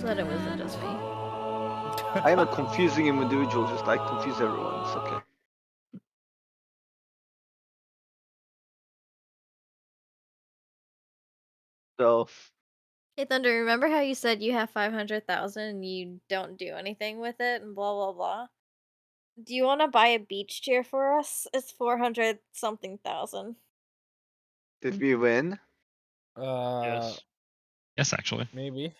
so that it wasn't just me. I am a confusing individual, just like confuse everyone. It's okay. So, Hey Thunder, remember how you said you have 500,000 and you don't do anything with it and blah blah blah? Do you want to buy a beach chair for us? It's 400 something thousand. did we win? Yes. Yes, actually. Maybe.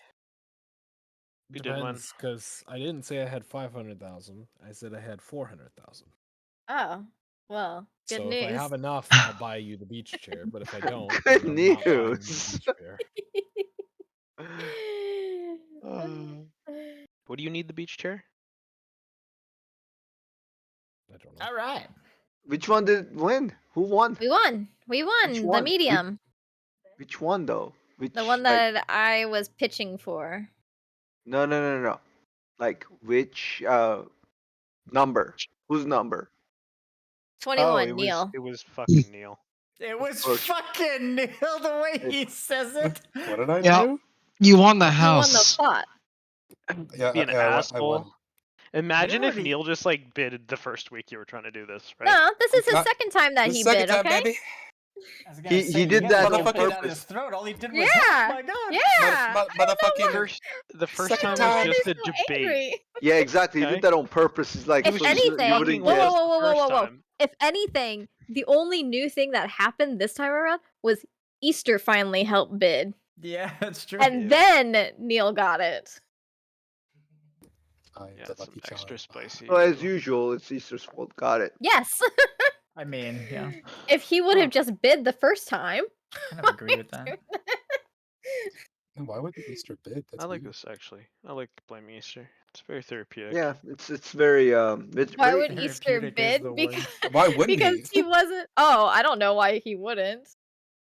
We did win. Depends, because I didn't say I had 500,000. I said I had 400,000. Oh, well, good So news. if I have enough, I'll buy you the beach chair. But if I don't, Good then I'm not buying you the news. beach chair. What do you need the beach chair? I don't know. All right. Which one did win? Who won? We won. We Which won. The one? medium. Which one though? Which The one like, that I was pitching for. no. Like which number? Whose number? 21, Neil. It was fucking Neil. It was course. fucking Neil the way he says it. What did I Yeah. do? You won the You won the house. plot. Yeah, Be an I won. asshole. Imagine if already- Neil just like bid the first week you were trying to do this, right? No, this is his Not- second time that The he second bid, time, okay? baby. I was gonna He say, you did guys that don't on put it down purpose. his throat. All he did was, Yeah. oh my god. Yeah. Motherfucking. The first Second time time. was just a so debate. angry. Yeah, exactly. He Okay. did that on purpose. It's like If so anything, you wouldn't whoa, get. whoa. If anything, the only new thing that happened this time around was Easter finally helped bid. Yeah, that's true. And then Neil got it. I'm Yeah, the some lucky extra charm. spicy. So as usual, it's Easter's fault. Got it. Yes. I mean, yeah, If he would have just bid the first time. I kind of agree with that. Why would the Easter bid? That's I like weird. this actually. I like blaming Easter. It's very therapeutic. Yeah, it's very it's Why very- would Easter Therapeutic is bid? the word. Because, Why wouldn't because he? he wasn't. Oh, I don't know why he wouldn't.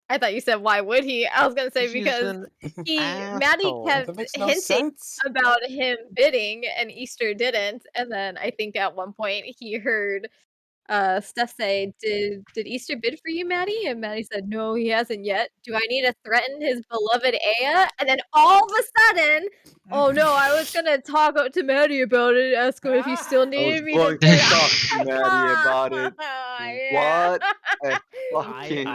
I thought you said why would he? I was gonna say because Maddie asshole. kept That makes no hinting sense. about him bidding and Easter didn't, and then I think at one point he heard Steph say, Did Easter bid for you, Maddie? And Maddie said, No, he hasn't yet. Do I need to threaten his beloved Aya? And then all of a sudden, oh no, I was gonna talk to Maddie about it, ask him if he still I was needed me going to to bid. talk to Maddie about it. Yeah. What a fucking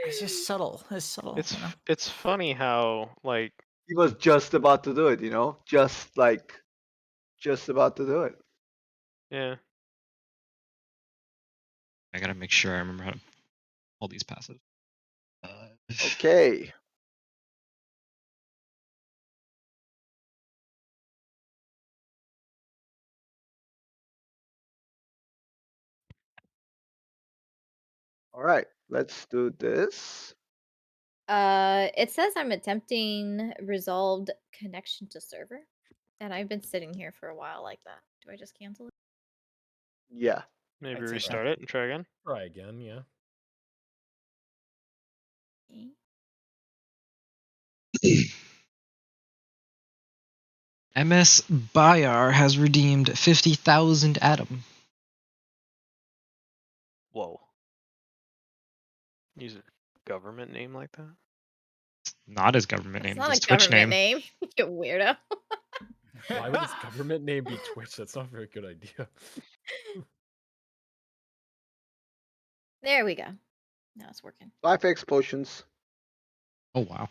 It's just subtle. It's subtle. It's you know? it's funny how like he was just about to do it, you know? Just about to do it. yeah. I gotta make sure I remember how to hold these passive. Okay. All right, let's do this. It says I'm attempting resolved connection to server, and I've been sitting here for a while like that. Do I just cancel it? Yeah. Maybe I'd say restart it and try again. Try again, yeah. MS Bayar has redeemed 50,000 Atom. Whoa. Use a government name like that? Not his government It's name, not his a Twitch government name. You weirdo. Why would his government name be Twitch? That's not a very good idea. There we go. Now it's working. 5x potions. Oh wow.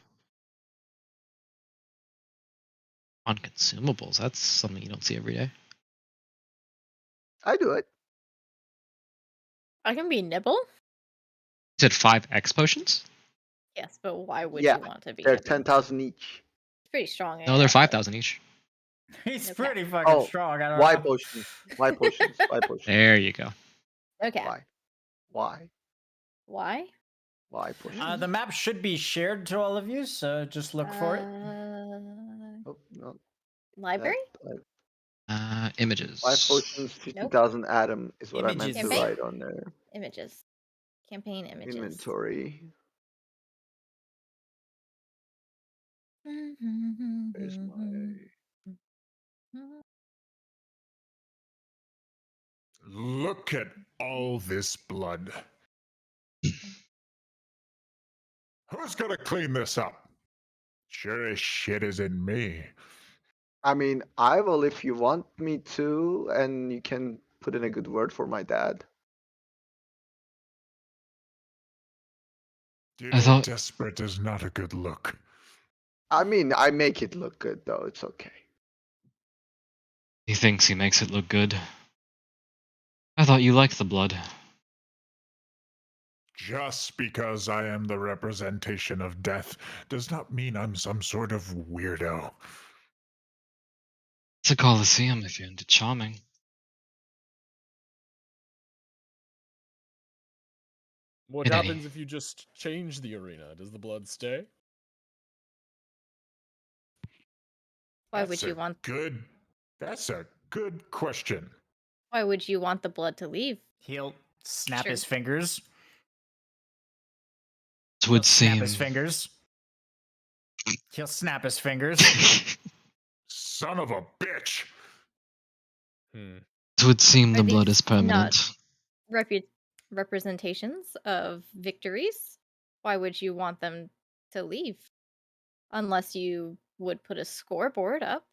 On consumables, that's something you don't see every day. I do it. I can be nibble. You said 5x potions? Yes, but why would Yeah, you want to be? They're nibble? 10,000 each. It's pretty strong. No, they're 5,000 each. He's Okay. pretty fucking Oh, strong. I don't Why know. potions? Why potions? Why potions? There you go. Okay. Why? Why? Why potions? The map should be shared to all of you, so just look for it. Oh, no. Library? Images. 5 potions, 50,000 Atom is what I meant to Images. write on there. Images. Campaign images. Inventory. There's my. Look at all this blood. Who's gonna clean this up? Sure as shit is in me. I mean, I will if you want me to, and you can put in a good word for my dad. I Dealing thought desperate is not a good look. I mean, I make it look good though. It's okay. he thinks he makes it look good. I thought you liked the blood. Just because I am the representation of death does not mean I'm some sort of weirdo. It's a Colosseum if you're into charming. What In happens any, if you just change the arena? Does the blood stay? Why would you want That's a good question. why would you want the blood to leave? He'll snap Sure. his fingers. it He'll would snap seem. his fingers. He'll snap his fingers. Son of a bitch! Hmm. It would seem Are the blood these is permanent. representations of victories? Why would you want them to leave? Unless you would put a scoreboard up.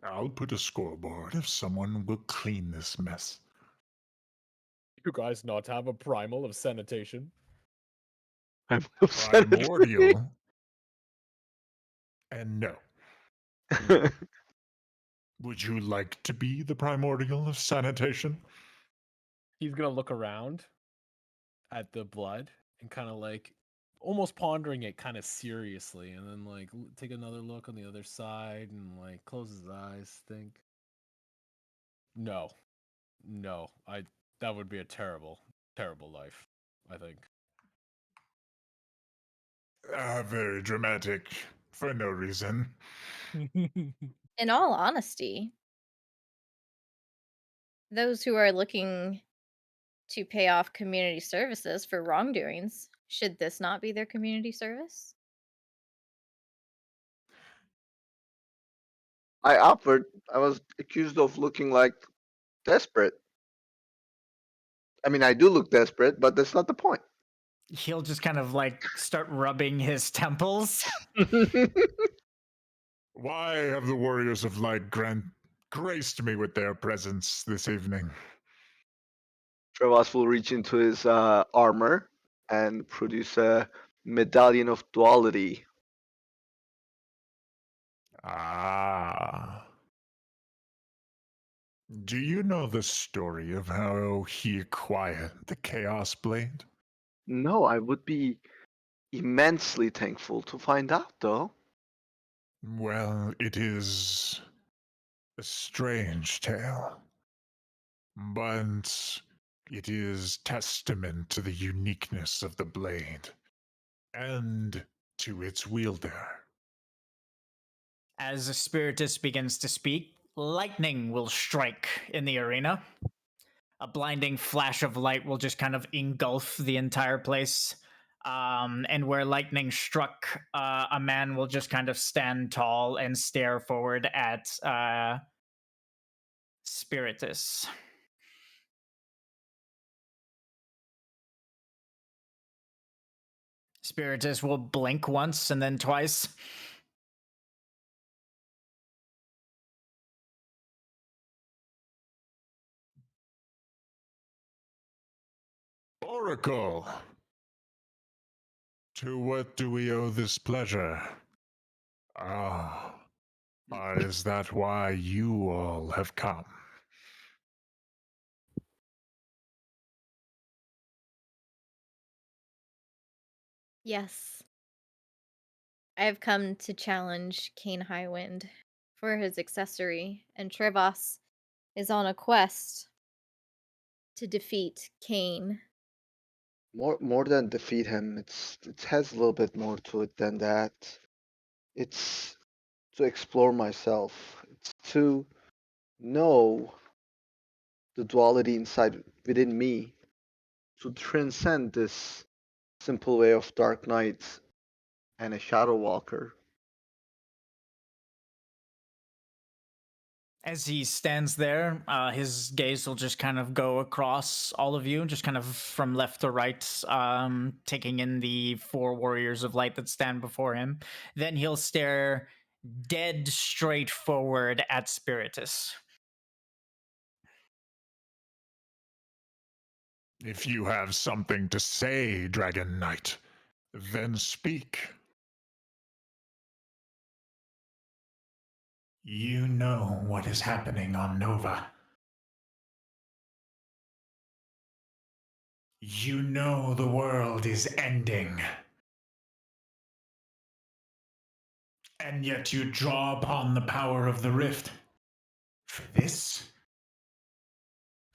I'll put a scoreboard if someone will clean this mess. You guys not have a primal of sanitation? I'm upset. Primordial. And no. Would you like to be the primordial of sanitation? He's gonna look around at the blood and kind of like almost pondering it kind of seriously, and then like take another look on the other side and like close his eyes, think. No, no, that would be a terrible, terrible life, I think. Very dramatic. For no reason. In all honesty, those who are looking to pay off community services for wrongdoings, should this not be their community service? I offered. I was accused of looking like desperate. I mean, I do look desperate, but that's not the point. He'll just kind of like start rubbing his temples. Why have the warriors of light graced me with their presence this evening? Trevas will reach into his armor and produce a medallion of duality. Ah. Do you know the story of how he acquired the Chaos Blade? No, I would be immensely thankful to find out, though. Well, it is a strange tale, but it is testament to the uniqueness of the blade and to its wielder. As the spiritist begins to speak, lightning will strike in the arena. A blinding flash of light will just kind of engulf the entire place. And where lightning struck, a man will just kind of stand tall and stare forward at Spiritus. Spiritus will blink once and then twice. Oracle! To what do we owe this pleasure? Ah, is that why you all have come? Yes. I have come to challenge Kain Highwind for his accessory, and Trevas is on a quest to defeat Kain. More than defeat him, it has a little bit more to it than that. It's to explore myself. It's to know the duality inside within me, to transcend this simple way of Dark Knight and a, Shadow Walker. As he stands there, his gaze will just kind of go across all of you, just kind of from left to right, taking in the 4 warriors of light that stand before him. Then he'll stare dead straight forward at Spiritus. If you have something to say, Dragon Knight, then speak. You know what is happening on Nova. You know the world is ending. And yet you draw upon the power of the rift. For this?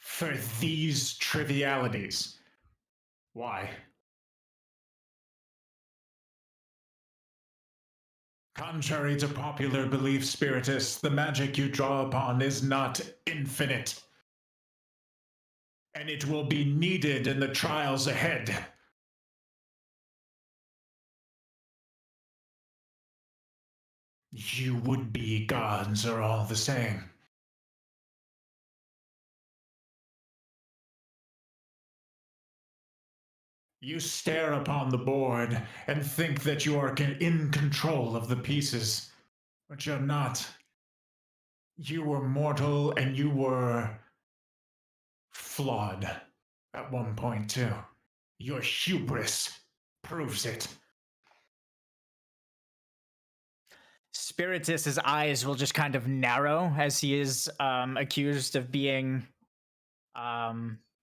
For these trivialities. Why? Contrary to popular belief, Spiritus, the magic you draw upon is not infinite. And it will be needed in the trials ahead. You would-be gods are all the same. You stare upon the board and think that you are in control of the pieces, but you're not. You were mortal and you were flawed at one point too. Your hubris proves it. Spiritus's eyes will just kind of narrow as he is accused of being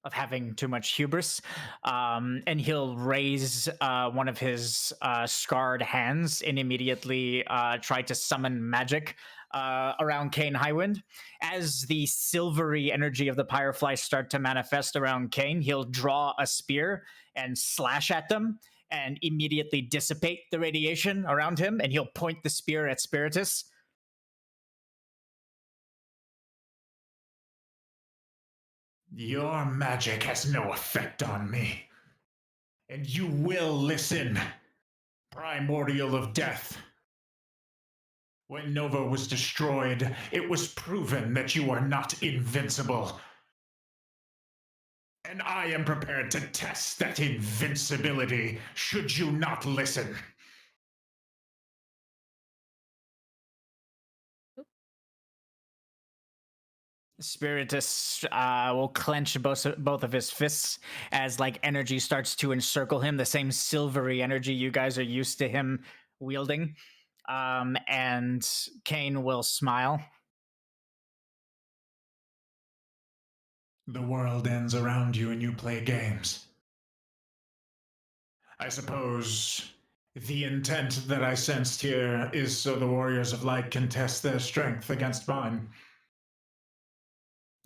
of having too much hubris, and he'll raise one of his scarred hands and immediately try to summon magic around Kain Highwind. As the silvery energy of the Pyreflies start to manifest around Kain, he'll draw a spear and slash at them and immediately dissipate the radiation around him, and he'll point the spear at Spiritus. Your magic has no effect on me. And you will listen, primordial of death. When Nova was destroyed, it was proven that you are not invincible. And I am prepared to test that invincibility should you not listen. Spiritus will clench both of his fists as like energy starts to encircle him, the same silvery energy you guys are used to him wielding. And Kain will smile. The world ends around you and you play games. I suppose the intent that I sensed here is so the Warriors of Light can test their strength against mine.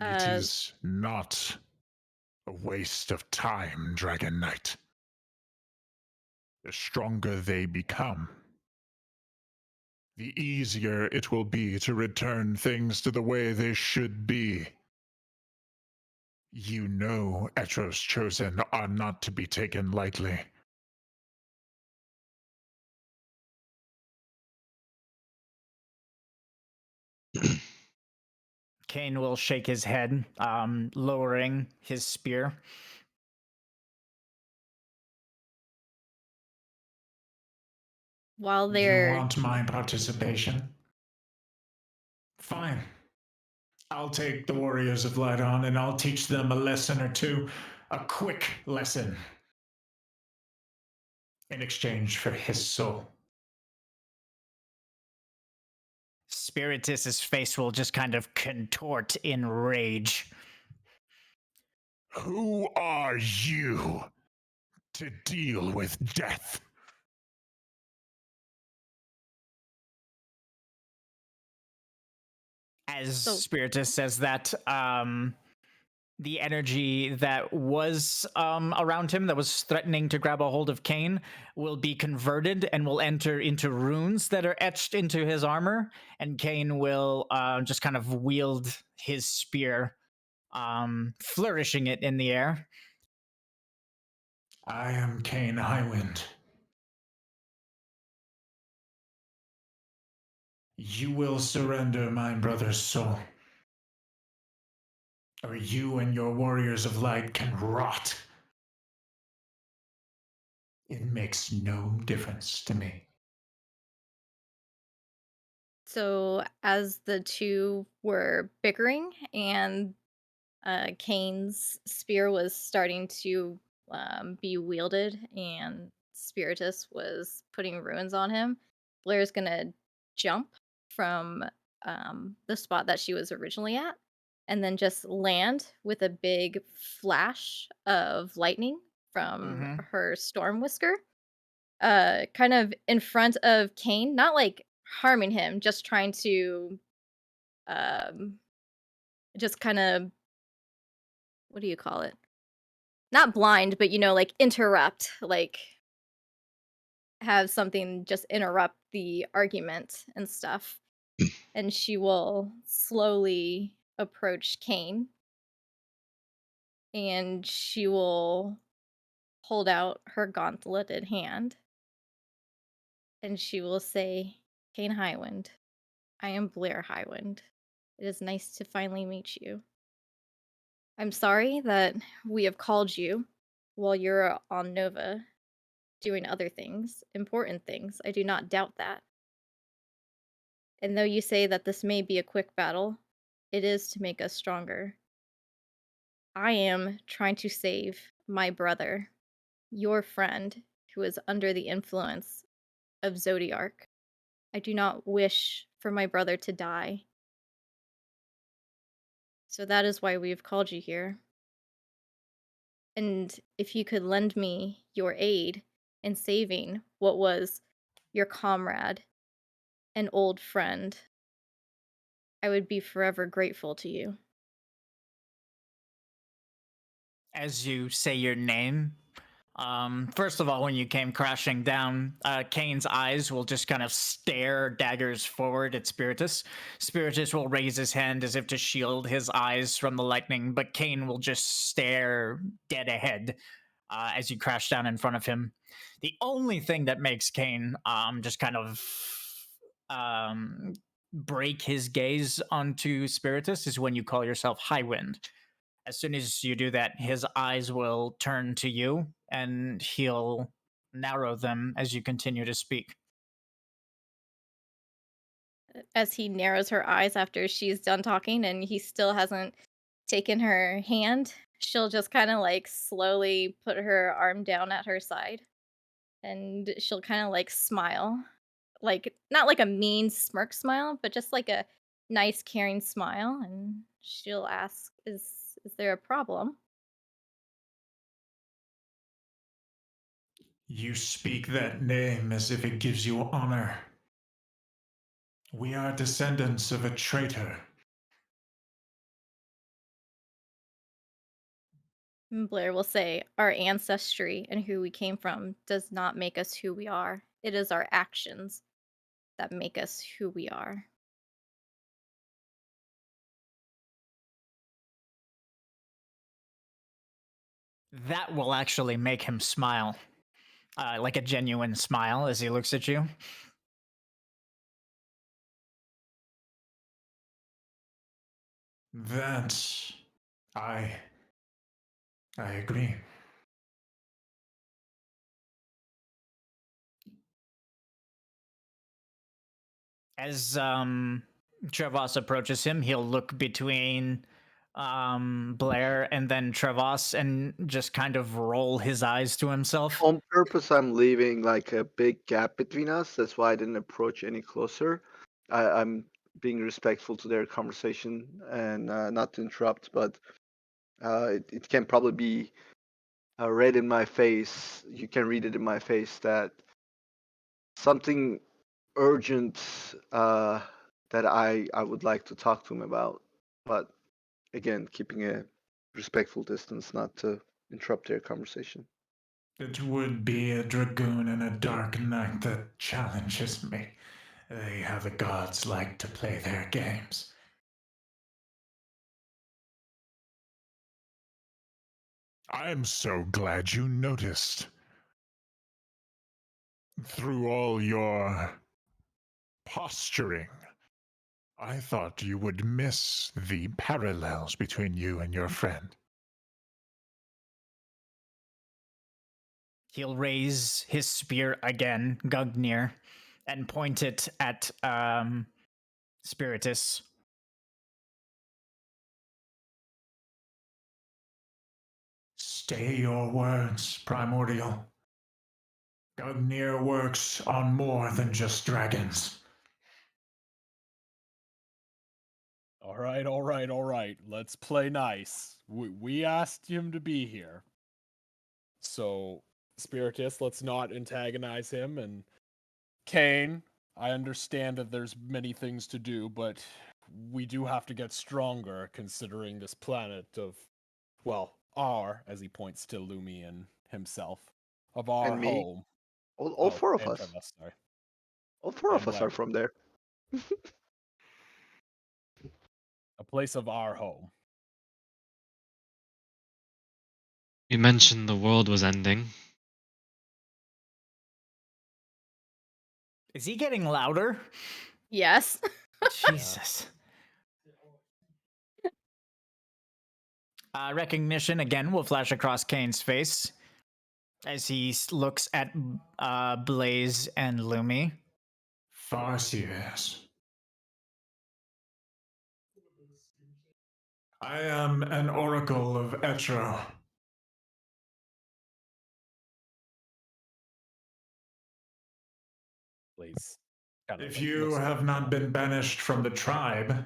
It is not a waste of time, Dragon Knight. The stronger they become, the easier it will be to return things to the way they should be. You know Etro's Chosen are not to be taken lightly. Kain will shake his head, lowering his spear. While You they're want my participation? Fine. I'll take the Warriors of Light on and I'll teach them a lesson or two. A quick lesson. In exchange for his soul. Spiritus's face will just kind of contort in rage. Who are you to deal with death? As So- Spiritus says that, the energy that was around him, that was threatening to grab a hold of Kain, will be converted and will enter into runes that are etched into his armor, and Kain will just kind of wield his spear, flourishing it in the air. I am Kain Highwind. You will surrender my brother's soul. or you and your warriors of light can rot. It makes no difference to me. So as the two were bickering and Kane's spear was starting to be wielded and Spiritus was putting ruins on him, Blair's gonna jump from the spot that she was originally at and then just land with a big flash of lightning from Mm-hmm. her storm whisker, kind of in front of Kane, not like harming him, just trying to um just kind of, what do you call it? Not blind, but, like, interrupt, like, have something just interrupt the argument and stuff, and she will slowly approach Kane, and she will hold out her gauntleted hand, and she will say, "Kain Highwind, I am Blair Highwind. It is nice to finally meet you. I'm sorry that we have called you while you're on Nova doing other things, important things. I do not doubt that. And though you say that this may be a quick battle, it is to make us stronger. I am trying to save my brother, your friend, who is under the influence of Zodiark. I do not wish for my brother to die. So that is why we have called you here. And if you could lend me your aid in saving what was your comrade, an old friend, I would be forever grateful to you." As you say your name, first of all, when you came crashing down, Kane's eyes will just kind of stare daggers forward at Spiritus. Spiritus will raise his hand as if to shield his eyes from the lightning, but Kane will just stare dead ahead as you crash down in front of him. The only thing that makes Kane just kind of um, break his gaze onto Spiritus is when you call yourself Highwind. As soon as you do that, his eyes will turn to you and he'll narrow them as you continue to speak. As he narrows her eyes after she's done talking and he still hasn't taken her hand, she'll just kind of like slowly put her arm down at her side and she'll kind of like smile. Like, not like a mean smirk smile, but just like a nice, caring smile. And she'll ask, is there a problem? You speak that name as if it gives you honor. We are descendants of a traitor. And Blair will say, our ancestry and who we came from does not make us who we are. It is our actions that make us who we are. That will actually make him smile, like a genuine smile as he looks at you. That I agree. As Trevas approaches him, he'll look between Blair and then Trevas and just kind of roll his eyes to himself. On purpose, I'm leaving like a big gap between us. That's why I didn't approach any closer. I'm being respectful to their conversation and not to interrupt, but it can probably be read in my face. You can read it in my face that something urgent that I would like to talk to him about. But again, keeping a respectful distance, not to interrupt their conversation. It would be a dragoon in a dark night that challenges me. How the gods like to play their games. I'm so glad you noticed. Through all your posturing, I thought you would miss the parallels between you and your friend. He'll raise his spear again, Gugnir, and point it at Spiritus. Stay your words, Primordial. Gugnir works on more than just dragons. All right, all right, all right. Let's play nice. We asked him to be here. So, Spiritus, let's not antagonize him. And Kain, I understand that there's many things to do, but we do have to get stronger considering this planet of, well, our, as he points to Lumi and himself, of our And me. home. All four of And us. Trevas, sorry. All four And of us Blair. are from there. A place of our home. You mentioned the world was ending. Is he getting louder? Yes. Jesus. Recognition again will flash across Kane's face as he looks at Blaze and Lumi. Farseers. I am an oracle of Etro. Please. Kind of If like you looks have not been banished from the tribe,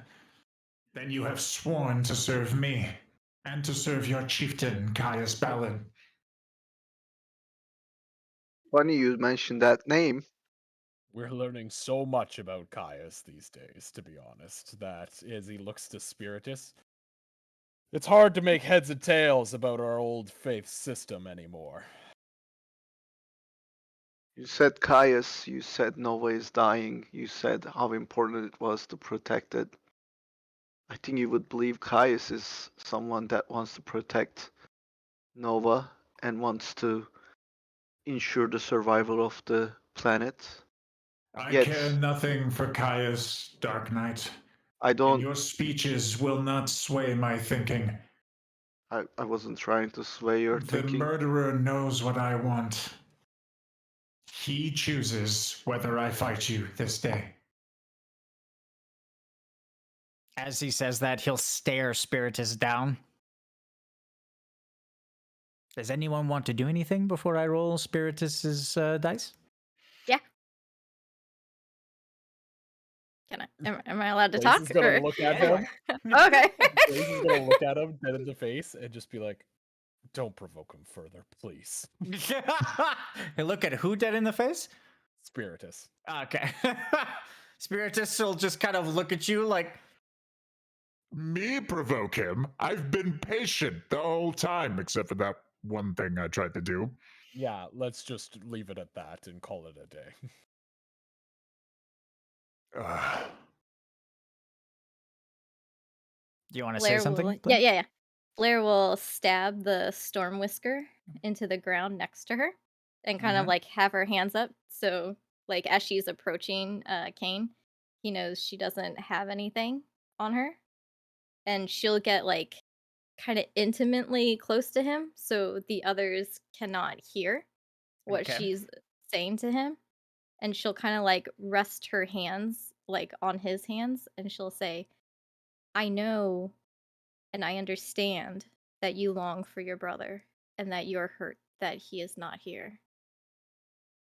then you have sworn to serve me and to serve your chieftain, Caius Balin. Funny you mentioned that name. We're learning so much about Caius these days, to be honest, that as he looks to Spiritus, it's hard to make heads and tails about our old faith system anymore. You said Caius, you said Nova is dying, you said how important it was to protect it. I think you would believe Caius is someone that wants to protect Nova and wants to ensure the survival of the planet. I Yet, care nothing for Caius, Dark Knight, I and don't. your speeches will not sway my thinking. I wasn't trying to sway your The thinking. murderer knows what I want. He chooses whether I fight you this day. As he says that, he'll stare Spiritus down. Does anyone want to do anything before I roll Spiritus's dice? Yeah. Can I? Am I allowed to Blaze talk? is gonna Or look at Anyway. him. okay. Blaze is gonna look at him dead in the face and just be like, "Don't provoke him further, please." Hey, look at who dead in the face? Spiritus. Okay. Spiritus will just kind of look at you like, Me provoke him? I've been patient the whole time, except for that one thing I tried to do. Yeah, let's just leave it at that and call it a day. Ugh. do you want to say Blair something? will. Blair? Yeah. Blair will stab the storm whisker into the ground next to her, and kind of Mhm. like have her hands up. So like as she's approaching Kane, he knows she doesn't have anything on her, and she'll get like kind of intimately close to him, so the others cannot hear what Okay. she's saying to him. And she'll kind of like rest her hands like on his hands, and she'll say, I know and I understand that you long for your brother and that you're hurt that he is not here.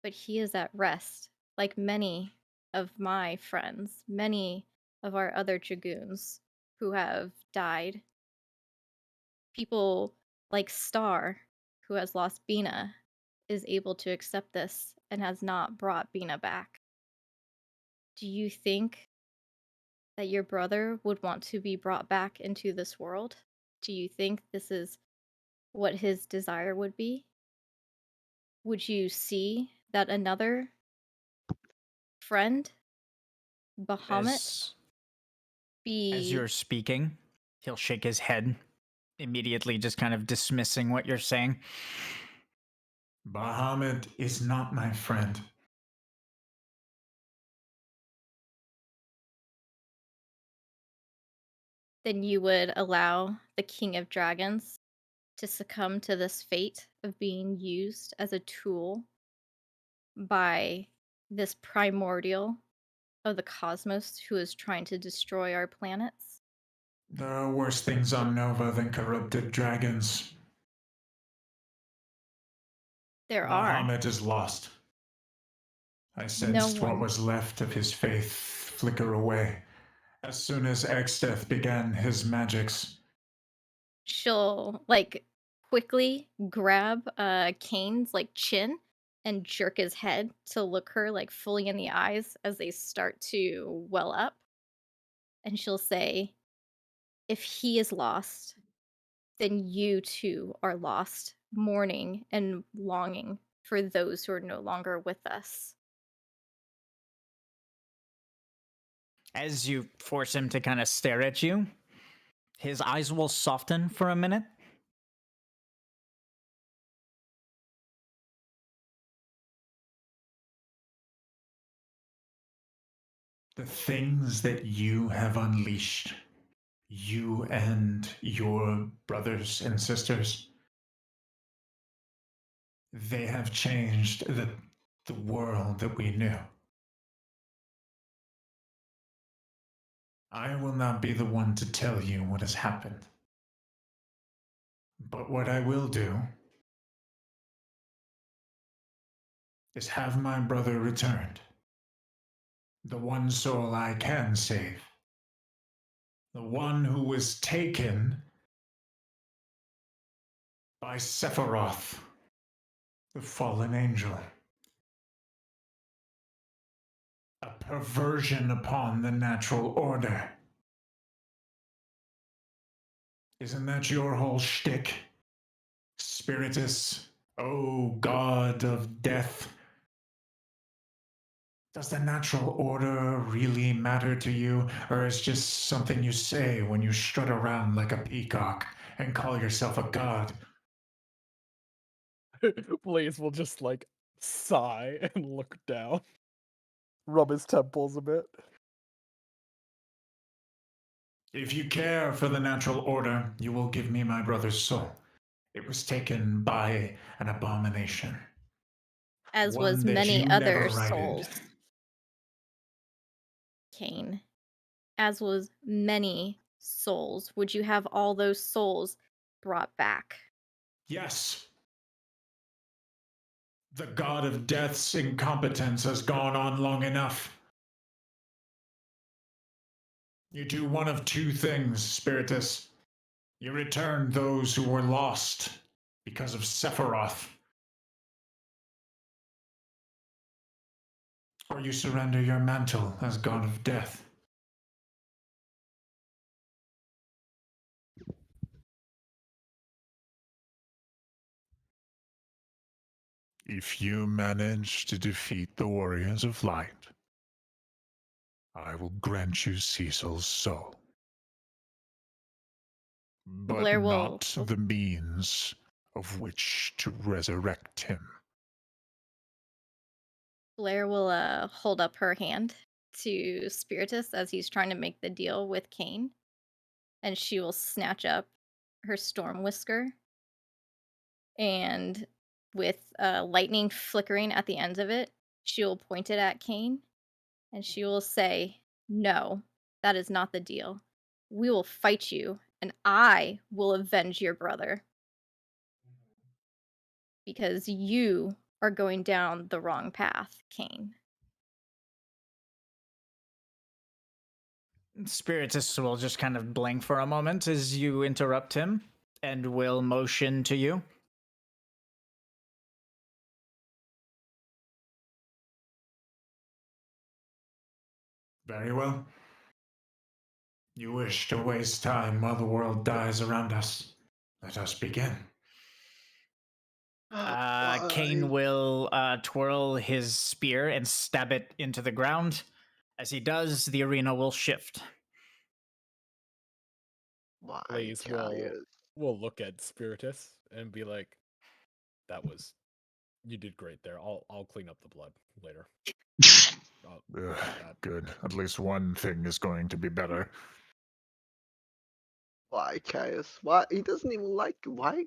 But he is at rest, like many of my friends, many of our other dragoons who have died. People like Star, who has lost Bina, is able to accept this and has not brought Bina back. Do you think that your brother would want to be brought back into this world? Do you think this is what his desire would be? Would you see that another friend, Bahamut, As be you're speaking, he'll shake his head, immediately just kind of dismissing what you're saying. Bahamut is not my friend. then you would allow the King of Dragons to succumb to this fate of being used as a tool by this primordial of the cosmos who is trying to destroy our planets. There are worse things on Nova than corrupted dragons. There are. Muhammad is lost. I No sensed what one. was left of his faith flicker away as soon as Exdeath began his magics. She'll quickly grab Kane's chin and jerk his head to look her fully in the eyes as they start to well up. And she'll say, if he is lost, then you too are lost, mourning and longing for those who are no longer with us. As you force him to kind of stare at you, his eyes will soften for a minute. The things that you have unleashed, you and your brothers and sisters, they have changed the world that we knew. I will not be the one to tell you what has happened. But what I will do is have my brother returned. The one soul I can save. The one who was taken by Sephiroth, the fallen angel. A perversion upon the natural order. Isn't that your whole shtick? Spiritus, oh god of death. Does the natural order really matter to you, or is just something you say when you strut around like a peacock and call yourself a god? Blaze will just sigh and look down, rub his temples a bit. If you care for the natural order, you will give me my brother's soul. It was taken by an abomination. As was One that many you other never righted. souls, Kane. As was many souls. Would you have all those souls brought back? Yes. The god of death's incompetence has gone on long enough. You do one of two things, Spiritus. You return those who were lost because of Sephiroth. Or you surrender your mantle as god of death. If you manage to defeat the warriors of light, I will grant you Cecil's soul. But Blair will not the means of which to resurrect him. hold up her hand to Spiritus as he's trying to make the deal with Kane, and she will snatch up her storm whisker, and with lightning flickering at the ends of it, she will point it at Kane, and she will say, "No, that is not the deal. We will fight you, and I will avenge your brother because you are going down the wrong path, Kane." Spiritus will just kind of blink for a moment as you interrupt him and will motion to you. Very well. You wish to waste time while the world dies around us. Let us begin. Kane will twirl his spear and stab it into the ground. As he does, the arena will shift. My Blaze God. will look at Spiritus and be like, you did great there. I'll clean up the blood later. Good. At least one thing is going to be better. Why, Caius? Why he doesn't even like why?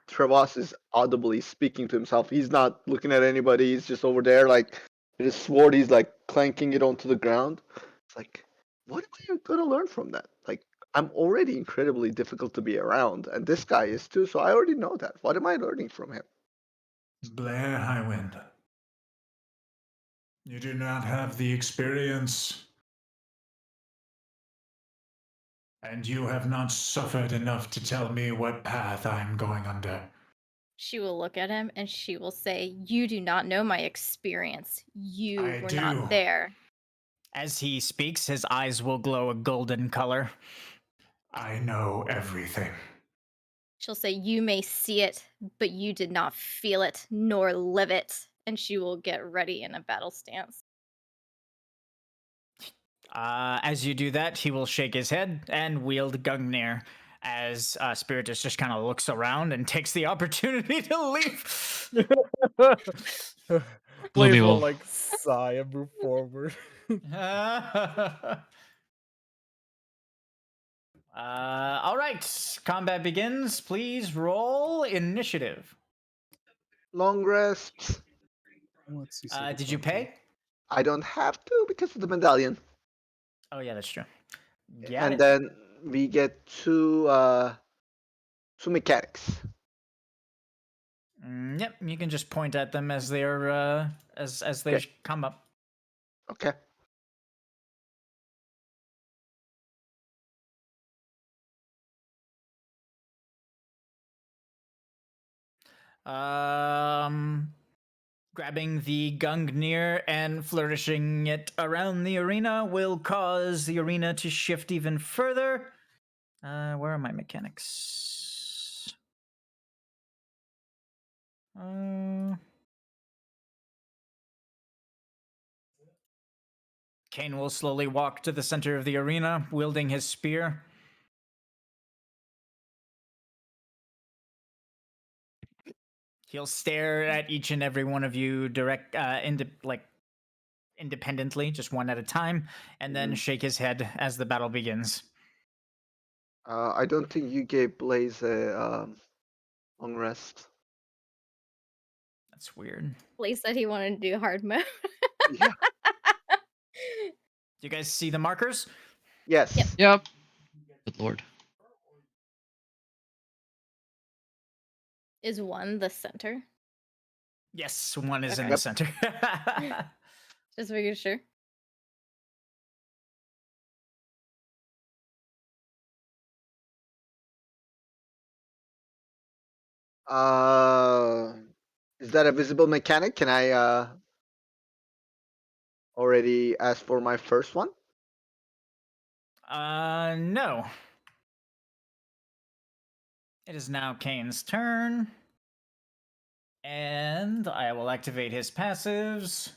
Trevas is audibly speaking to himself. He's not looking at anybody. He's just over there, like with his sword. He's like clanking it onto the ground. It's like, what am I gonna learn from that? Like, I'm already incredibly difficult to be around, and this guy is too. So I already know that. What am I learning from him? Blair Highwind, you do not have the experience, and you have not suffered enough to tell me what path I'm going under. She will look at him and she will say, "You do not know my experience. You I were do. not there." As he speaks, his eyes will glow a golden color. I know everything. She'll say, "You may see it, but you did not feel it nor live it." And she will get ready in a battle stance. As you do that, he will shake his head and wield Gungnir as Spiritus just kind of looks around and takes the opportunity to leave. Blaze will will- like sigh and move forward. All right, combat begins. Please roll initiative. Long rests. Let's see. So Did you pay? I don't have to because of the medallion. Oh yeah, that's true. Got And it. then we get two mechanics. Yep, you can just point at them as they're as they Okay. come up. Okay. Grabbing the Gungnir and flourishing it around the arena will cause the arena to shift even further. Where are my mechanics? Kain will slowly walk to the center of the arena, wielding his spear. He'll stare at each and every one of you independently, just one at a time, and then shake his head as the battle begins. I don't think you gave Blaze a long rest. That's weird. Lee said he wanted to do hard mode. Yeah. Do you guys see the markers? Yes. Yep. Good lord. Is one the center? Yes, one is in Okay. the center. Just making sure. Uh, is that a visible mechanic? Can I already ask for my first one? No. It is now Kane's turn. And I will activate his passives.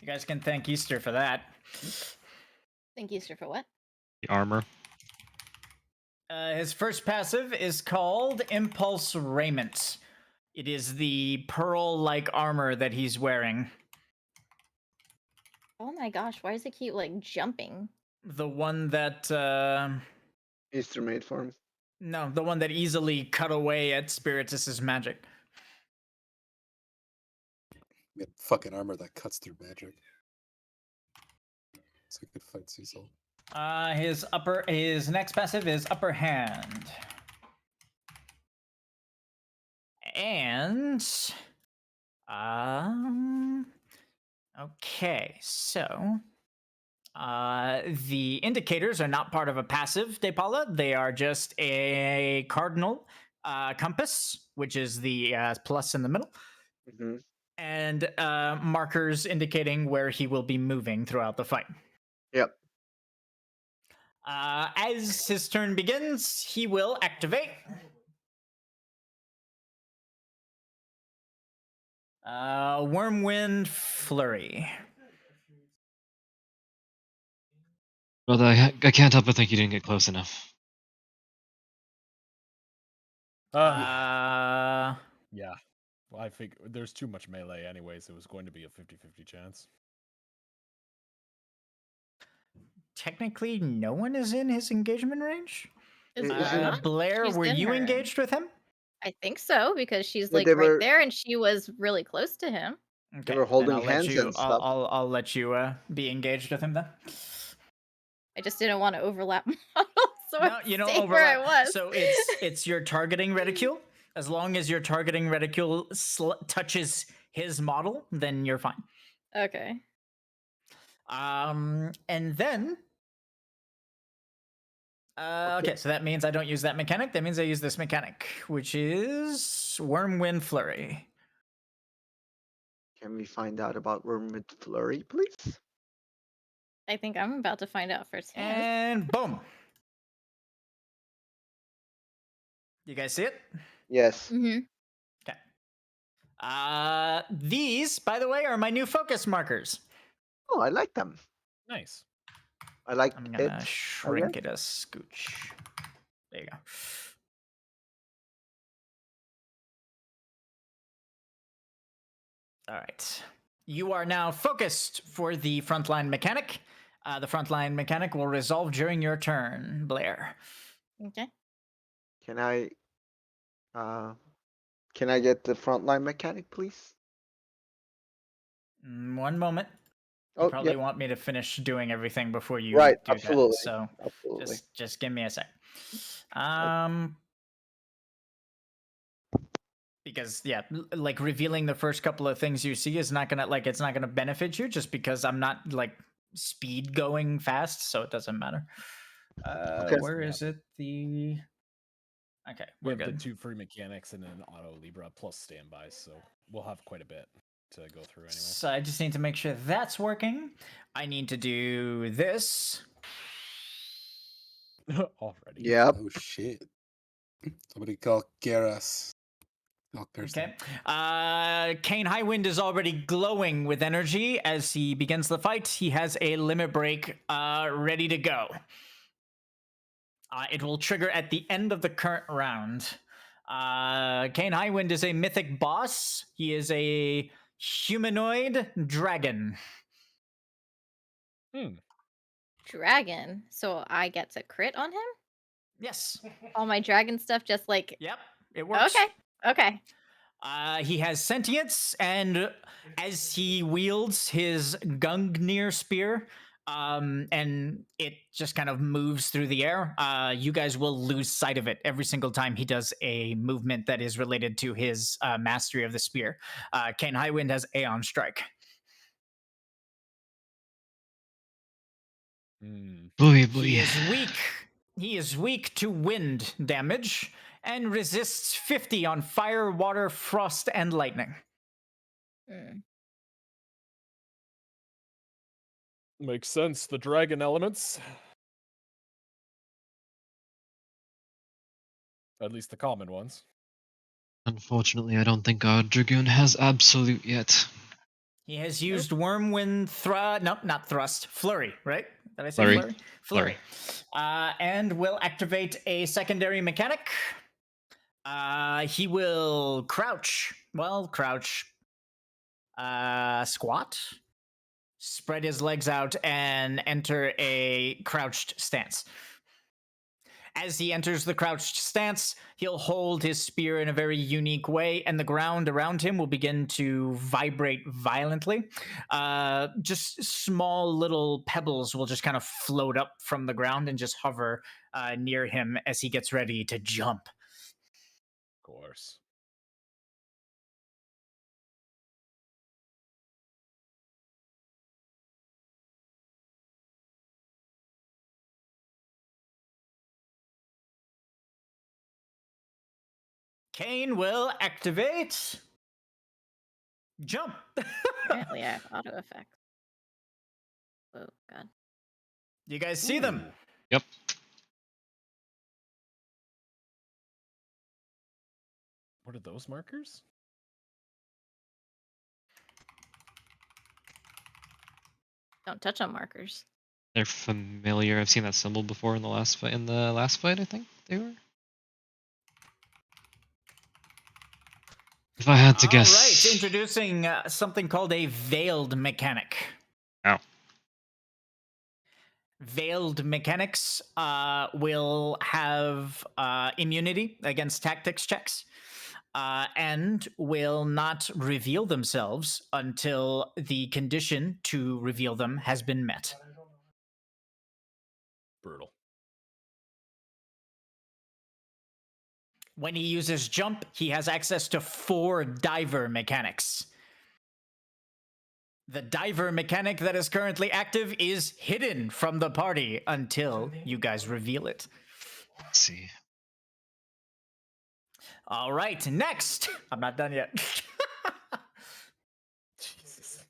You guys can thank Easter for that. Thank you, sir, for what? The armor. His first passive is called Impulse Raiment. It is the pearl-like armor that he's wearing. Oh my gosh, why does it keep like jumping? The one that Easter made for him. no, the one that easily cut away at Spiritus's magic. We had fucking armor that cuts through magic. So I could fight Cecil. His next passive is Upper Hand. And okay, so the indicators are not part of a passive, Depala. They are just a cardinal compass, which is the plus in the middle, and markers indicating where he will be moving throughout the fight. Yep. As his turn begins, he will activate. Wormwind Flurry. Brother, I can't help but think you didn't get close enough. Yeah. Well, I think there's too much melee anyways. It was going to be a 50-50 chance. Technically, no one is in his engagement range. Is Isn't not? Blair, She's were in you her. engaged with him? I think so, because she's, Yeah, like, right there, and she was really close to him. Okay, were then holding I'll let hands you. and stuff. I'll let you be engaged with him then. I just didn't wanna overlap models, so No, I you don't stayed where I overlap. was. So it's your targeting reticule. As long as your targeting reticule touches his model, then you're fine. Okay. And then. Okay, so that means I don't use that mechanic. That means I use this mechanic, which is Wormwind Flurry. Can we find out about Wormwood Flurry, please? I think I'm about to find out firsthand. And boom. You guys see it? Yes. Mhm. Okay. These, by the way, are my new focus markers. Oh, I like them. Nice. I like I'm it. gonna shrink it a scooch. There you go. All right. You are now focused for the frontline mechanic. The frontline mechanic will resolve during your turn, Blair. Okay. Can I get the frontline mechanic, please? One moment. You Oh, probably yep. want me to finish doing everything before you Right, do absolutely. that. So Absolutely. just give me a sec. Because yeah, like revealing the first couple of things you see is not gonna it's not gonna benefit you just because I'm not like speed going fast, so it doesn't matter. Okay. Where is it? Okay, We we're have the good. 2 free mechanics and an auto Libra plus standbys, so we'll have quite a bit to go through anyway. So I just need to make sure that's working. I need to do this. Already. Yep. Oh shit. Somebody call Geras. Okay. Kain Highwind is already glowing with energy as he begins the fight. He has a limit break ready to go. It will trigger at the end of the current round. Kain Highwind is a mythic boss. He is a humanoid dragon. Dragon. So I get to crit on him? Yes. All my dragon stuff just like Yep, it works. Okay. Okay. He has sentience, and as he wields his Gungnir spear, and it just kind of moves through the air, you guys will lose sight of it every single time he does a movement that is related to his mastery of the spear. Kain Highwind has Aeon Strike. Boy. He is weak. He is weak to wind damage and resists 50 on fire, water, frost, and lightning. Makes sense. The dragon elements. At least the common ones. Unfortunately, I don't think our Dragoon has absolute yet. He has used Wormwind not Thrust. Flurry, right? Did I say Flurry. Flurry? Flurry. And will activate a secondary mechanic. He will crouch. Well, crouch. Squat. Spread his legs out and enter a crouched stance. As he enters the crouched stance, he'll hold his spear in a very unique way, and the ground around him will begin to vibrate violently. Just small little pebbles will just kind of float up from the ground and just hover near him as he gets ready to jump. Of course. Kain will activate. Jump. Apparently I have auto effects. Oh god. You guys see them? Yep. What are those markers? Don't touch on markers. They're familiar. I've seen that symbol before in the last fight. In the last fight, I think they were. If I had to All guess. right, introducing something called a veiled mechanic. Oh. Veiled mechanics will have immunity against tactics checks and will not reveal themselves until the condition to reveal them has been met. Brutal. When he uses jump, he has access to 4 diver mechanics. The diver mechanic that is currently active is hidden from the party until you guys reveal it. Let's see. All right, next. I'm not done yet. Jesus.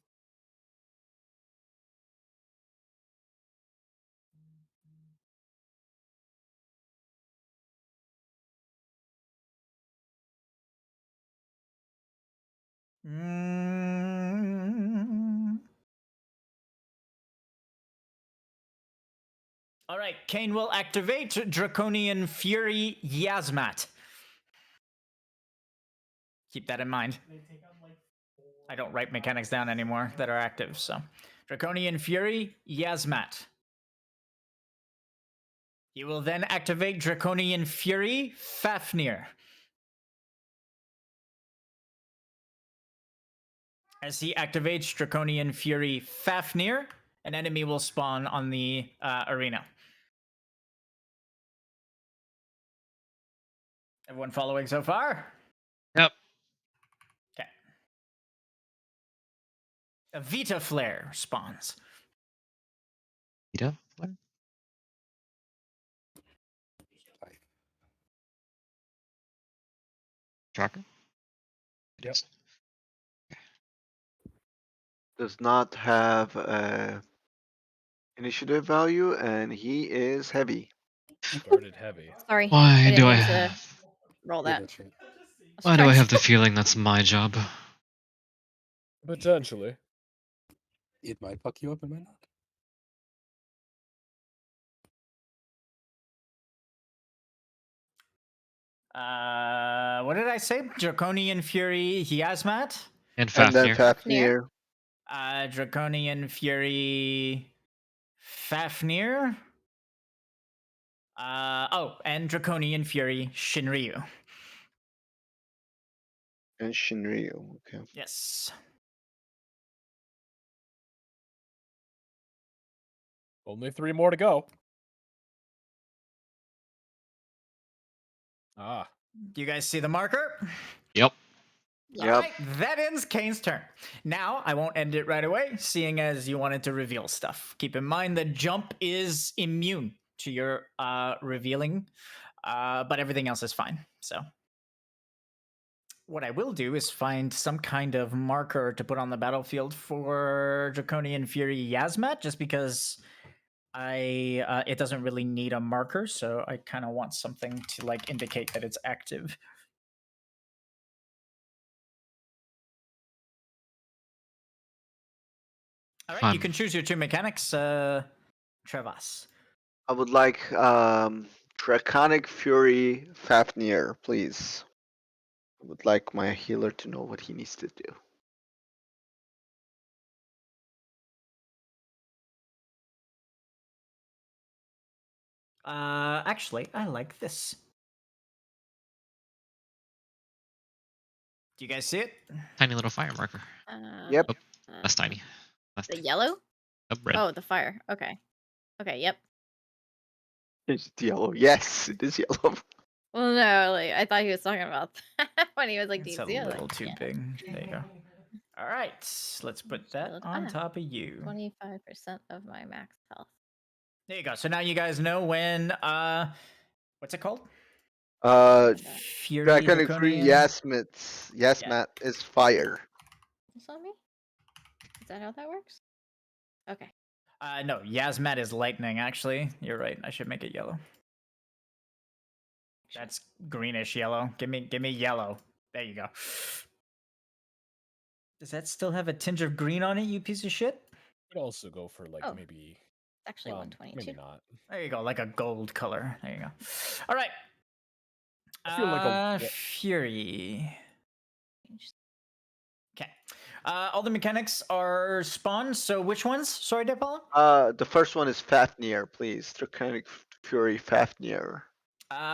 All right, Kain will activate Draconian Fury Yasmat. Keep that in mind. I don't write mechanics down anymore that are active, so. Draconian Fury Yasmat. He will then activate Draconian Fury Fafnir. As he activates Draconian Fury Fafnir, an enemy will spawn on the arena. Everyone following so far? Yep. Okay. A Vita Flare spawns. Vita? Tracker? Yep. Does not have initiative value, and he is heavy. Started heavy. Sorry, I Why didn't do I mean to have? roll Yeah, that. that's right. Why do I have the feeling that's my job? Potentially. It might fuck you up, it might not. What did I say? Draconian Fury Hiasmat? And And then Fafnir. Fafnir. Draconian Fury Fafnir. And Draconian Fury Shinryu. And Shinryu. Okay. Yes. Only 3 more to go. Ah. Do you guys see the marker? Yep. Yep. All right, that ends Kane's turn. Now, I won't end it right away, seeing as you wanted to reveal stuff. Keep in mind that jump is immune to your revealing, but everything else is fine. So, what I will do is find some kind of marker to put on the battlefield for Draconian Fury Yasmat, just because it doesn't really need a marker, so I kind of want something to like indicate that it's active. All right, you can choose your 2 mechanics, Trevas. I would like Draconic Fury Fafnir, please. I would like my healer to know what he needs to do. Actually, I like this. Do you guys see it? Tiny little fire marker. Yep. Oh, that's tiny. That's The tiny. yellow? Oh, red. Oh, the fire. Okay. Okay, yep. It's yellow. Yes, it is yellow. Well, no, like I thought he was talking about that when he was like, "Do It's you a see it?" little Like, too yeah. big. There you go. All right, let's put that on top of you. 25% of my max health. There you go. So now you guys know when what's it called? Fury Draconic Fury Draconian. Yasmat is fire. Is that me? Is that how that works? Okay. No, Yasmat is lightning, actually. You're right. I should make it yellow. That's greenish yellow. Give me yellow. There you go. Does that still have a tinge of green on it, you piece of shit? Could also go for like maybe actually Well, 122. maybe not. There you go, like a gold color. There you go. All right. I feel like a Fury. Okay. All the mechanics are spawned. So which ones? Sorry, Depala? The first one is Fafnir, please. Draconic Fury Fafnir.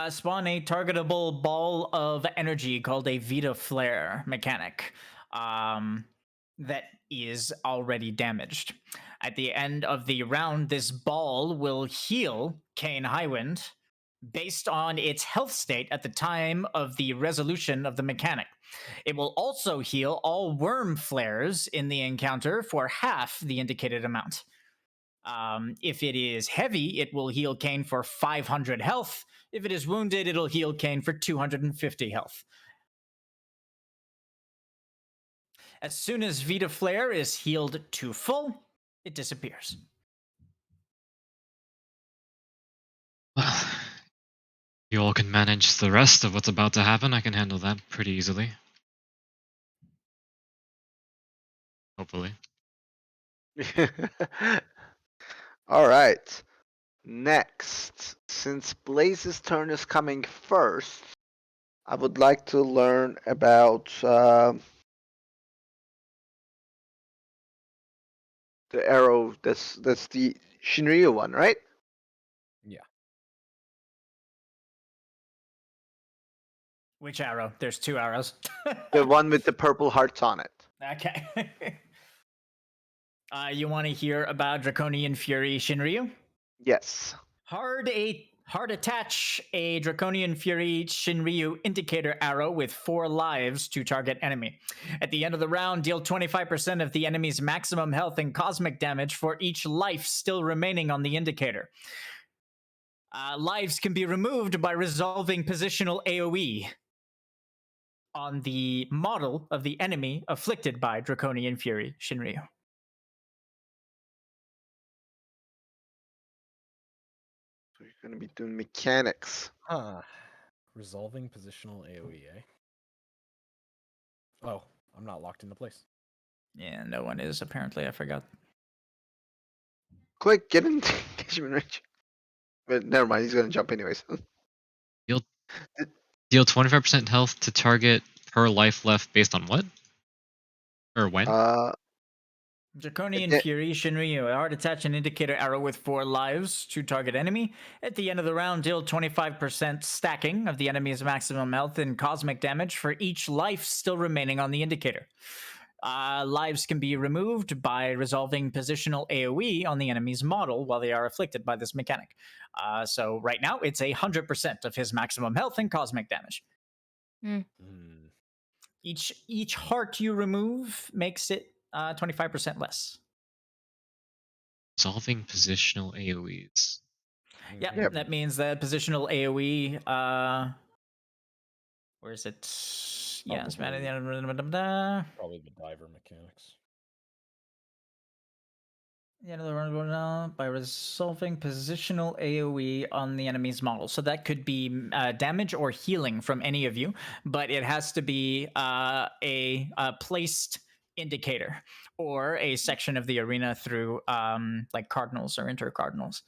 Spawn a targetable ball of energy called a Vita Flare mechanic that is already damaged. At the end of the round, this ball will heal Kain Highwind based on its health state at the time of the resolution of the mechanic. It will also heal all worm flares in the encounter for half the indicated amount. If it is heavy, it will heal Kain for 500 health. If it is wounded, it'll heal Kain for 250 health. As soon as Vita Flare is healed to full, it disappears. Well, you all can manage the rest of what's about to happen. I can handle that pretty easily. Hopefully. All right. Next, since Blaze's turn is coming first, I would like to learn about the arrow. That's the Shinryu one, right? Yeah. Which arrow? There's 2 arrows. The one with the purple hearts on it. Okay. You want to hear about Draconian Fury Shinryu? Yes. Hard attach a Draconian Fury Shinryu indicator arrow with 4 lives to target enemy. At the end of the round, deal 25% of the enemy's maximum health and cosmic damage for each life still remaining on the indicator. Lives can be removed by resolving positional AoE on the model of the enemy afflicted by Draconian Fury Shinryu. So you're gonna be doing mechanics. Resolving positional AoE, eh? Oh, I'm not locked into place. Yeah, no one is, apparently. I forgot. Quick, get into engagement range. But never mind, he's gonna jump anyways. Deal 25% health to target per life left based on what? Or when? Draconian da- Fury Shinryu. Hard attach an indicator arrow with 4 lives to target enemy. At the end of the round, deal 25% stacking of the enemy's maximum health and cosmic damage for each life still remaining on the indicator. Lives can be removed by resolving positional AoE on the enemy's model while they are afflicted by this mechanic. So right now, it's 100% of his maximum health and cosmic damage. Each heart you remove makes it 25% less. Solving positional AoEs. Yep, that means that positional AoE. Where is it? Yeah, it's Probably the diver mechanics. The end of the round by resolving positional AoE on the enemy's model. So that could be damage or healing from any of you, but it has to be a placed indicator or a section of the arena through like cardinals or intercardinals.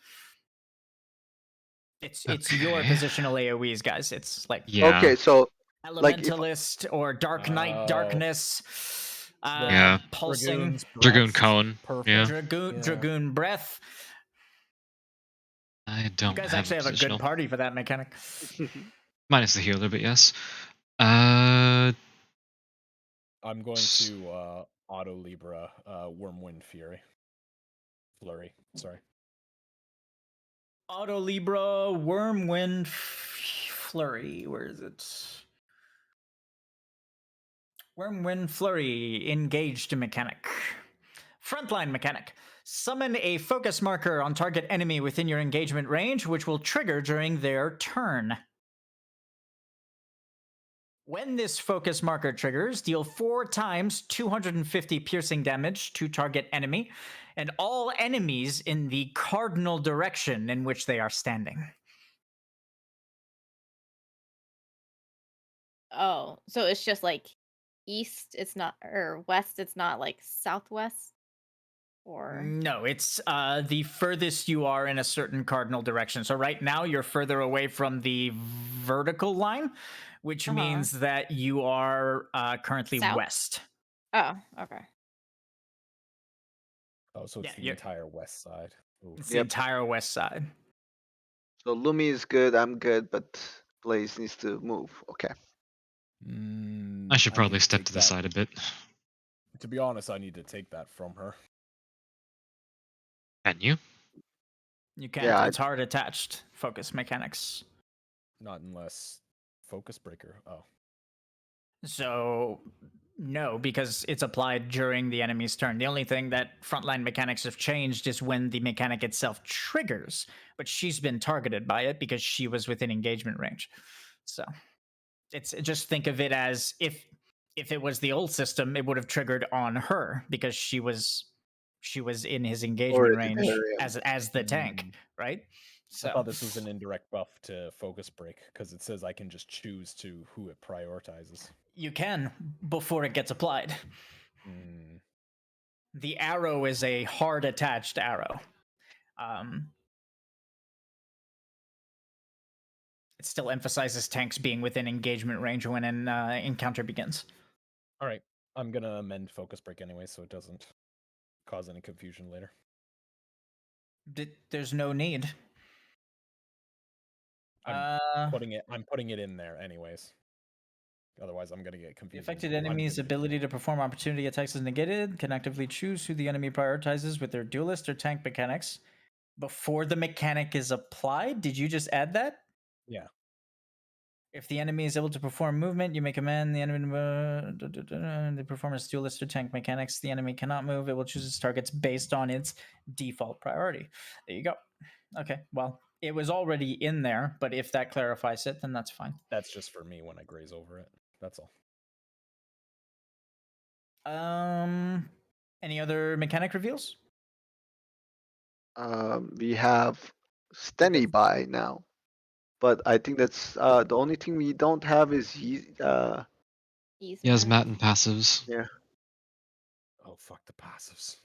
It's your positional AoEs, guys. It's like Okay, so like if Elementalist or Dark Knight Darkness. Yeah. Pulsing Dragoon Cone. Perfect. Yeah. Dragoon Breath. I don't You guys have actually a have a positional. good party for that mechanic. Minus the healer, but yes. I'm going to Auto Libra Wormwind Fury. Flurry, sorry. Auto Libra Wormwind Flurry. Where is it? Wormwind Flurry. Engaged mechanic. Frontline mechanic. Summon a focus marker on target enemy within your engagement range, which will trigger during their turn. When this focus marker triggers, deal 4 times 250 piercing damage to target enemy, and all enemies in the cardinal direction in which they are standing. Oh, so it's just like east, it's not, or west, it's not like southwest? Or No, it's the furthest you are in a certain cardinal direction. So right now you're further away from the vertical line, which means that you are currently south? west. Oh, okay. Oh, so Yeah, it's the you're, entire west side. Oof. it's the Yep. entire west side. So Lumi is good, I'm good, but Blaze needs to move. Okay. I should I probably need to step take to the that. side a bit. To be honest, I need to take that from her. Can you? You can't. Yeah, It's hard attached. Focus mechanics. Not unless focus breaker. Oh, So no, because it's applied during the enemy's turn. The only thing that frontline mechanics have changed is when the mechanic itself triggers, but she's been targeted by it because she was within engagement range. So it's just think of it as if it was the old system, it would have triggered on her because she was in his engagement already range there. Yeah. as the tank, right? I So thought this was an indirect buff to focus break because it says I can just choose to who it prioritizes. you can before it gets applied. Mm. The arrow is a hard attached arrow. It still emphasizes tanks being within engagement range when an encounter begins. All right, I'm gonna amend focus break anyway, so it doesn't cause any confusion later. There's no need. I'm putting it in there anyways. Otherwise, I'm gonna get The confused. affected enemy's ability to perform opportunity attacks is negated. Can actively choose who the enemy prioritizes with their duelist or tank mechanics before the mechanic is applied. Did you just add that? Yeah. If the enemy is able to perform movement, you may command the enemy the performance duelist or tank mechanics. The enemy cannot move. It will choose its targets based on its default priority. There you go. Okay, well, it was already in there, but if that clarifies it, then that's fine. That's just for me when I graze over it. That's all. Any other mechanic reveals? We have Stenny by now, but I think that's the only thing we don't have is Ease He has mat. mat and passives. yeah. Oh fuck the passives.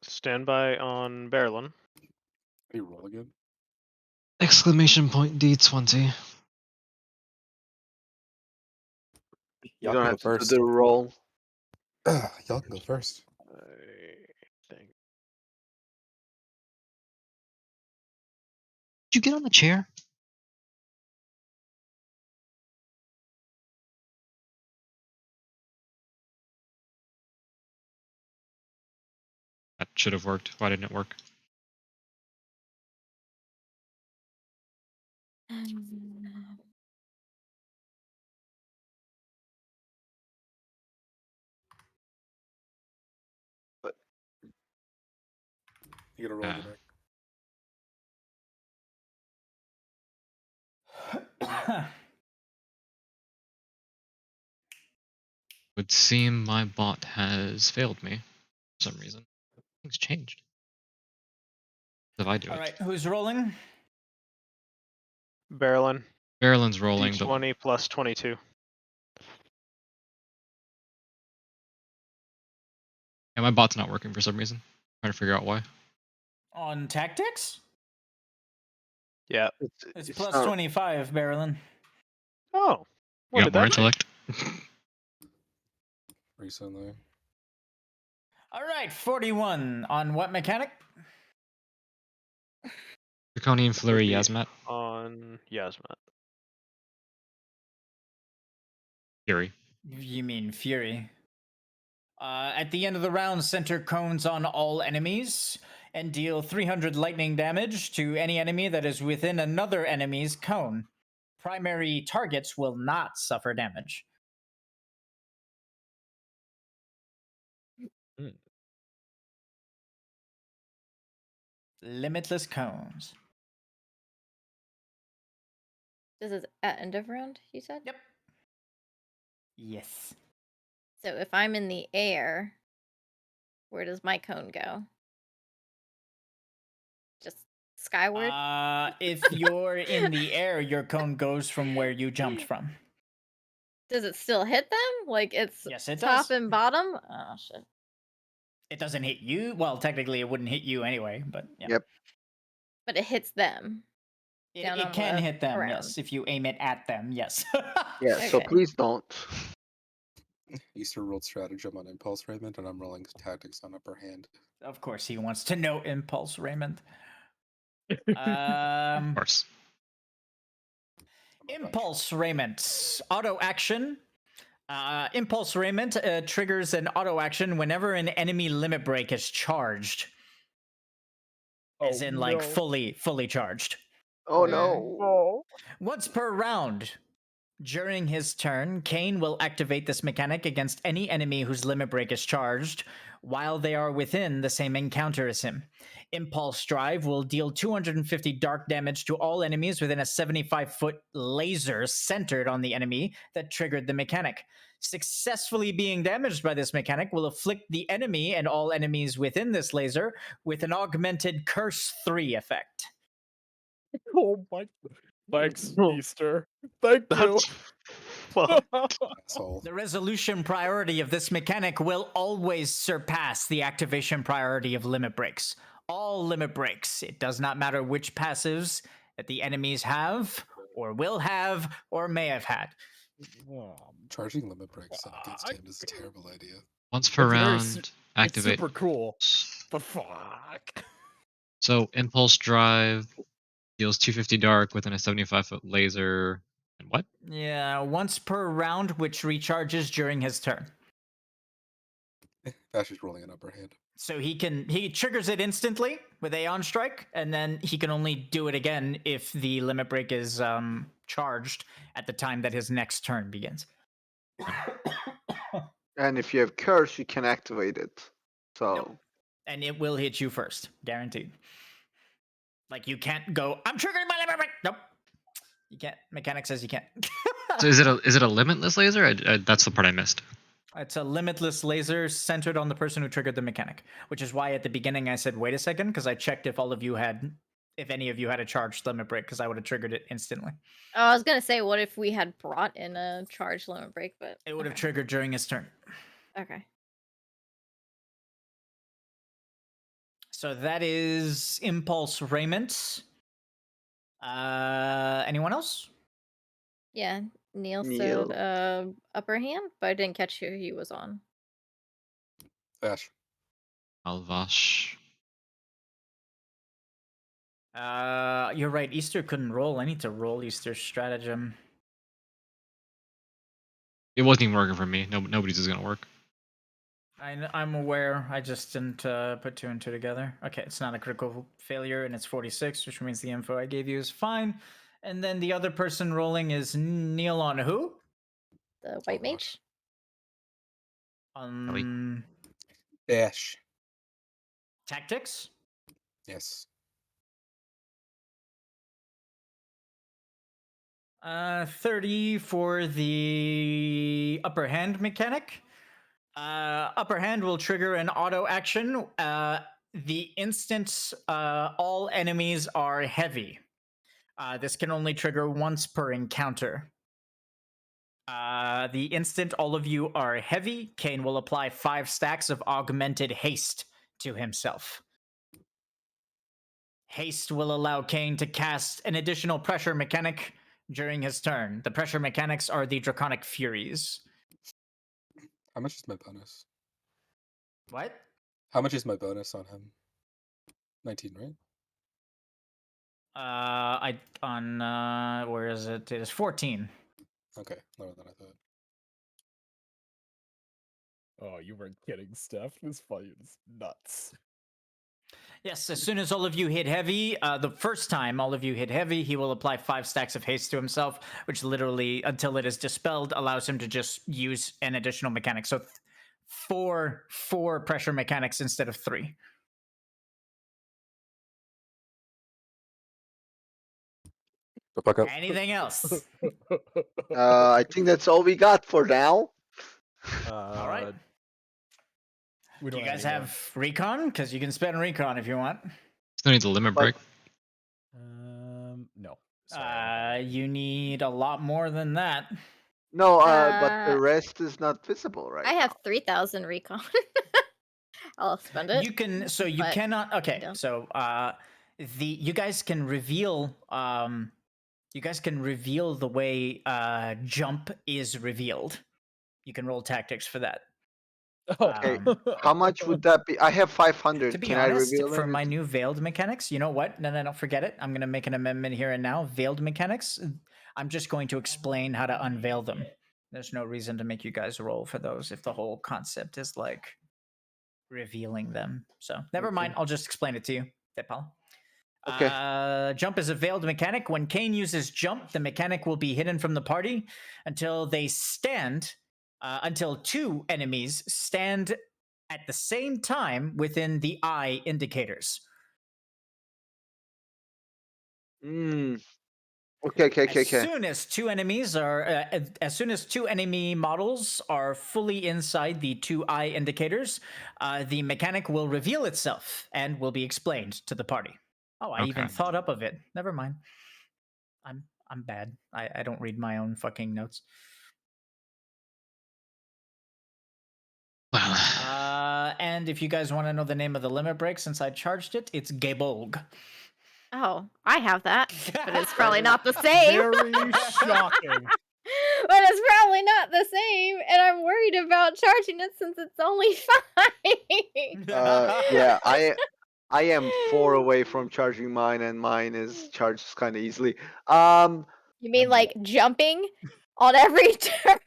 Standby on Berlin. Can you roll again? Exclamation point D20. You Y'all don't can go have to do first. the roll. Y'all can go first. I think. Did you get on the chair? That should have worked. Why didn't it work? But You gotta roll again, Rick. Would seem my bot has failed me for some reason. Things changed. If I do All it. right, who's rolling? Berlin. Maryland's rolling, but D20 plus 22. yeah, my bot's not working for some reason. Trying to figure out why. On tactics? Yeah. It's it's plus not 25, Marilyn. Oh. You What got did more that? intellect? Recently. All right, 41. On what mechanic? Draconian That would Flurry be Yasmat. on Yasmat. Fury. You mean Fury. At the end of the round, center cones on all enemies and deal 300 lightning damage to any enemy that is within another enemy's cone. Primary targets will not suffer damage. Mm. Limitless cones. This is at end of round, you said? Yep. Yes. So if I'm in the air, where does my cone go? Just skyward? If you're in the air, your cone goes from where you jumped from. Does it still hit them? Like it's Yes, it top does. and bottom? Oh shit. It doesn't hit you. Well, technically, it wouldn't hit you anyway, but yeah. Yep. But it hits them down It on can the hit them, ground. yes, if you aim it at them, yes. Yeah. So Okay. please don't. Easter rolled stratagem on impulse, Raymond, and I'm rolling tactics on upper hand. Of course, he wants to know impulse, Raymond. Of course. Impulse Raymond. Auto action. Impulse Raymond triggers an auto action whenever an enemy limit break is charged. As in, like, fully charged. Oh Mm. no. Once per round, during his turn, Kain will activate this mechanic against any enemy whose limit break is charged while they are within the same encounter as him. Impulse Drive will deal 250 dark damage to all enemies within a 75-foot laser centered on the enemy that triggered the mechanic. Successfully being damaged by this mechanic will afflict the enemy and all enemies within this laser with an augmented Curse 3 effect. Oh my! Thanks, No. Easter. Thank you. That's fuck. Asshole. The resolution priority of this mechanic will always surpass the activation priority of limit breaks. All limit breaks. It does not matter which passives that the enemies have, or will have, or may have had. Charging limit breaks against him is a terrible idea. Once per It's very round, It's activate. super cool, but fuck. So impulse drive deals 250 dark within a 75-foot laser. And what? Yeah, once per round, which recharges during his turn. Vash is rolling an upper hand. So he triggers it instantly with Aeon Strike, and then he can only do it again if the limit break is charged at the time that his next turn begins. And if you have curse, you can activate it. So. Nope. And it will hit you first, guaranteed. Like, you can't go, I'm triggering my limit break. Nope. You can't. Mechanic says you can't. So is it a limitless laser? That's the part I missed. It's a limitless laser centered on the person who triggered the mechanic, which is why at the beginning I said, wait a second, because I checked if any of you had a charged limit break, because I would have triggered it instantly. Oh, I was gonna say, what if we had brought in a charge limit break, but It would have triggered during his turn. Okay. So that is Impulse Raiment. Anyone else? Yeah, Neil Neil. said upper hand, but I didn't catch who he was on. Vash. Alvash. You're right. Easter couldn't roll. I need to roll Easter's stratagem. It wasn't even working for me. Nobody's is gonna work. I'm aware. I just didn't put two and two together. Okay, it's not a critical failure, and it's 46, which means the info I gave you is fine. And then the other person rolling is Neil on who? The white mage. Vash. Tactics. Yes. 30 for the upper hand mechanic. Upper hand will trigger an auto action. The instant all enemies are heavy. This can only trigger once per encounter. The instant all of you are heavy, Kain will apply 5 stacks of augmented haste to himself. Haste will allow Kain to cast an additional pressure mechanic during his turn. The pressure mechanics are the Draconic Furies. How much is my bonus? What? How much is my bonus on him? 19, right? Where is it? It is 14. Okay, lower than I thought. Oh, you weren't kidding, Steph. This fight is nuts. Yes, as soon as all of you hit heavy, the first time all of you hit heavy, he will apply 5 stacks of haste to himself, which literally, until it is dispelled, allows him to just use an additional mechanic. So four pressure mechanics instead of 3. Fuck up. Anything else? I think that's all we got for now. All right. We Do don't you guys any have recon? Because you can spend recon if you want. Still need the limit break. No. Sorry. You need a lot more than that. No, but the rest is not visible right I now. have 3,000 recon. I'll spend it. You can. So you but cannot. Okay. don't. So you guys can reveal. You guys can reveal the way jump is revealed. You can roll tactics for that. Okay. How much would that be? I have To 500. be Can I honest, reveal for my anything? new veiled mechanics, you know what? No, forget it. I'm going to make an amendment here and now. Veiled mechanics, I'm just going to explain how to unveil them. There's no reason to make you guys roll for those if the whole concept is like revealing them. So never mind. Okay. I'll just explain it to you. Depal. Okay. Jump is a veiled mechanic. When Kain uses jump, the mechanic will be hidden from the party until they stand, until two enemies stand at the same time within the eye indicators. Mm. Okay. As soon as two enemies are, as soon as two enemy models are fully inside the two eye indicators, the mechanic will reveal itself and will be explained to the party. Oh, I even Okay. thought up of it. Never mind. I'm bad. I don't read my own fucking notes. Well, And if you guys want to know the name of the limit break, since I charged it, it's Gabolg. Oh, I have that, but it's probably not the same. Very shocking. But it's probably not the same, and I'm worried about charging it since it's only 5. Yeah, I am 4 away from charging mine, and mine is charged kind of easily. You mean like jumping on every turn?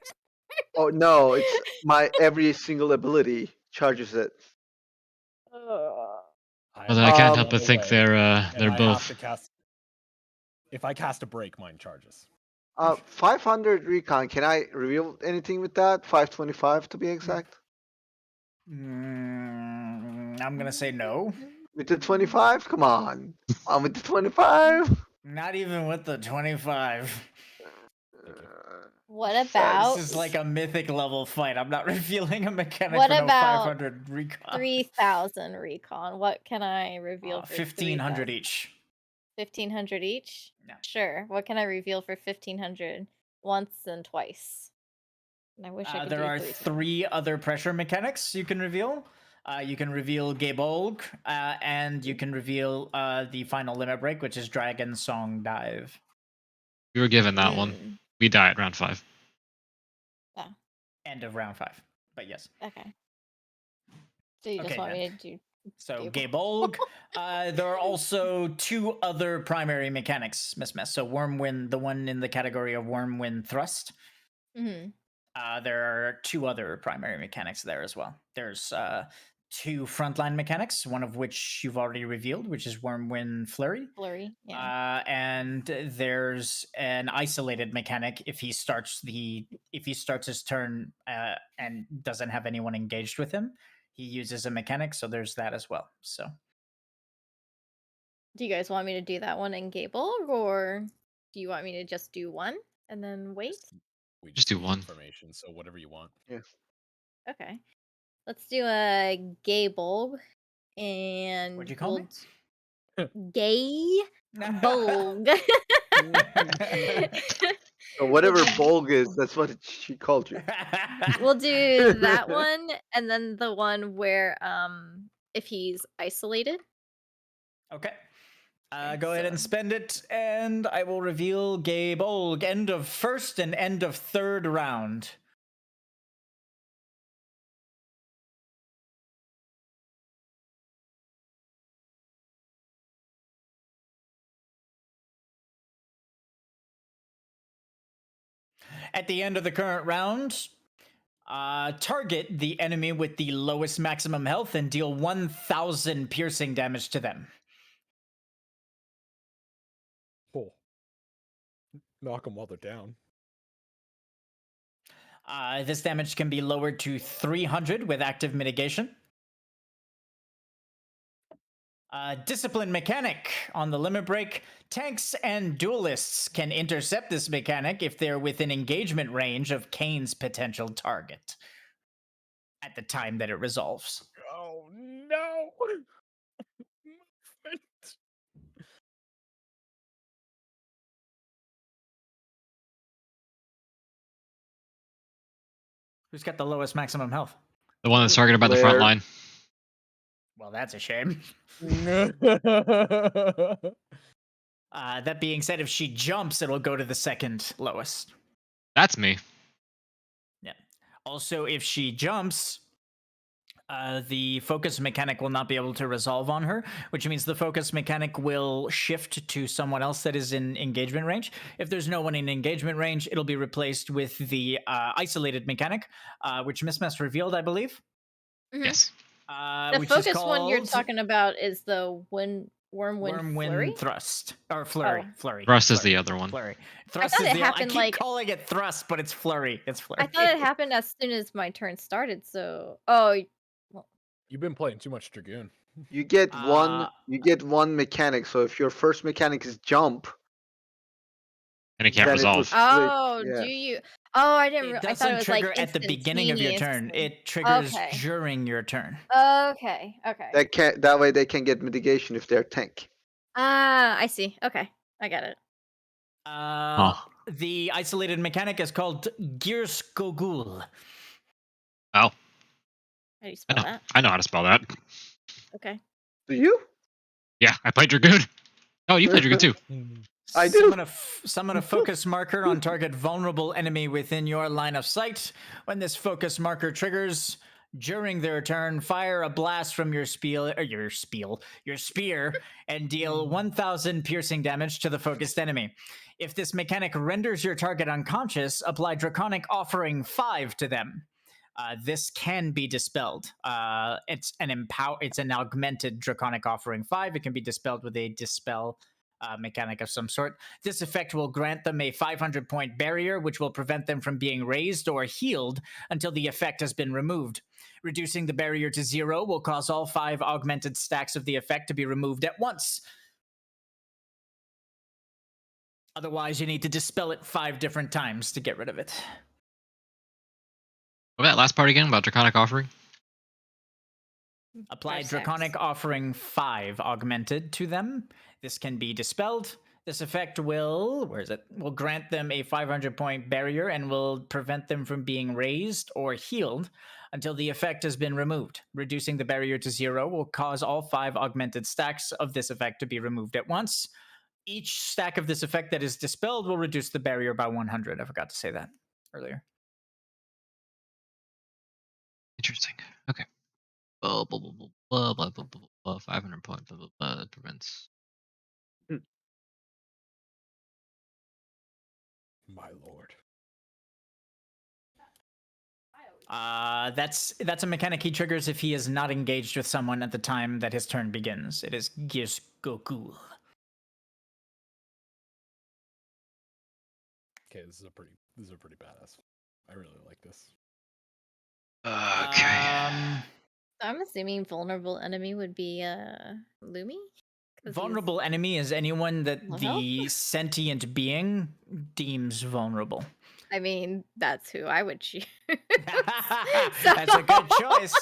Oh no, it's my every single ability charges it. well, then I can't help but think they're and I have both. to cast. If I cast a break, mine charges. 500 recon. Can I reveal anything with that? 525 to be exact. I'm gonna say no. With the 25? Come on. I'm with the 25. Not even with the 25. What This about is like a mythic level fight. I'm not revealing a mechanic what for no about 500 recon. 3,000 recon? What can I reveal for 1,500 3,000? each. 1,500 each? Yeah. Sure. What can I reveal for 1,500 once and twice? And I wish I could There do are 3 three other pressure mechanics you can reveal. You can reveal Gabolg, and you can reveal the final limit break, which is Dragon Song Dive. We were given that one. We die at round 5. Oh. End of round 5. But yes. Okay. So you just want me to do So Gabolg. There are also two other primary mechanics, Miss Mess. So Wormwind, the one in the category of Wormwind Thrust. Mm-hmm. There are two other primary mechanics there as well. There's two frontline mechanics, one of which you've already revealed, which is Wormwind Flurry. Flurry, yeah. And there's an isolated mechanic if he starts his turn and doesn't have anyone engaged with him. He uses a mechanic, so there's that as well. So, do you guys want me to do that one in Gable, or do you want me to just do one and then wait? We Just do need one. information, so whatever you want. Yes. Okay. Let's do a Gable, and what'd you call me? Gay Bolg. So whatever Bolg is, that's what she called you. We'll do that one, and then the one where if he's isolated. Okay. Go ahead and spend it, and I will reveal Gabolg. End of first and end of third round. At the end of the current round, target the enemy with the lowest maximum health and deal 1,000 piercing damage to them. Cool. Knock them while they're down. This damage can be lowered to 300 with active mitigation. Discipline mechanic on the limit break. Tanks and duelists can intercept this mechanic if they're within engagement range of Kain's potential target at the time that it resolves. Oh no! Who's got the lowest maximum health? The one that's targeted by the front Blair. line. Well, that's a shame. That That being said, if she jumps, it'll go to the second lowest. That's me. Yeah. Also, if she jumps, the focus mechanic will not be able to resolve on her, which means the focus mechanic will shift to someone else that is in engagement range. If there's no one in engagement range, it'll be replaced with the isolated mechanic, which Miss Mess revealed, I believe. Mhm. Yes. The Which is focus one you're called talking about is the Wormwind Flurry? Thrust. Or Flurry. Oh. Flurry. Thrust is Flurry. the other one. Flurry. Thrust thought is it the happened, I keep like- calling it Thrust, but it's Flurry. It's Flurry. I thought it happened as soon as my turn started, so... Oh, you've been playing too much Dragoon. You get Uh, one mechanic. So if your first mechanic is jump, And it can't then it will resolve. split. oh, Yeah. do you... Oh, I didn't... It I thought it doesn't was, trigger like, at the beginning of your turn. instantaneously. It triggers Okay. during your turn. Okay. That way they can get mitigation if they're tank. Ah, I see. Okay. I get it. The isolated mechanic is called Girskogul. Oh, How do you spell that? I know how to spell that. Okay. Do you? Yeah, I played Dragoon. Oh, you played Dragoon too. I do. Summon a focus marker on target vulnerable enemy within your line of sight. When this focus marker triggers, during their turn, fire a blast from your spear, and deal 1,000 piercing damage to the focused enemy. If this mechanic renders your target unconscious, apply Draconic Offering 5 to them. This can be dispelled. It's an augmented Draconic Offering 5. It can be dispelled with a dispel mechanic of some sort. This effect will grant them a 500-point barrier, which will prevent them from being raised or healed until the effect has been removed. Reducing the barrier to 0 will cause all 5 augmented stacks of the effect to be removed at once. Otherwise, you need to dispel it 5 different times to get rid of it. What was that last part again about Draconic Offering? Apply 5 stacks. Draconic Offering 5 augmented to them. This can be dispelled. This effect will grant them a 500-point barrier and will prevent them from being raised or healed until the effect has been removed. Reducing the barrier to 0 will cause all 5 augmented stacks of this effect to be removed at once. Each stack of this effect that is dispelled will reduce the barrier by 100. I forgot to say that earlier. Interesting. Okay. Blah, blah, blah, blah, blah, blah, blah, blah, 500 point, blah, blah, blah, that prevents. My lord. That's a mechanic he triggers if he is not engaged with someone at the time that his turn begins. It is Girskogul. Okay, this is a pretty badass. I really like this. Okay. I'm assuming vulnerable enemy would be Lumi? 'Cause Vulnerable enemy is anyone that Well? the sentient being deems vulnerable. I mean, that's who I would choose. That's a good choice.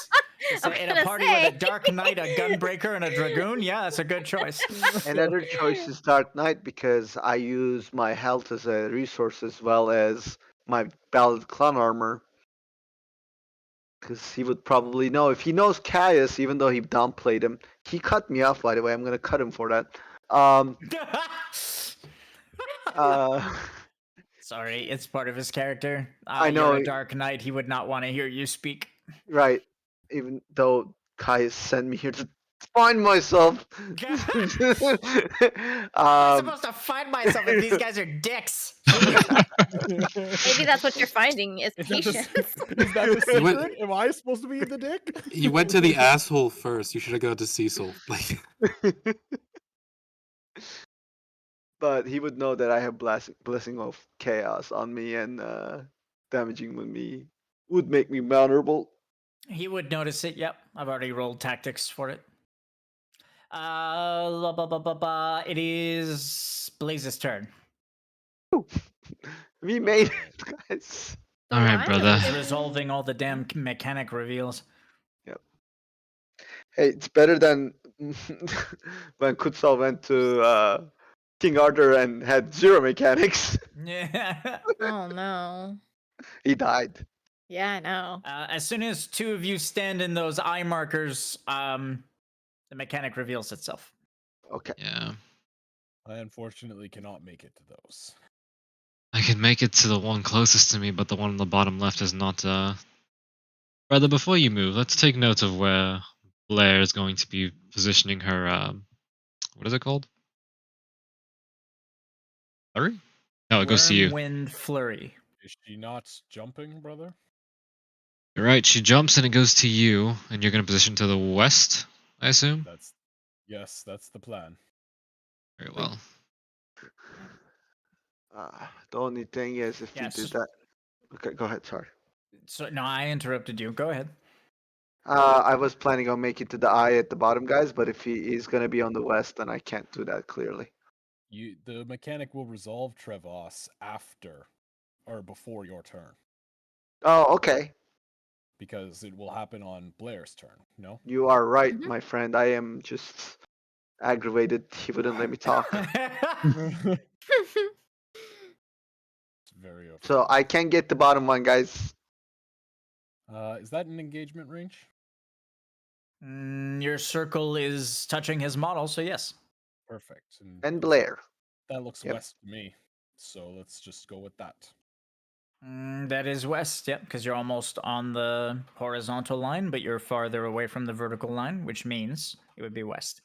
I'm In a gonna party say. with a Dark Knight, a Gunbreaker, and a Dragoon, yeah, that's a good choice. Another choice is Dark Knight because I use my health as a resource as well as my Ballad Clan armor. Because he would probably know. If he knows Caius, even though he downplayed him, he cut me off, by the way. I'm going to cut him for that. Sorry, it's part of his character. I know. You're a Dark Knight. He would not want to hear you speak. Right. Even though Caius sent me here to find myself. I'm supposed to find myself if these guys are dicks. Maybe that's what you're finding is patience. Is that the secret? Am I supposed to be the dick? You went to the asshole first. You should have gone to Cecil. Like, But he would know that I have blessing of chaos on me, and damaging with me would make me vulnerable. He would notice it. Yep, I've already rolled tactics for it. It is Blaze's turn. We made it, guys. All right, brother. He's resolving all the damn mechanic reveals. Yep. Hey, it's better than when Kutsal went to King Arthur and had 0 mechanics. Yeah. Oh no. He died. Yeah, I know. As soon as 2 of you stand in those eye markers, The mechanic reveals itself. Okay. Yeah. I unfortunately cannot make it to those. I can make it to the one closest to me, but the one on the bottom left is not. Brother, before you move, let's take note of where Blair is going to be positioning her. What is it called? Flurry? No, it goes to you. Whirlwind Flurry. Is she not jumping, brother? You're right. She jumps and it goes to you, and you're going to position to the west, I assume. Yes, that's the plan. Very well. The only thing is, if you Yes. did that. Okay, go ahead. Sorry. So no, I interrupted you. Go ahead. I was planning on making to the eye at the bottom, guys, but if he is gonna be on the west, then I can't do that clearly. The mechanic will resolve Trevas after or before your turn, Oh, okay. because it will happen on Blair's turn. No. You are right, Mhm. my friend. I am just aggravated. He wouldn't let me talk. It's very So okay. I can get the bottom one, guys. Is that an engagement range? Your circle is touching his model, so yes. Perfect. And Blair. That looks Yep. west to me. So let's just go with that. That is west, yep, because you're almost on the horizontal line, but you're farther away from the vertical line, which means it would be west.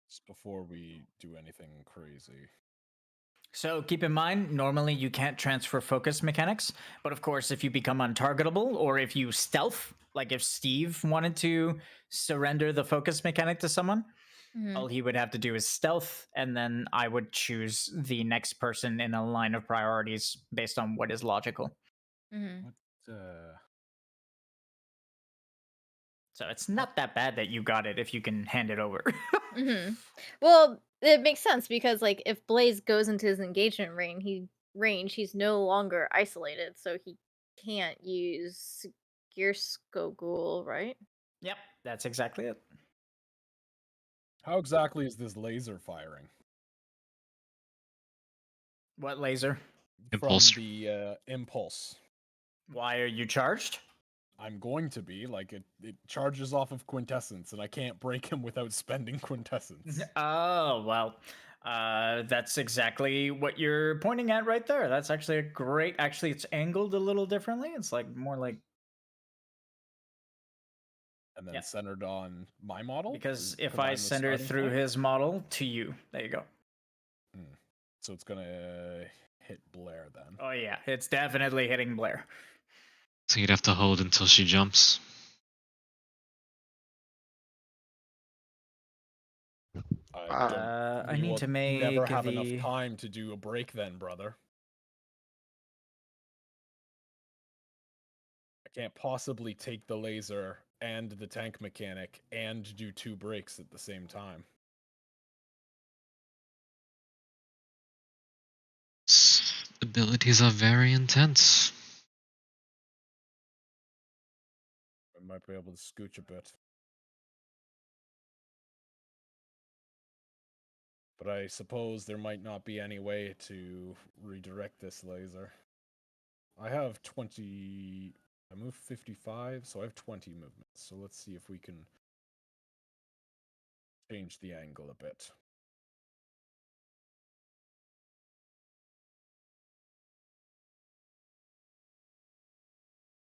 Just before we do anything crazy. So keep in mind, normally you can't transfer focus mechanics, but of course, if you become untargetable or if you stealth, like if Steve wanted to surrender the focus mechanic to someone, all he would have to do is stealth, and then I would choose the next person in a line of priorities based on what is logical. Mhm. What? So it's not that bad that you got it if you can hand it over. Mhm. Well, it makes sense because, like, if Blaze goes into his engagement range, he's no longer isolated, so he can't use Gearskogul, right? Yep, that's exactly it. How exactly is this laser firing? What laser? Impulse. From the impulse. Why are you charged? I'm going to be, like, it charges off of quintessence, and I can't break him without spending quintessence. Oh, well, that's exactly what you're pointing at right there. That's actually a great. Actually, it's angled a little differently. It's like more like. And then Yeah. centered on my model? Because if I'm I the center starting through point? his model to you, there you go. So it's gonna hit Blair then. Oh yeah, it's definitely hitting Blair. So you'd have to hold until she jumps. I We need will to never make have enough the. time to do a break then, brother. I can't possibly take the laser and the tank mechanic and do 2 breaks at the same time. Abilities are very intense. I might be able to scooch a bit. But I suppose there might not be any way to redirect this laser. I have 20... I moved 55, so I have 20 movements. So let's see if we can change the angle a bit.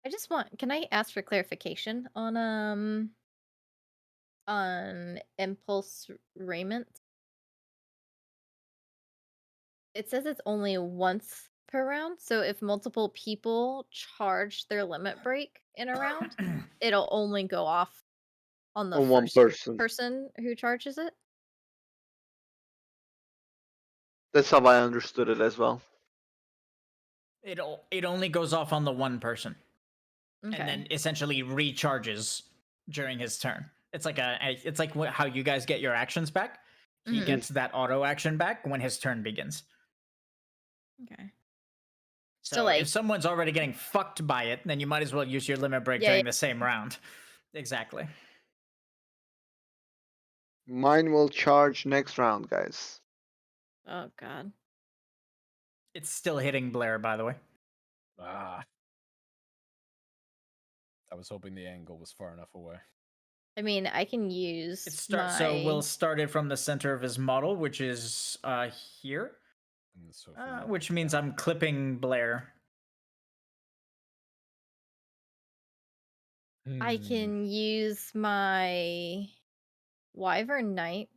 I just want can I ask for clarification on impulse raiment? It says it's only once per round, so if multiple people charge their limit break in a round, it'll only go off on the On one first person. person who charges it? That's how I understood it as well. It only goes off on the one person, Okay. and then essentially recharges during his turn. It's like it's like how you guys get your actions back. He Mhm. gets that auto action back when his turn begins. Okay. So like if someone's already getting fucked by it, then you might as well use your limit break Yeah, during the same round. Exactly. Mine will charge next round, guys. Oh god. It's still hitting Blair, by the way. Ah. I was hoping the angle was far enough away. I mean, I can use So we'll start it from the center of his model, which is here. So if we move Which it means down- I'm clipping Blair. I Hmm. can use my Wyvern Knight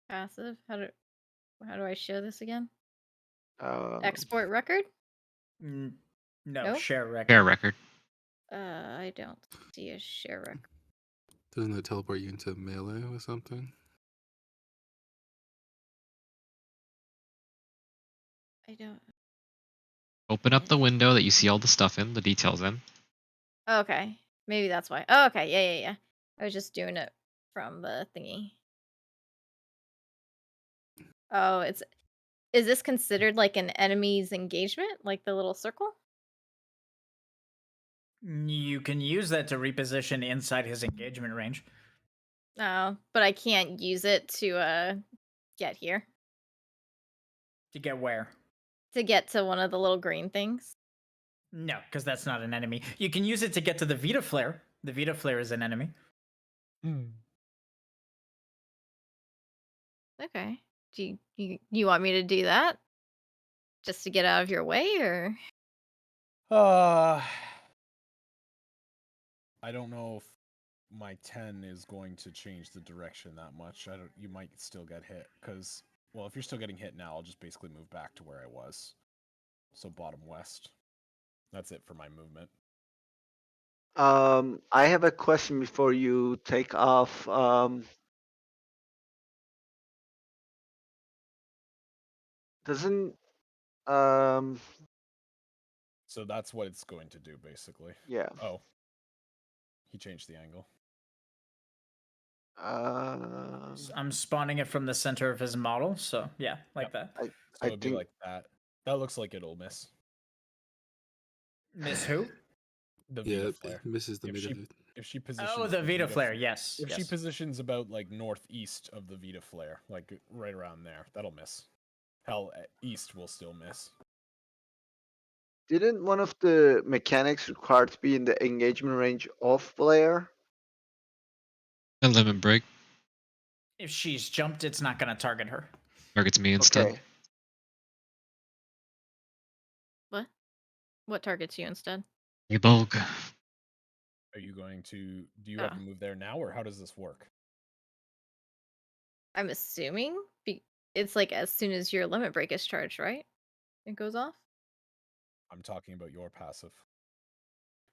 passive. How do I show this again? Export record? No, No? share record. Share record. I don't see a share record. Doesn't it teleport you into melee or something? I don't. Open up the window that you see all the stuff in, the details in. Okay, maybe that's why. Oh, okay, yeah. I was just doing it from the thingy. Oh, is this considered like an enemy's engagement, like the little circle? You can use that to reposition inside his engagement range. No, but I can't use it to get here. To get where? To get to one of the little green things. No, because that's not an enemy. You can use it to get to the Vita Flare. The Vita Flare is an enemy. Okay. Do you want me to do that? Just to get out of your way, or? I don't know if my 10 is going to change the direction that much. You might still get hit because, well, if you're still getting hit now, I'll just basically move back to where I was. So bottom west. That's it for my movement. I have a question before you take off. Doesn't So that's what it's going to do, basically. yeah. Oh. He changed the angle. I'm spawning it from the center of his model, so yeah, like that. So it'd be like that. That looks like it'll miss. Miss who? The Yeah, Vita it Flare. misses the Vita. If she positions. Oh, the Vita Flare, yes. If she yes. positions about like northeast of the Vita Flare, like right around there, that'll miss. Hell, east will still miss. Didn't one of the mechanics require to be in the engagement range of Blair? A limit break. If she's jumped, it's not going to target her. Targets me instead. Okay. What? What targets you instead? You bulk. Are you going to? Do you have to move there now, or how does this work? I'm assuming it's like as soon as your limit break is charged, right? It goes off. I'm talking about your passive.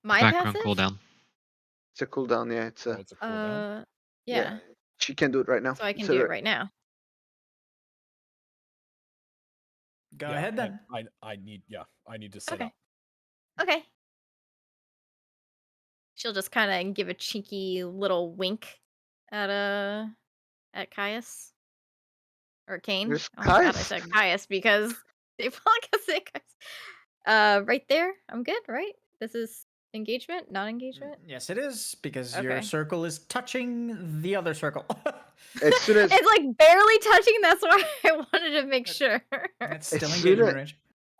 My Background passive? cooldown. It's a cooldown, yeah. It's a It's a cooldown. Yeah. She can do it right now. So I can So do it right now. Go ahead then. I need to set Okay. up. Okay. She'll just kind of give a cheeky little wink at Caius or Kain. There's Oh my god, I Caius. said Caius because they probably gonna say Caius. Right there. I'm good, right? This is engagement, not engagement. Yes, it is, because your Okay. circle is touching the other circle. As soon as It's like barely touching. That's why I wanted to make sure. That's as still soon engagement as, range.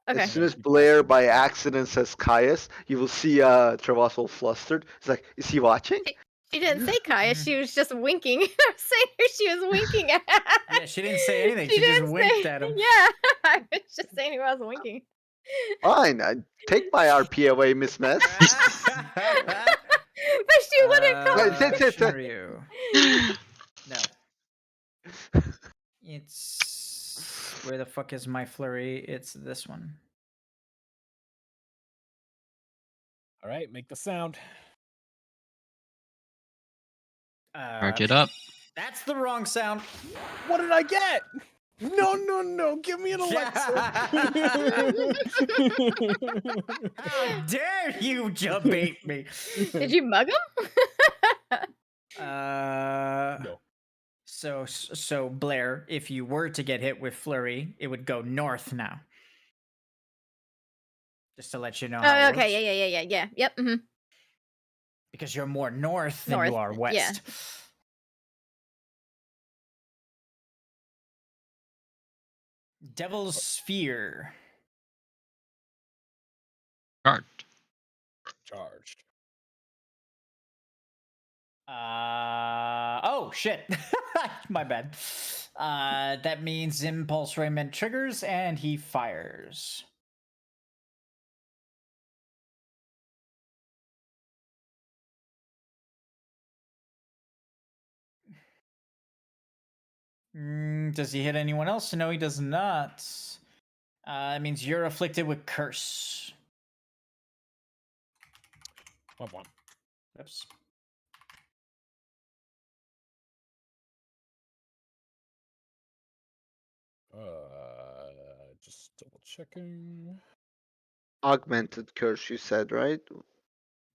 Okay. as soon as Blair by accident says Caius, you will see Trevas all flustered. It's like, is he watching? She didn't say Caius. She was just winking. I was saying who she was winking at. Yeah, she didn't say anything. She just didn't winked say- at him. Yeah, I was just saying who I was winking. Fine, take my RP away, Miss Mess. But she wouldn't come. Shiryu. No. It's where the fuck is my flurry? It's this one. All right, make the sound. Charge it up. That's the wrong sound. What did I get? No! Give me an Alexa. How dare you bait me? Did you mug him? No. So Blair, if you were to get hit with flurry, it would go north now. Just to let you know. How Oh, it okay. works. Yeah. Yep. Mm-hmm. Because you're more north than you North, are west. yeah. Devil's Sphere. Charged. Charged. Oh shit. My bad. That means impulse raiment triggers and he fires. Does he hit anyone else? No, he does not. It means you're afflicted with curse. Womp womp. Oops. Just double checking. Augmented curse, you said, right?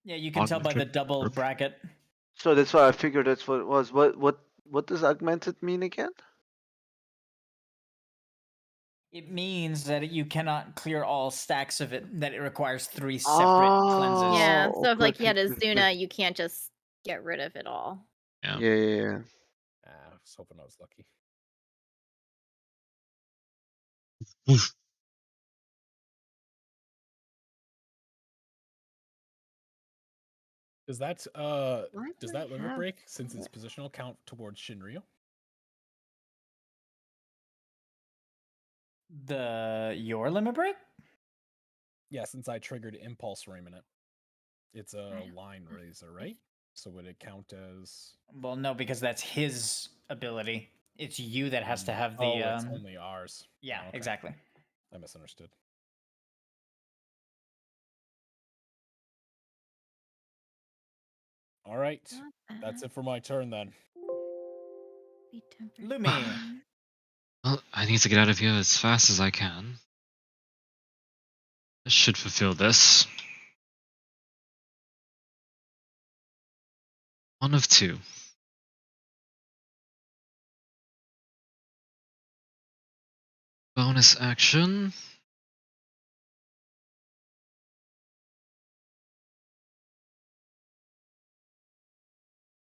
Yeah, you can tell by the Augmented double curse. bracket. So that's why I figured that's what it was. What does augmented mean again? It means that you cannot clear all stacks of it, that it requires 3 separate cleanses. Yeah, Oh, so if, okay, like, you okay, had a okay, okay. Zuna, you can't just get rid of it all. Yeah. Yeah. I was hoping I was lucky. Oof. Does that Why does do I that limit have break since it's it? positional count towards Shinryu? Your limit break? Yeah, since I triggered impulse raiment. It's a don't line have raiser, right? So would it count as Well, no, because that's his ability. It's you that has to have the. Oh, it's only ours. Yeah, Oh, okay. exactly. I misunderstood. All right. That's it for my turn then. Lumi. Well, I need to get out of here as fast as I can. This should fulfill this. One of two. Bonus action.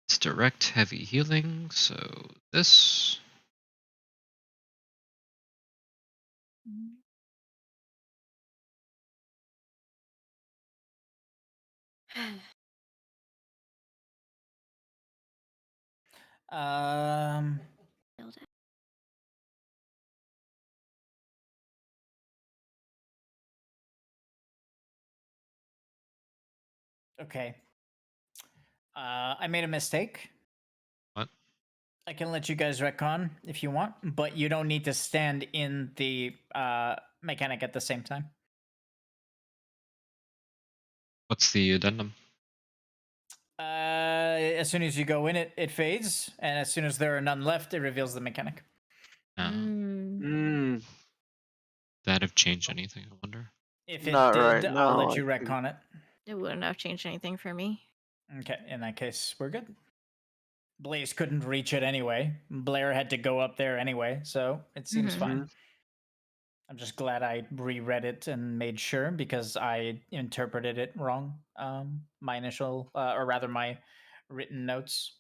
It's direct heavy healing, so this. Um. Okay. I made a mistake. What? I can let you guys retcon if you want, but you don't need to stand in the mechanic at the same time. What's the addendum? As soon as you go in, it fades, and as soon as there are none left, it reveals the mechanic. Mm, That have changed anything, I wonder? If it not did, right I'll now. let you I think. retcon it. It wouldn't have changed anything for me. Okay, in that case, we're good. Blaze couldn't reach it anyway. Blair had to go up there anyway, so it seems fine. I'm just glad I reread it and made sure because I interpreted it wrong. My initial, or rather, my written notes.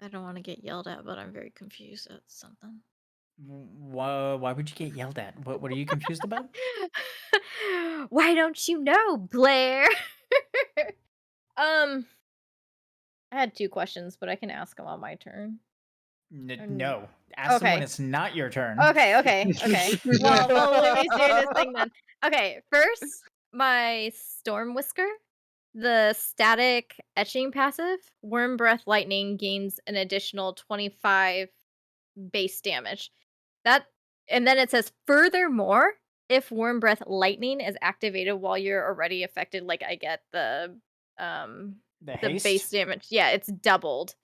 I don't want to get yelled at, but I'm very confused at something. Why would you get yelled at? What are you confused about? Why don't you know, Blair? I had 2 questions, but I can ask them on my turn. No, ask them when Okay. it's not your turn. Okay. Well, let me do this thing then. Okay, first, my Storm Whisker, the static etching passive, Worm Breath Lightning gains an additional 25 base damage. And then it says, furthermore, if Worm Breath Lightning is activated while you're already affected, like I get the haste? base damage. Yeah, it's doubled,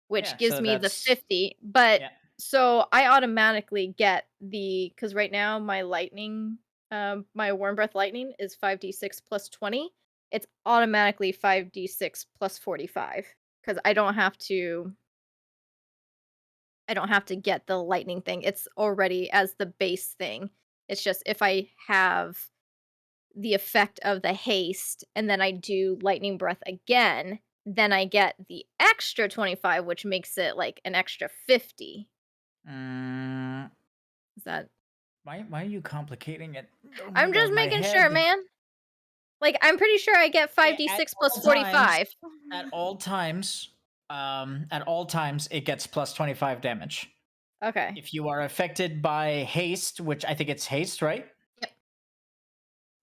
which Yeah, gives so me the that's 50. But yeah. so I automatically get because right now my lightning, my Worm Breath Lightning is 5d6 plus 20. It's automatically 5d6 plus 45 because I don't have to get the lightning thing. It's already as the base thing. It's just if I have the effect of the haste and then I do lightning breath again, then I get the extra 25, which makes it like an extra 50. Mm, Is that? why are you complicating it? Oh my I'm god, just my making sure, head. man. Like, I'm pretty sure I get At 5d6 plus all times, 45. at all times, it gets plus 25 damage. Okay. If you are affected by haste, which I think it's haste, right? Yep.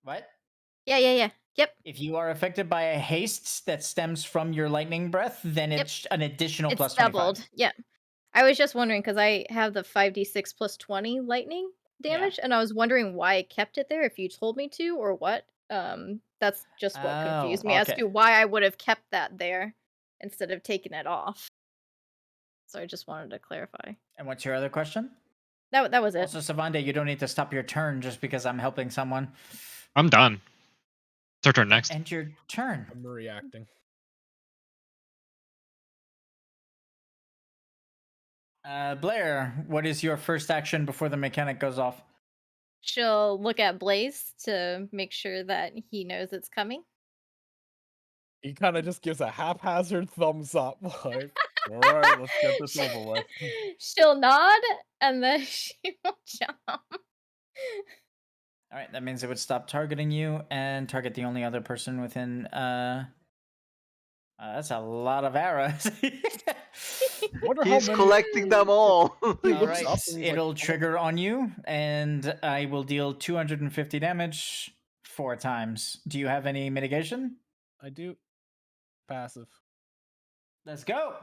What? Yeah. Yep. If you are affected by a haste that stems from your lightning breath, then Yep. it's an additional It's plus 25. doubled. Yeah. I was just wondering because I have the 5d6 plus 20 lightning damage, and I was wondering why I kept it there, if you told me to or what. That's just what Oh, confused me as okay. to why I would have kept that there instead of taking it off. So I just wanted to clarify. And what's your other question? That was it. Also, Savande, you don't need to stop your turn just because I'm helping someone. I'm done. It's our turn next. End your turn. I'm reacting. Blair, what is your first action before the mechanic goes off? She'll look at Blaze to make sure that he knows it's coming. He kind of just gives a haphazard thumbs up, like, all right, let's get this over with. She'll nod and then she will jump. All right, that means it would stop targeting you and target the only other person within. That's a lot of arrows. Wonder how He's many collecting them all. he All looks right, up and he's like, it'll trigger on you, and I will deal 250 damage 4 times. Do you have any mitigation? I do. Passive. Let's go.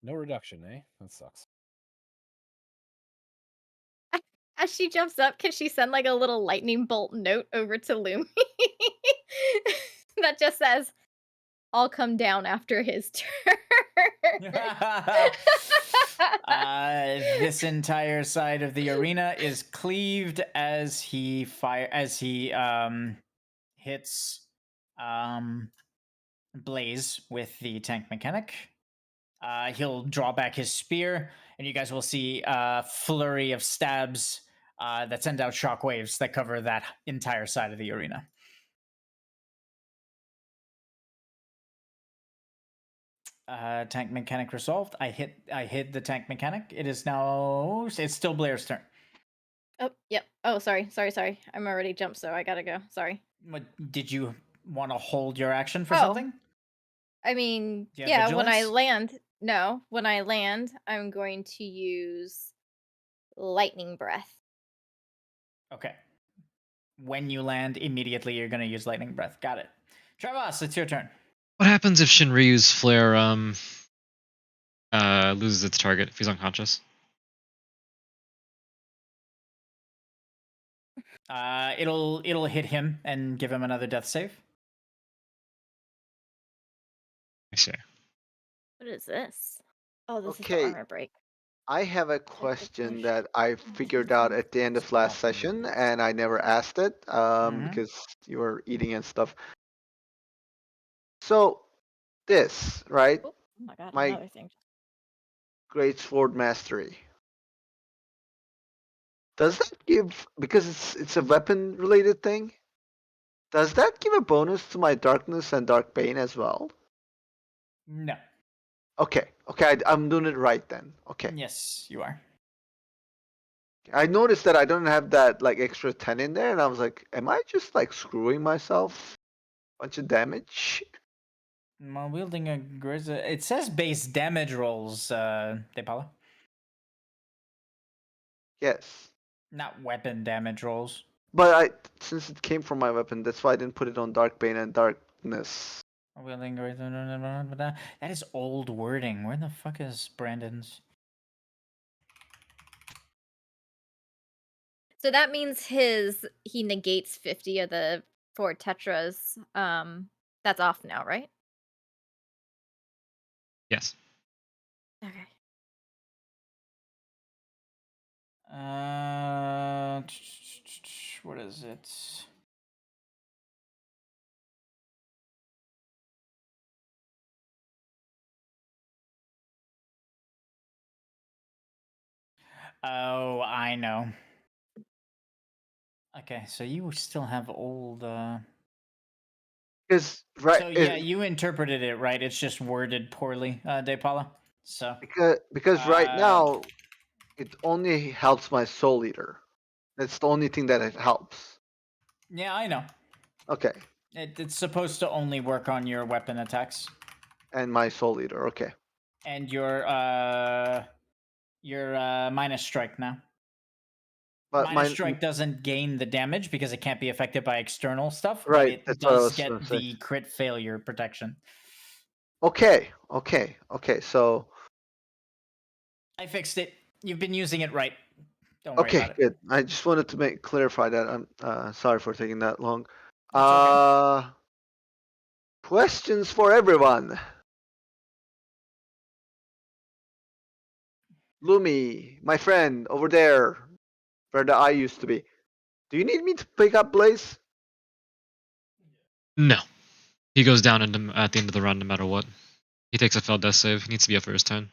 No reduction, eh? That sucks. As she jumps up, can she send like a little lightning bolt note over to Lumi that just says, "I'll come down after his turn." This entire side of the arena is cleaved as he hits Blaze with the tank mechanic. He'll draw back his spear, and you guys will see a flurry of stabs that send out shockwaves that cover that entire side of the arena. Tank mechanic resolved. I hit the tank mechanic. It's still Blair's turn. Oh, yep. Oh, sorry. I'm already jumped, so I gotta go. Sorry. What, did you want to hold your action for Oh. something? I mean, Do you have yeah, when I vigilance? land, no, when I land, I'm going to use lightning breath. Okay. When you land, immediately you're going to use lightning breath. Got it. Trevas, it's your turn. What happens if Shinryu's flare loses its target if he's unconscious? It'll hit him and give him another death save. I see. What is this? Oh, this is the Okay, armor break. I have a question that I figured out at the end of last session, and I never asked it because you were eating and stuff. So, this, right? Oh my god, My another thing. Great Sword Mastery. Does that give, because it's a weapon related thing, does that give a bonus to my Darkness and Dark Bane as well? No. Okay, I'm doing it right then. Okay. Yes, you are. I noticed that I don't have that like extra 10 in there, and I was like, am I just like screwing myself? Bunch of damage? While wielding a grizzly, it says base damage rolls, Depala. Yes. Not weapon damage rolls. But since it came from my weapon, that's why I didn't put it on Dark Bane and Darkness. Wielding that is old wording. Where the fuck is Brandon's? So that means he negates 50 of the 4 tetras. That's off now, right? Yes. Okay. What is it? Oh, I know. Okay, so you still have old. Because right, So yeah, you interpreted it right. It's just worded poorly, De Paula. So because right now it only helps my soul eater. That's the only thing that it helps. yeah, I know. Okay, It's supposed to only work on your weapon attacks and my soul eater. Okay, and your minus strike now. but Minus strike doesn't gain the damage because it can't be affected by external stuff, but right. it That's what I does was gonna get say. the crit failure protection. Okay. So I fixed it. You've been using it right. Don't worry okay, about it. good. I just wanted to clarify that. I'm sorry for taking that long. It's okay. Questions for everyone. Lumi, my friend over there, where the eye used to be. Do you need me to pick up Blaze? No. He goes down at the end of the round no matter what. He takes a failed death save. He needs to be up for his turn.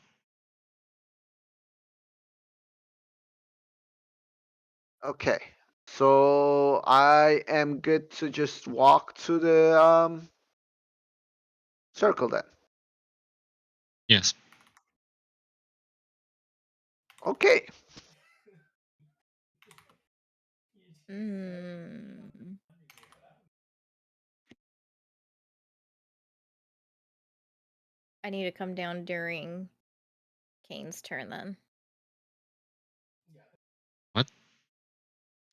Okay. So I am good to just walk to the circle then. Yes. Okay. Mm. I need to come down during Kane's turn then. What?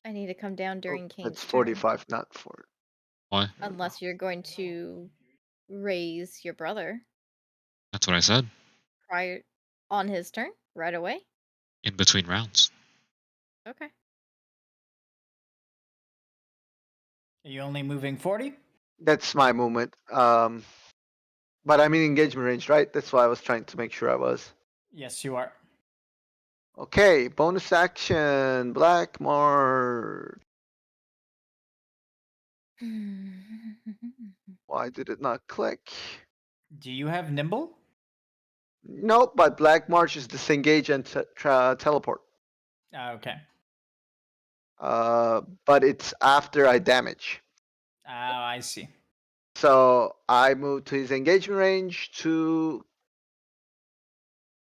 I need to come down during Kane's That's turn. 45, not 40. Why? Unless you're going to raise your brother That's what I said. prior on his turn right away. In between rounds. Okay. Are you only moving 40? That's my movement. But I'm in engagement range, right? That's why I was trying to make sure I was. Yes, you are. Okay, bonus action, Black March. Why did it not click? Do you have nimble? Nope, but Black March is disengage and teleport. Okay. But it's after I damage. Oh, I see. So I move to his engagement range to.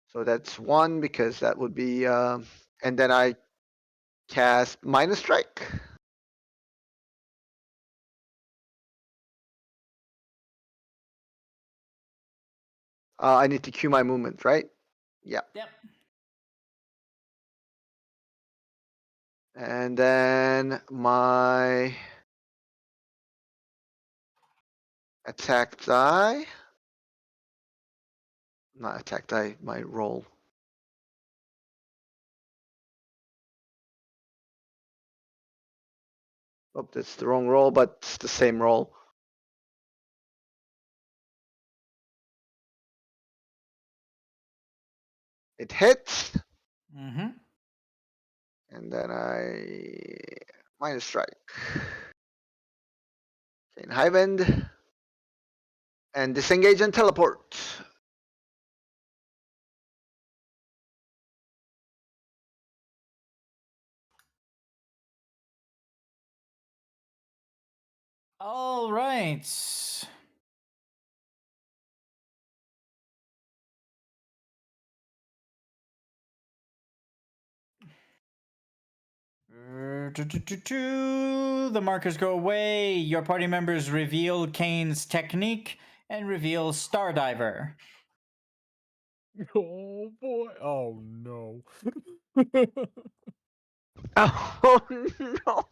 So that's 1 because that would be, and then I cast minus strike. I need to cue my movement, right? Yeah. Yep. And then my attack die. Not attack die, my roll. Oh, that's the wrong roll, but it's the same roll. It hits. Mm-hmm. And then I minus strike. Kain Highwind. And disengage and teleport. All right. The markers go away. Your party members reveal Kane's technique and reveal Stardiver. Oh boy. Oh no. Oh no.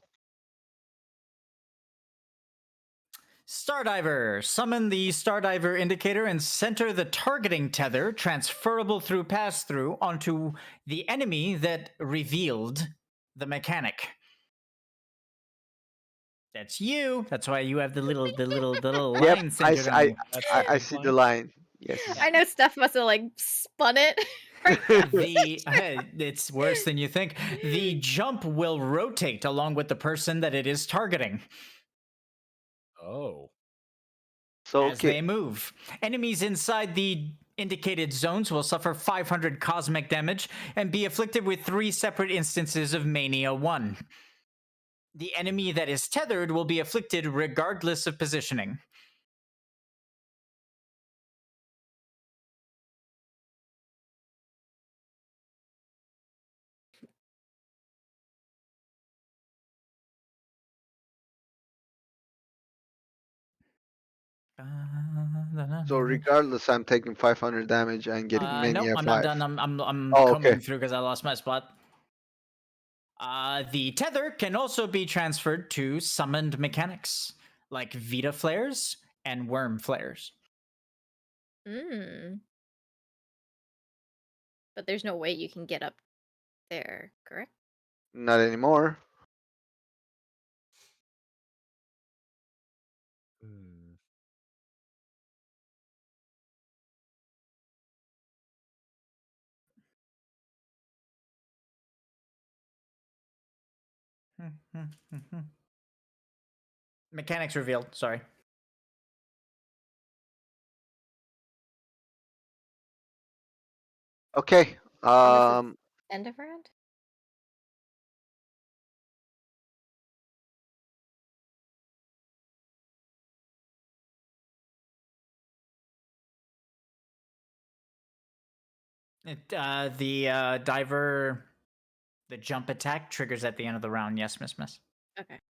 Stardiver. Summon the Stardiver indicator and center the targeting tether transferable through pass-through onto the enemy that revealed the mechanic. That's you. That's why you have the little Yep, line centered on you. That's I the see line. the line. Yes. I know Steph must have like spun it. It's worse than you think. The jump will rotate along with the person that it is targeting Oh. So as they move. Enemies inside the indicated zones will suffer 500 cosmic damage and be afflicted with 3 separate instances of Mania 1. The enemy that is tethered will be afflicted regardless of positioning. So regardless, I'm taking 500 damage and getting Nope, many I'm not F5. done. I'm Oh, coming okay. through because I lost my spot. The tether can also be transferred to summoned mechanics like Vita flares and worm flares. Mm. But there's no way you can get up there, correct? Not anymore. Hmm. Mechanics revealed. Sorry. Okay. And this is end of round? The diver, the jump attack triggers at the end of the round. Yes, miss. Okay.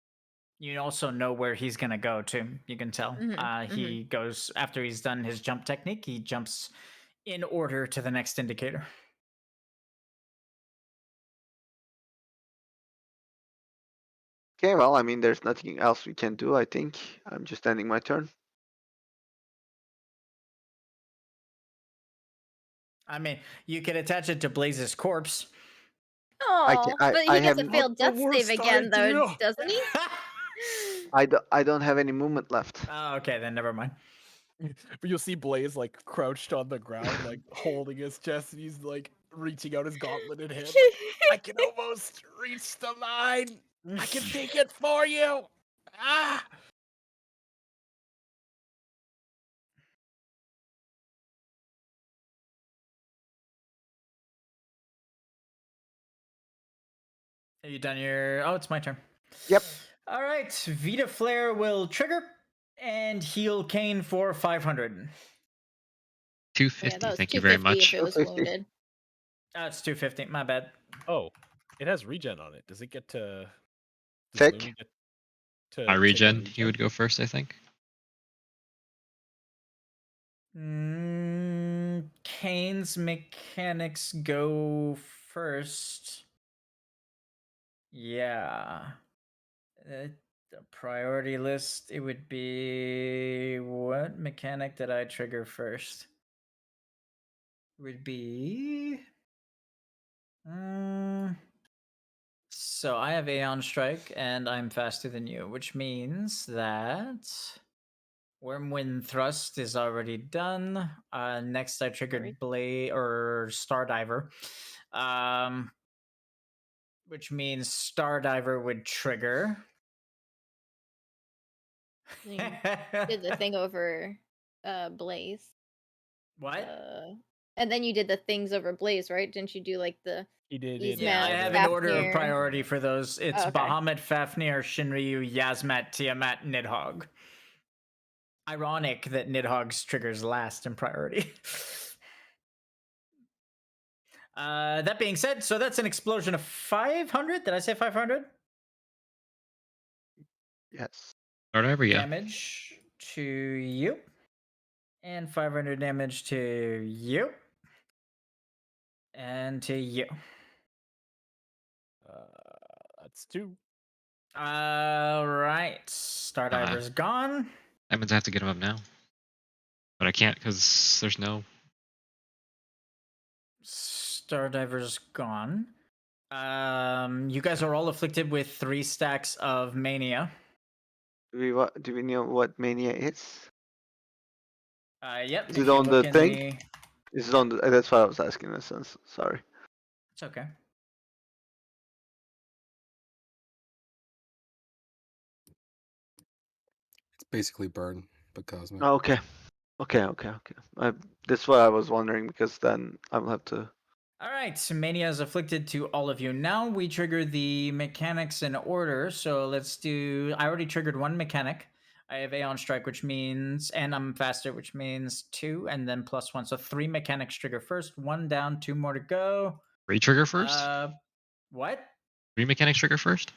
You also know where he's gonna go too. You can tell. He goes after he's done his jump technique. He jumps in order to the next indicator. Okay, well, I mean, there's nothing else we can do, I think. I'm just ending my turn. I mean, you could attach it to Blaze's corpse. Oh, but I he have doesn't fail The death save worst again, though, idea. doesn't he? I don't have any movement left. Oh, okay, then never mind. But you'll see Blaze like crouched on the ground, like holding his chest, and he's like reaching out his gauntleted hand, like I can almost reach the mine. I can take it for you. Ah! Have you done your? Oh, it's my turn. Yep. All right, Vita Flare will trigger and heal Kain for 500. 250. Yeah, that was Thank you very 250 if much. it was 250. wounded. Oh, it's 250. My bad. Oh, it has regen on it. Does it get to? Does Tick. Lumi get to My take a regen, you would go first, I think. Kane's mechanics go first. Yeah. The priority list, it would be what mechanic did I trigger first? It would be so I have Aeon Strike and I'm faster than you, which means that Wormwind Thrust is already done. Next I triggered Blade or Stardiver. Which means Stardiver would trigger. You did the thing over Blaze. What? And then you did the things over Blaze, right? Didn't you do like the He did it. Yeah, I have an order of Fafnir? priority for those. It's Oh, okay. Bahamut, Fafnir, Shinryu, Yasmat, Tiamat, Nidhogg. Ironic that Nidhogg's triggers last in priority. That being said, so that's an explosion of 500. Did I say 500? Yes. Whatever, yeah. Damage to you. And 500 damage to you. And to you. That's 2. All right. Stardiver's gone. That means I have to get him up now. But I can't because there's no... Stardiver's gone. You guys are all afflicted with 3 stacks of mania. Do we know what mania is? Yep. Is If it you on the look in thing? the... Is it on the? That's what I was asking in a sense. Sorry. It's okay. It's basically burn, but cosmic. Oh, okay. That's what I was wondering because then I will have to. All right, Mania is afflicted to all of you. Now we trigger the mechanics in order. So let's do. I already triggered 1 mechanic. I have Aeon Strike, which means, and I'm faster, which means 2, and then +1. So 3 mechanics trigger first. 1 down, 2 more to go. 3 trigger first? What? 3 mechanics trigger first?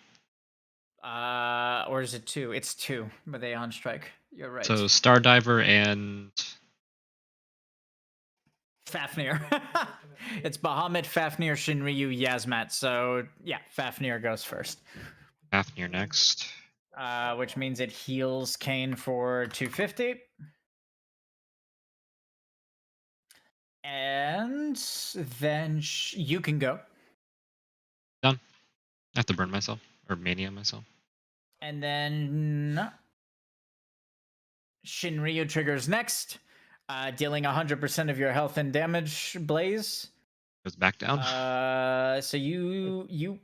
Or is it 2? It's 2 with Aeon Strike. You're right. So Stardiver and Fafnir. It's Bahamut, Fafnir, Shinryu, Yasmat. So yeah, Fafnir goes first. Fafnir next. Which means it heals Kain for 250. And then you can go. Done. I have to burn myself or mania myself. And then Shinryu triggers next, dealing 100% of your health and damage, Blaze. Goes back down. So you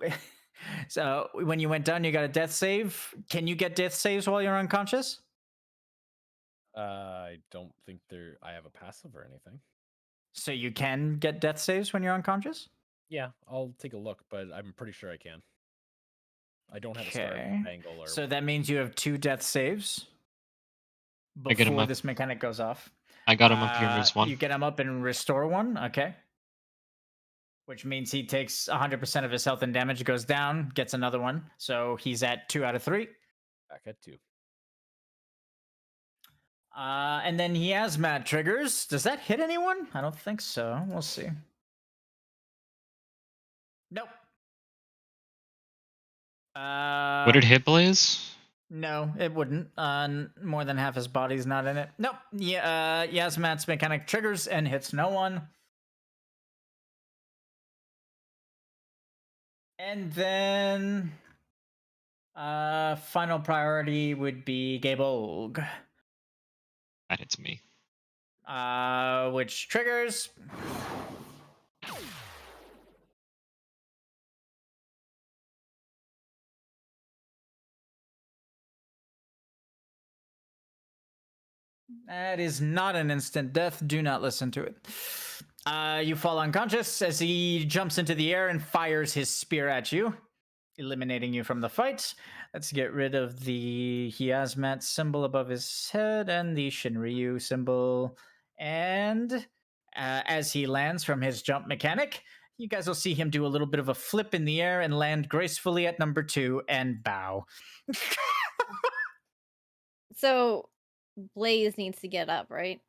so when you went down, you got a death save. Can you get death saves while you're unconscious? I don't think I have a passive or anything. So you can get death saves when you're unconscious? Yeah, I'll take a look, but I'm pretty sure I can. I don't have a star Okay. angle or. So that means you have 2 death saves I get him before up. this mechanic goes off. I got him up here. Moves 1. You get him up and restore 1. Okay. Which means he takes 100% of his health and damage, goes down, gets another one. So he's at 2 out of 3. Back at 2. And then he has mad triggers. Does that hit anyone? I don't think so. We'll see. Nope. Would it hit Blaze? No, it wouldn't. More than half his body's not in it. Nope. Yeah, Yasmat's mechanic triggers and hits no one. And then final priority would be Gabolg. That hits me. Which triggers. That is not an instant death. Do not listen to it. You fall unconscious as he jumps into the air and fires his spear at you, eliminating you from the fight. Let's get rid of the Hiazmat symbol above his head and the Shinryu symbol. And as he lands from his jump mechanic, you guys will see him do a little bit of a flip in the air and land gracefully at number 2 and bow. So Blaze needs to get up, right?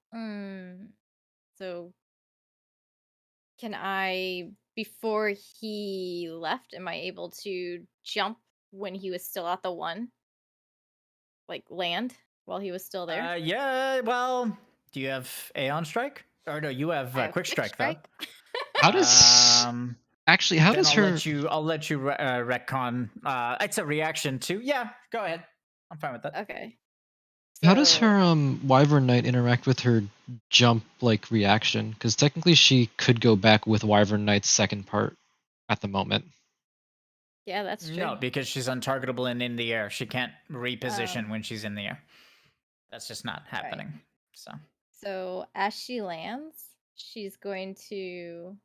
So can I, before he left, am I able to jump when he was still at the 1? Like land while he was still there? Yeah, well, do you have Aeon Strike? Or no, you have I have Quick Strike, though. How does actually? How Then does I'll her? let you retcon. It's a reaction too. Yeah, go ahead. I'm fine with that. Okay. How does So- her Wyvern Knight interact with her jump like reaction? Because technically she could go back with Wyvern Knight's second part at the moment. Yeah, that's true. No, because she's untargetable and in the air. She can't reposition when she's in the air. That's just not happening. So as she lands, she's going to.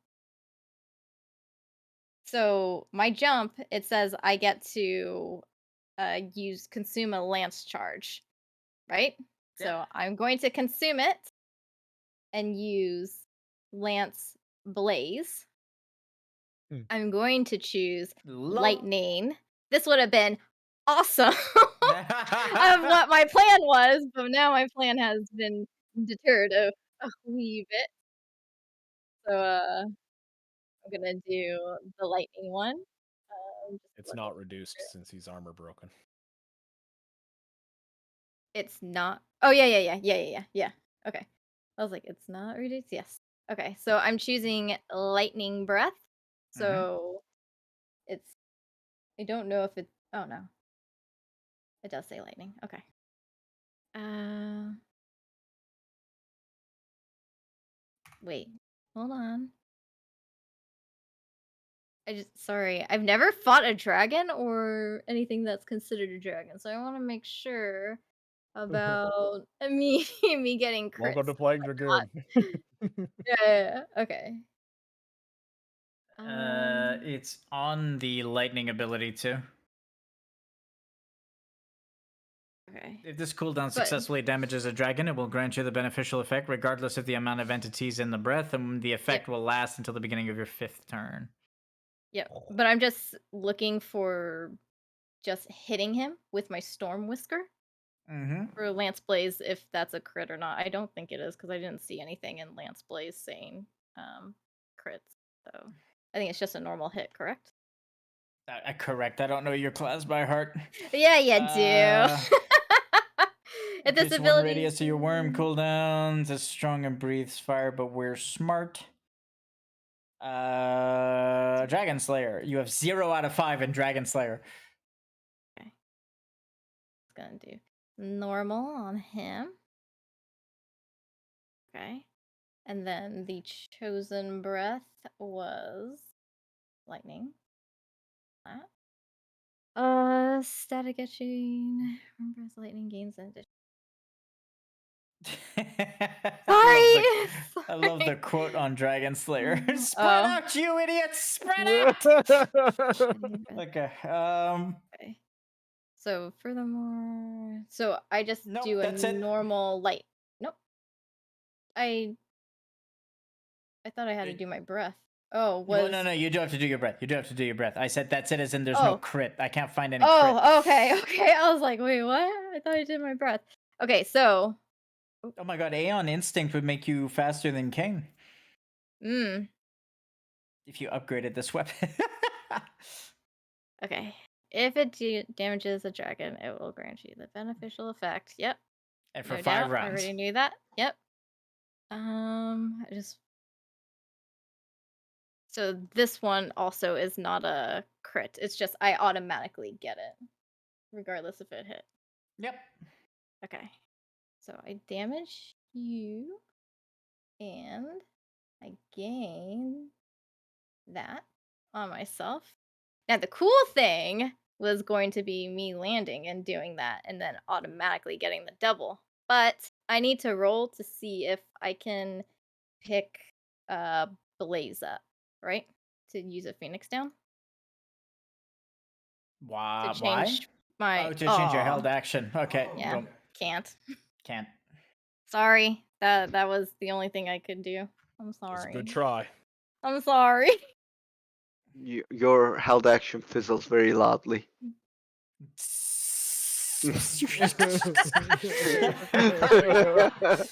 So my jump, it says I get to consume a lance charge, right? So I'm going to consume it and use Lance Blaze. I'm going to choose Lightning. This would have been awesome of what my plan was, but now my plan has been deterred a wee bit. So I'm gonna do the lightning one. It's not reduced since he's armor broken. It's not. Oh yeah. Okay. I was like, it's not reduced. Yes. Okay. So I'm choosing lightning breath. So it's. I don't know if it. Oh no. It does say lightning. Okay. Wait. Hold on. Sorry. I've never fought a dragon or anything that's considered a dragon, so I want to make sure about me getting crits. Welcome to playing Dragoon. Yeah. Okay. It's on the lightning ability too. Okay. If this cooldown successfully damages a dragon, it will grant you the beneficial effect regardless of the amount of entities in the breath, and the effect will last until the beginning of your 5th turn. Yep. But I'm just looking for just hitting him with my Storm Whisker. Mm-hmm. for Lance Blaze if that's a crit or not. I don't think it is because I didn't see anything in Lance Blaze saying crits. So I think it's just a normal hit, correct? Correct. I don't know your class by heart. Yeah, you Uh, do. If this Increase one ability radius of your worm cooldowns. It's strong and breathes fire, but we're smart. Dragon Slayer. You have 0 out of 5 in Dragon Slayer. Okay. It's gonna do normal on him. Okay. And then the chosen breath was lightning. That. Static etching. Breath lightning gains an addition. I Sorry. love the quote on Dragon Slayer. Spread Oh. out, you idiots! Spread out. Okay. Okay. So furthermore, so I just Nope, do a that's it. normal light. Nope. I thought I had to do my breath. Oh, Well, no, you do have to do your breath. You do have to do your breath. I said that's it, as in there's no Oh. crit. I can't find any crit. Oh, okay, okay. I was like, wait, what? I thought I did my breath. Okay, so. Oh my god, Aeon Instinct would make you faster than Kain if you upgraded this weapon. Okay. If it damages a dragon, it will grant you the beneficial effect. Yep. And for No 5 doubt. I rounds. already knew that. Yep. I just. So this one also is not a crit. It's just I automatically get it, regardless if it hit. Yep. Okay. So I damage you, and I gain that on myself. Now the cool thing was going to be me landing and doing that, and then automatically getting the double. But I need to roll to see if I can pick Blaze up, right? To use a Phoenix down. Why? To change my Oh, to change your held action. Okay. Yeah. Don't- Can't. Can't. Sorry. That was the only thing I could do. I'm It's a sorry. good try. I'm sorry. Your held action fizzles very loudly.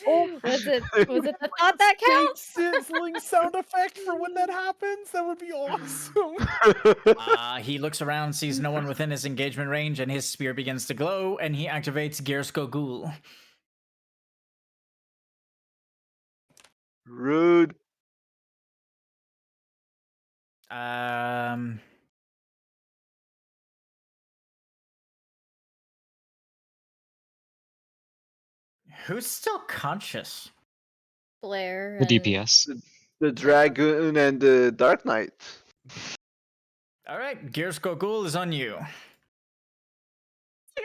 Oh, was it the thought that counts? Sizzling sound effect for when that happens? That would be awesome. He looks around, sees no one within his engagement range, and his spear begins to glow, and he activates Gersko Ghoul. Rude. Who's still conscious? Blair. The and- DPS. The dragoon and the Dark Knight. All right, Gersko Ghoul is on you.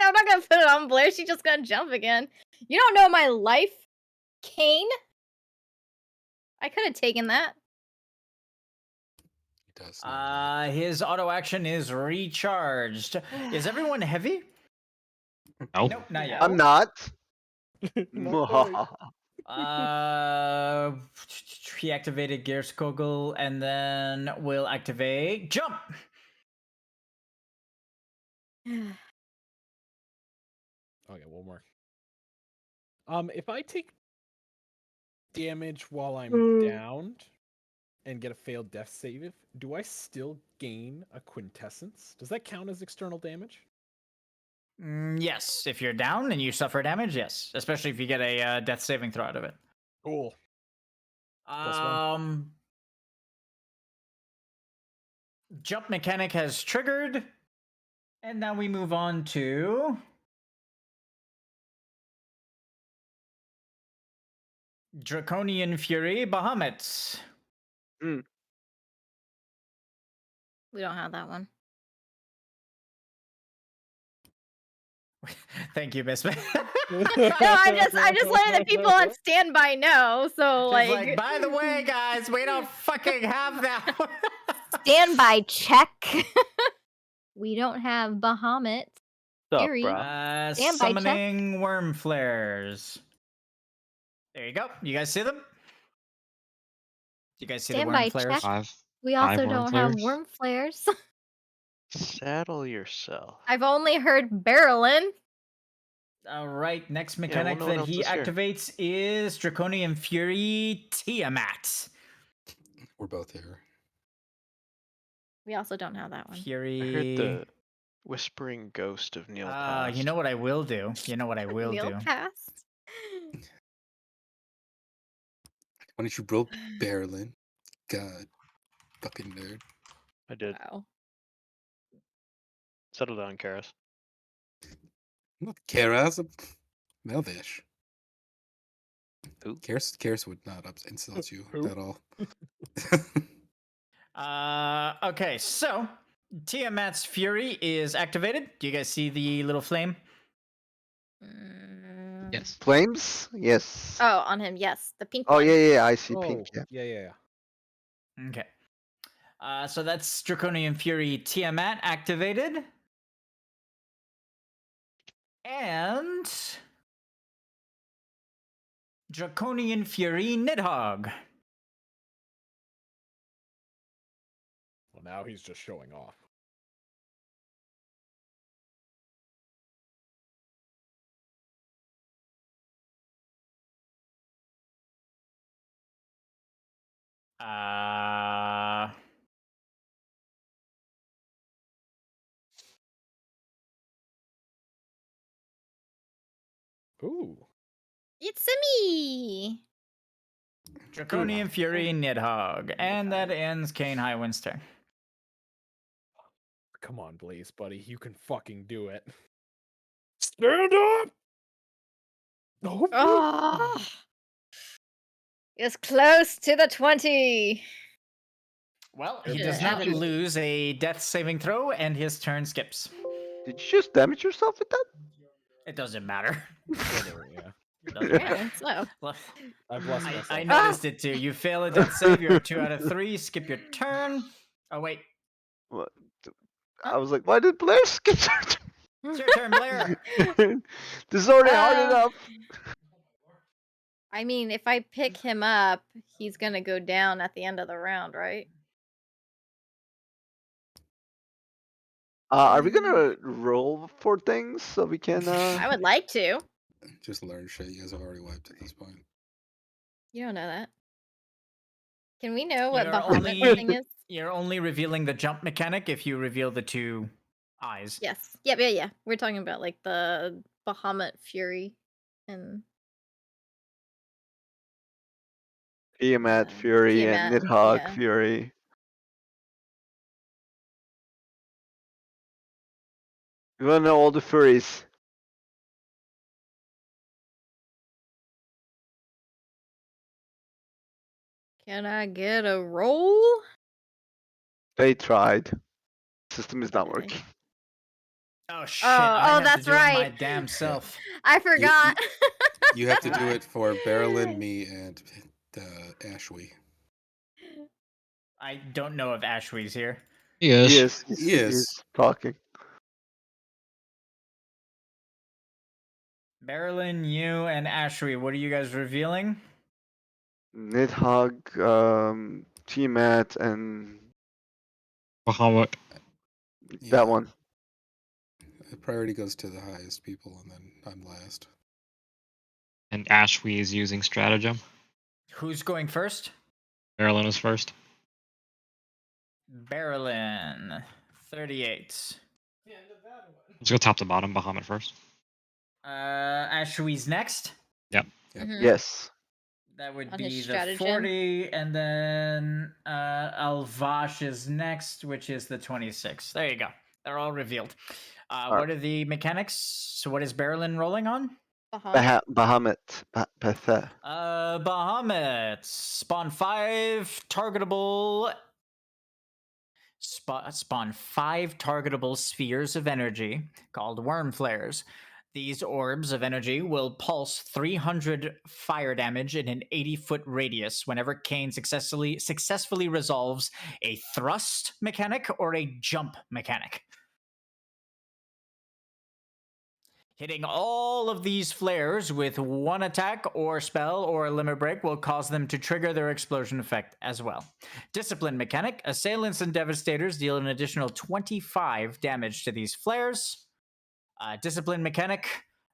I'm not gonna put it on Blair. She's just gonna jump again. You don't know my life, Kain. I could have taken that. He does. know that. His auto action is recharged. Is everyone heavy? No. Nope, not yet. I'm not. Not quite. He activated Gersko Ghoul, and then we'll activate Jump. Okay, one more. If I take damage while I'm downed and get a failed death save, do I still gain a quintessence? Does that count as external damage? Yes, if you're down and you suffer damage, yes. Especially if you get a death saving throw out of it. Cool. +1. Jump mechanic has triggered. And now we move on to Draconian Fury Bahamut. We don't have that one. Thank you, Miss. No, I just letting the people on standby know. So Just like, by the way, guys, we don't fucking have that one. standby check. We don't have Bahamut. Sup, Fury. bro? Standby check. Summoning worm flares. There you go. You guys see them? You guys see the Standby worm flares? check. We also worm don't have flares? worm flares. Saddle yourself. I've only heard barreling. All right, next well, mechanic no one that else he is here. activates is Draconian Fury Tiamat. We're both here. We also don't have that one. Fury. I heard the whispering ghost of Neil Past. You know what I will do? You know what I will Neil do? passed. Why don't you roll Berlin? God, fucking nerd. I did. Wow. Settle down, Karis. Not Karas. Melvish. Who? Karis would not insult you Who? at all. Okay, so Tiamat's Fury is activated. Do you guys see the little flame? Yes. Flames? Yes. Oh, on him, yes. The pink Oh, one. yeah, I see pink, Oh, yeah. yeah. Okay. So that's Draconian Fury Tiamat activated. And Draconian Fury Nidhogg. Well, now he's just showing off. Ooh. It's me. Draconian Fury Nidhogg. And that ends Kain Highwind's turn. Come on, Blaze, buddy. You can fucking do it. Stand up! Oh, it's close to the 20. Well, Your he Should does have not it. lose a death saving throw, and his turn skips. Did you just damage yourself with that? It doesn't matter. Yeah. It doesn't matter. Apparently so. Well, I blessed I myself. noticed it too. You fail a death save. You're 2 out of 3. Skip your turn. Oh wait, What? I was like, why did Blair skip her it's your turn, Blair. turn? This is already hard Uh, enough. I mean, if I pick him up, he's gonna go down at the end of the round, right? Are we gonna roll for things so we can, I would like to. Just learn shit you guys have already wiped at this point. You don't know that. Can we know what You're Bahamut only- thing is? You're only revealing the jump mechanic if you reveal the 2 eyes. Yes. Yep, yeah. We're talking about like the Bahamut Fury and Tiamat Fury and Tiamat, Nidhogg yeah. Fury. We wanna know all the furries. Can I get a roll? They tried. System is not Did they? working. Oh shit! I have that's to do it my right. damn self. I forgot. You have to do it for Berlin, me, and Ashwee. I don't know if Ashwee's here. Yes. He's talking. Marilyn, you, and Ashwee, what are you guys revealing? Nidhogg, Tiamat, and Bahamut. Yeah. that one. The priority goes to the highest people, and then I'm last. And Ashwee is using stratagem. Who's going first? Marilyn is first. Marilyn, 38. Let's go top to bottom. Bahamut first. Ashwee's next. Mhm. Yes. That would On his be the stratagem. 40, and then Alvash is next, which is the 26. There you go. They're all revealed. What are the mechanics? So what is Marilyn rolling on? Bahamut. Bahamut. Betha. Bahamut. Spawn 5 targetable. Spawn 5 targetable spheres of energy called worm flares. These orbs of energy will pulse 300 fire damage in an 80-foot radius whenever Kain successfully resolves a thrust mechanic or a jump mechanic. Hitting all of these flares with one attack or spell or a limit break will cause them to trigger their explosion effect as well. Discipline mechanic. Assailants and Devastators deal an additional 25 damage to these flares. Discipline mechanic.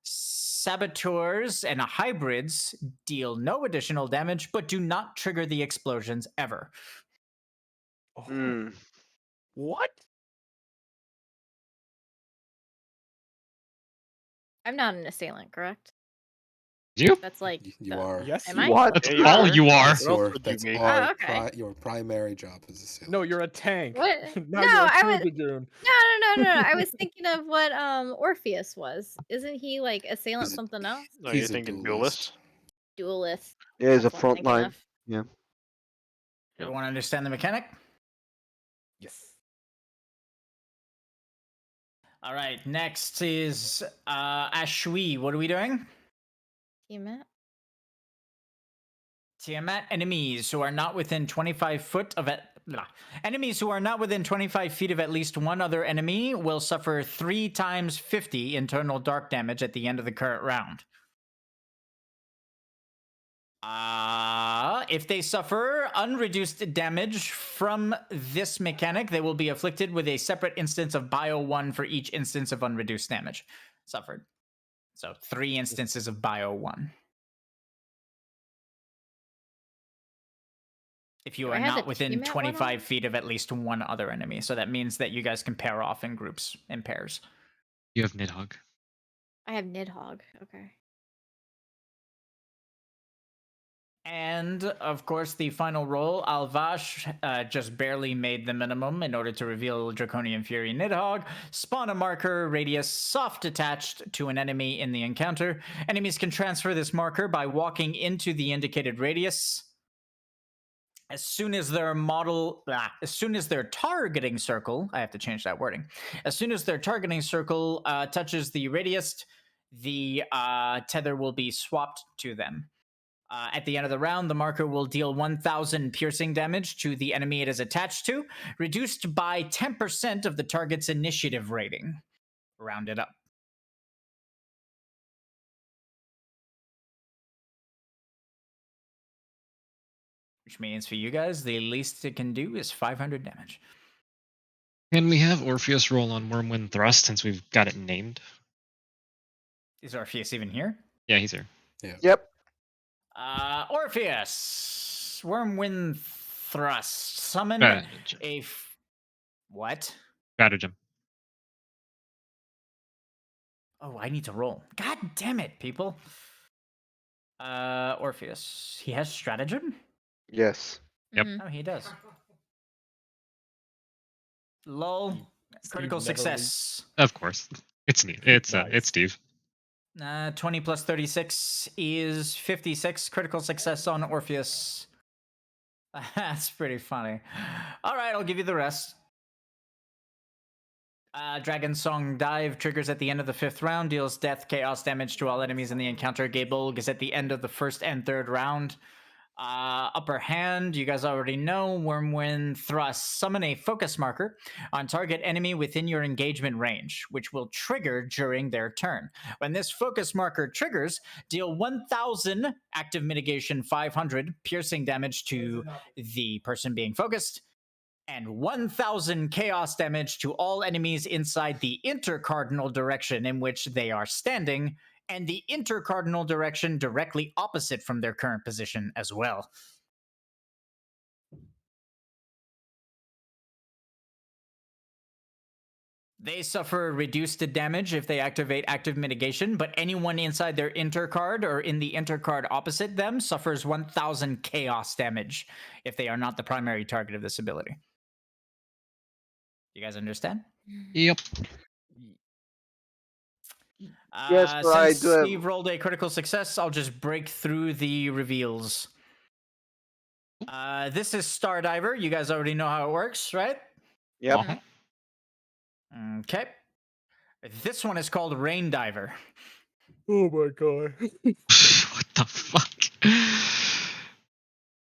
Saboteurs and hybrids deal no additional damage, but do not trigger the explosions ever. Hmm. What? I'm not an assailant, correct? You? That's like You the are. Yes, am you I? What? That's Yeah, you all are. you are. That's What else your, would you that's be? our Oh, okay. your primary job as a sailor. No, you're a tank. What? Now No, you're a I true was dragoon. no. I was thinking of what Orpheus was. Isn't he like assailant He's a, something else? No, you're he's a thinking duelist. duelist. Duelist. Yeah, he's a That's what I'm front thinking line. of. Yeah. Everyone understand the mechanic? Yes. All right, next is Ashui. What are we doing? Tiamat? Tiamat, enemies who are not within 25 foot of it. Enemies who are not within 25 feet of at least one other enemy will suffer 3 times 50 internal dark damage at the end of the current round. If they suffer unreduced damage from this mechanic, they will be afflicted with a separate instance of Bio 1 for each instance of unreduced damage suffered. So 3 instances of Bio 1. If you Do are I have the not within Tiamat one on? 25 feet of at least one other enemy. So that means that you guys can pair off in groups, in pairs. You have Nidhogg. I have Nidhogg. Okay. And of course, the final roll, Alvash just barely made the minimum in order to reveal Draconian Fury Nidhogg. Spawn a marker radius soft attached to an enemy in the encounter. Enemies can transfer this marker by walking into the indicated radius. As soon as their targeting circle, I have to change that wording. As soon as their targeting circle touches the radius, the tether will be swapped to them. At the end of the round, the marker will deal 1,000 piercing damage to the enemy it is attached to, reduced by 10% of the target's initiative rating. Rounded up. Which means for you guys, the least it can do is 500 damage. Can we have Orpheus roll on Wormwind Thrust since we've got it named? Is Orpheus even here? Yeah, he's here. Yeah. Yep. Orpheus! Wormwind Thrust. Summon Stratagem. What? Stratagem. Oh, I need to roll. God damn it, people. Orpheus. He has stratagem? Yes. Yep. Mhm. Oh, he does. Lol. Steve Critical never success. Of course. It's neat. It's Nice. Steve. 20 plus 36 is 56. Critical success on Orpheus. That's pretty funny. All right, I'll give you the rest. Dragon Song Dive triggers at the end of the 5th round, deals death, chaos damage to all enemies in the encounter. Gabolg is at the end of the 1st and 3rd round. Upper hand, you guys already know. Wormwind Thrust. Summon a focus marker on target enemy within your engagement range, which will trigger during their turn. When this focus marker triggers, deal 1,000 active mitigation 500 piercing damage to the person being focused, and 1,000 chaos damage to all enemies inside the intercardinal direction in which they are standing, and the intercardinal direction directly opposite from their current position as well. They suffer reduced damage if they activate active mitigation, but anyone inside their intercard or in the intercard opposite them suffers 1,000 chaos damage if they are not the primary target of this ability. You guys understand? Yep. Yes, but I Since do have. Steve rolled a critical success, I'll just break through the reveals. This is Stardiver. You guys already know how it works, right? Yep. Uh-huh. Okay. This one is called Rain Diver. Oh my god. What the fuck?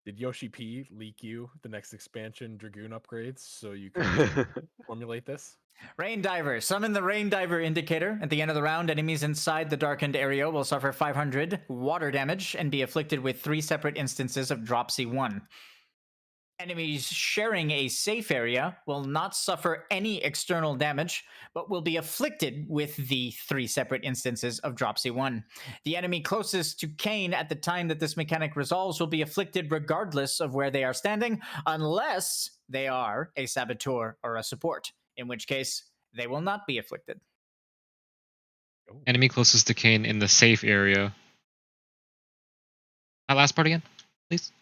Did Yoshi P leak you the next expansion Dragoon upgrades so you could formulate this? Rain Diver. Summon the Rain Diver indicator. At the end of the round, enemies inside the darkened area will suffer 500 water damage and be afflicted with 3 separate instances of Dropsy 1. Enemies sharing a safe area will not suffer any external damage, but will be afflicted with the 3 separate instances of Dropsy 1. The enemy closest to Kain at the time that this mechanic resolves will be afflicted regardless of where they are standing, unless they are a saboteur or a support, in which case they will not be afflicted. Enemy closest to Kain in the safe area. That last part again, please.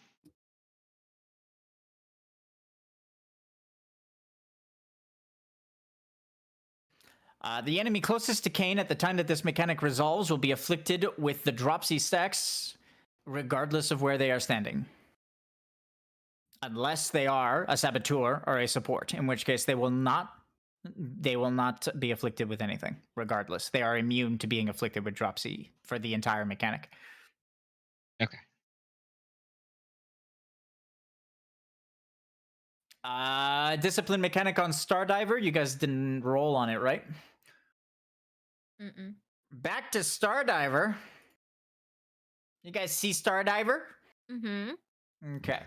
The enemy closest to Kain at the time that this mechanic resolves will be afflicted with the Dropsy stacks, regardless of where they are standing. Unless they are a saboteur or a support, in which case they will not be afflicted with anything, regardless. They are immune to being afflicted with Dropsy for the entire mechanic. Okay. Discipline mechanic on Stardiver. You guys didn't roll on it, right? Mm-mm. Back to Stardiver. You guys see Stardiver? Mm-hmm. Okay.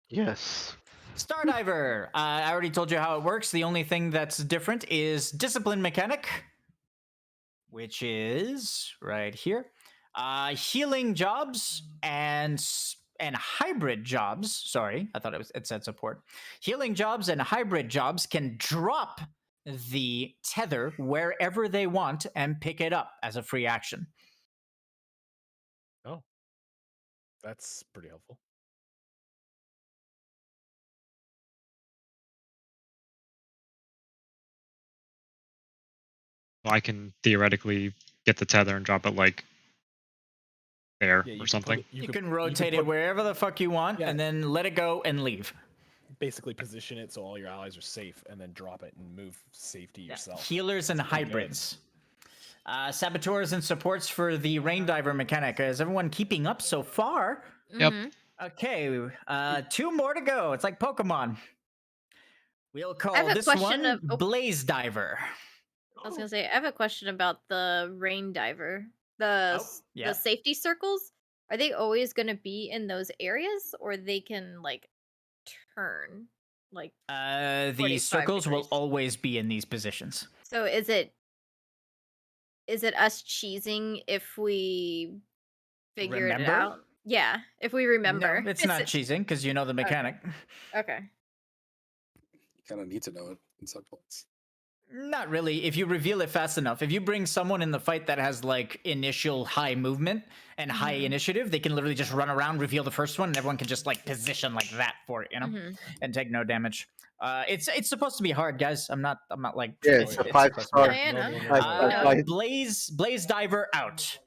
Yes. Stardiver. I already told you how it works. The only thing that's different is discipline mechanic, which is right here. Healing jobs and hybrid jobs. Sorry, I thought it said support. Healing jobs and hybrid jobs can drop the tether wherever they want and pick it up as a free action. Oh, that's pretty helpful. I can theoretically get the tether and drop it like there Yeah, or something. You can rotate it wherever the fuck you want, Yeah. and then let it go and leave. Basically, position it so all your allies are safe, and then drop it and move safety yourself. Healers and It's pretty good. hybrids. Saboteurs and supports for the rain diver mechanic. Is everyone keeping up so far? Yep. Okay, 2 more to go. It's like Pokemon. We'll I call have a this question one of- Blaze Diver. I was gonna say, I have a question about the rain diver. The yeah. the safety circles, are they always gonna be in those areas, or they can like turn? Like The 45 circles will degrees? always be in these positions. So is it us cheesing if we figured it Remember? out? Yeah, if we remember. No, it's not cheesing because you know the mechanic. Okay. You kind of need to know it in some points. Not really. If you reveal it fast enough, if you bring someone in the fight that has like initial high movement and high initiative, they can literally just run around, reveal the first one, and everyone can just like position like that for it, you know, and take no damage. It's supposed to be hard, guys. I'm not like Yeah, it's a 5-star. Yeah, no. Blaze Diver out.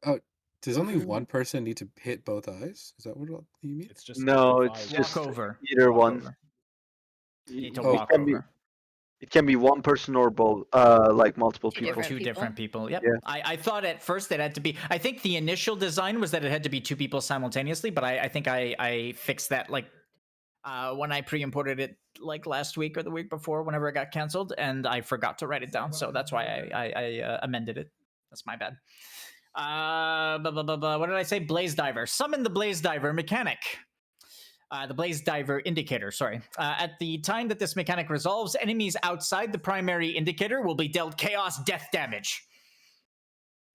Oh, does only one person need to hit both eyes? Is that what you mean? It's just No, 45. it's just Walk over. either Walk one. over. You need to Oh, walk over. It can be one person or both, like multiple Two people. different Two people. different people. Yep. Yeah. I thought at first it had to be. I think the initial design was that it had to be 2 people simultaneously, but I think I fixed that like when I pre-imported it like last week or the week before, whenever it got canceled, and I forgot to write it down, so that's why I amended it. That's my bad. What did I say? Blaze Diver. Summon the Blaze Diver mechanic. The Blaze Diver indicator, sorry. At the time that this mechanic resolves, enemies outside the primary indicator will be dealt chaos death damage.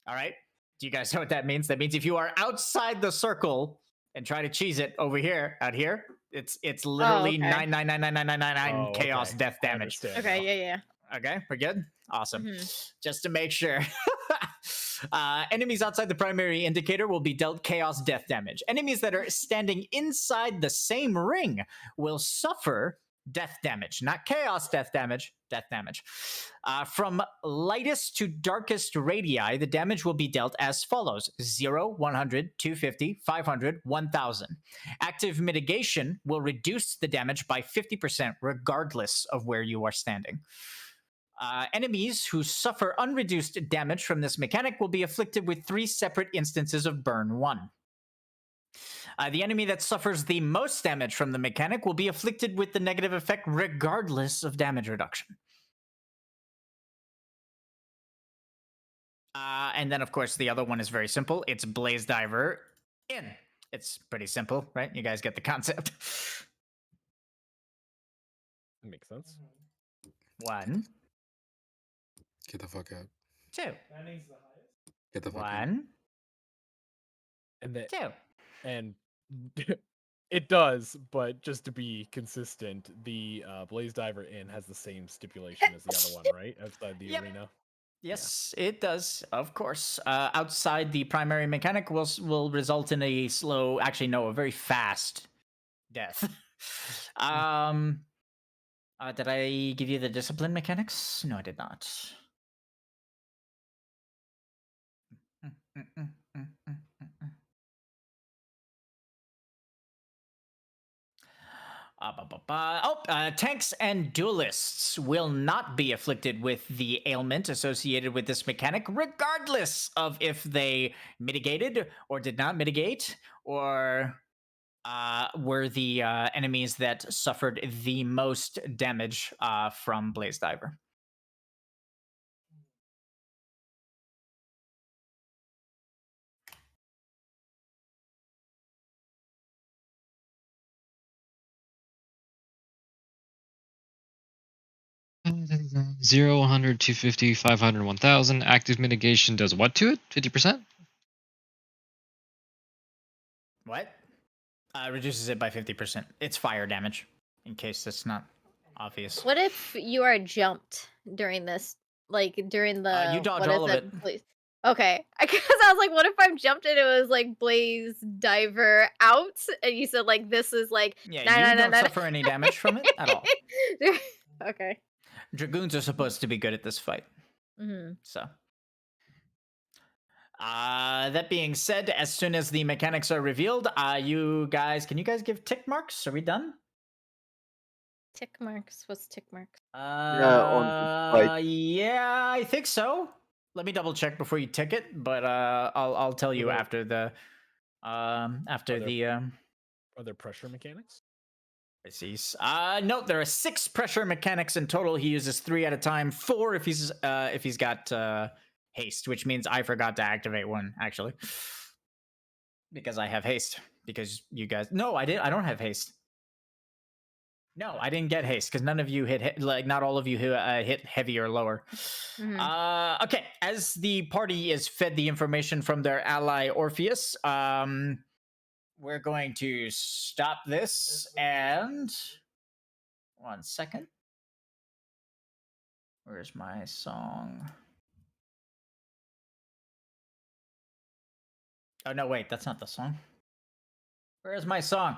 All right? Do you guys know what that means? That means if you are outside the circle and try to cheese it over here, out here, it's literally okay. 9999999 chaos okay. death I damage. understand Okay, now. yeah. Okay, we're good? Awesome. Just to make sure. Enemies outside the primary indicator will be dealt chaos death damage. Enemies that are standing inside the same ring will suffer death damage, not chaos death damage, death damage. From lightest to darkest radii, the damage will be dealt as follows: 0, 100, 250, 500, 1000. Active mitigation will reduce the damage by 50% regardless of where you are standing. Enemies who suffer unreduced damage from this mechanic will be afflicted with 3 separate instances of Burn 1. The enemy that suffers the most damage from the mechanic will be afflicted with the negative effect regardless of damage reduction. And then, of course, the other one is very simple. It's Blaze Diver in. It's pretty simple, right? You guys get the concept. Makes sense. 1, Get the fuck out. 2, Get the fuck out. 1, And that 2. and it does, but just to be consistent, the Blaze Diver Inn has the same stipulation as the other one, right? Outside the Yep. arena. Yes, it does. Of course. Outside the primary mechanic will result in a slow, actually no, a very fast death. Did I give you the discipline mechanics? No, I did not. Tanks and duelists will not be afflicted with the ailment associated with this mechanic, regardless of if they mitigated or did not mitigate, or were the enemies that suffered the most damage from Blaze Diver. Zero, 100, 250, 500, 1000. Active mitigation does what to it? 50%? What? Reduces it by 50%. It's fire damage, in case that's not obvious. What if you are jumped during this? Like during the you dodge what all is of it? it. Blaze. Okay, because I was like, what if I'm jumped and it was like Blaze Diver out, and you said like this is like Yeah, you don't suffer any damage from it at all. Okay. Dragoons are supposed to be good at this fight. Mm-hmm. So. That being said, as soon as the mechanics are revealed, can you guys give tick marks? Are we done? Tick marks. What's tick marks? Yeah, I think so. Let me double check before you tick it, but I'll tell you after the Are there pressure mechanics? No, there are 6 pressure mechanics in total. He uses 3 at a time. 4 if he's got haste, which means I forgot to activate one actually, because I have haste. Because you guys, no, I don't have haste. No, I didn't get haste because none of you hit like not all of you who hit heavy or lower. Mm-hmm. Okay, as the party is fed the information from their ally Orpheus, we're going to stop this and 1 second. Where's my song? Oh no, wait, that's not the song. Where's my song?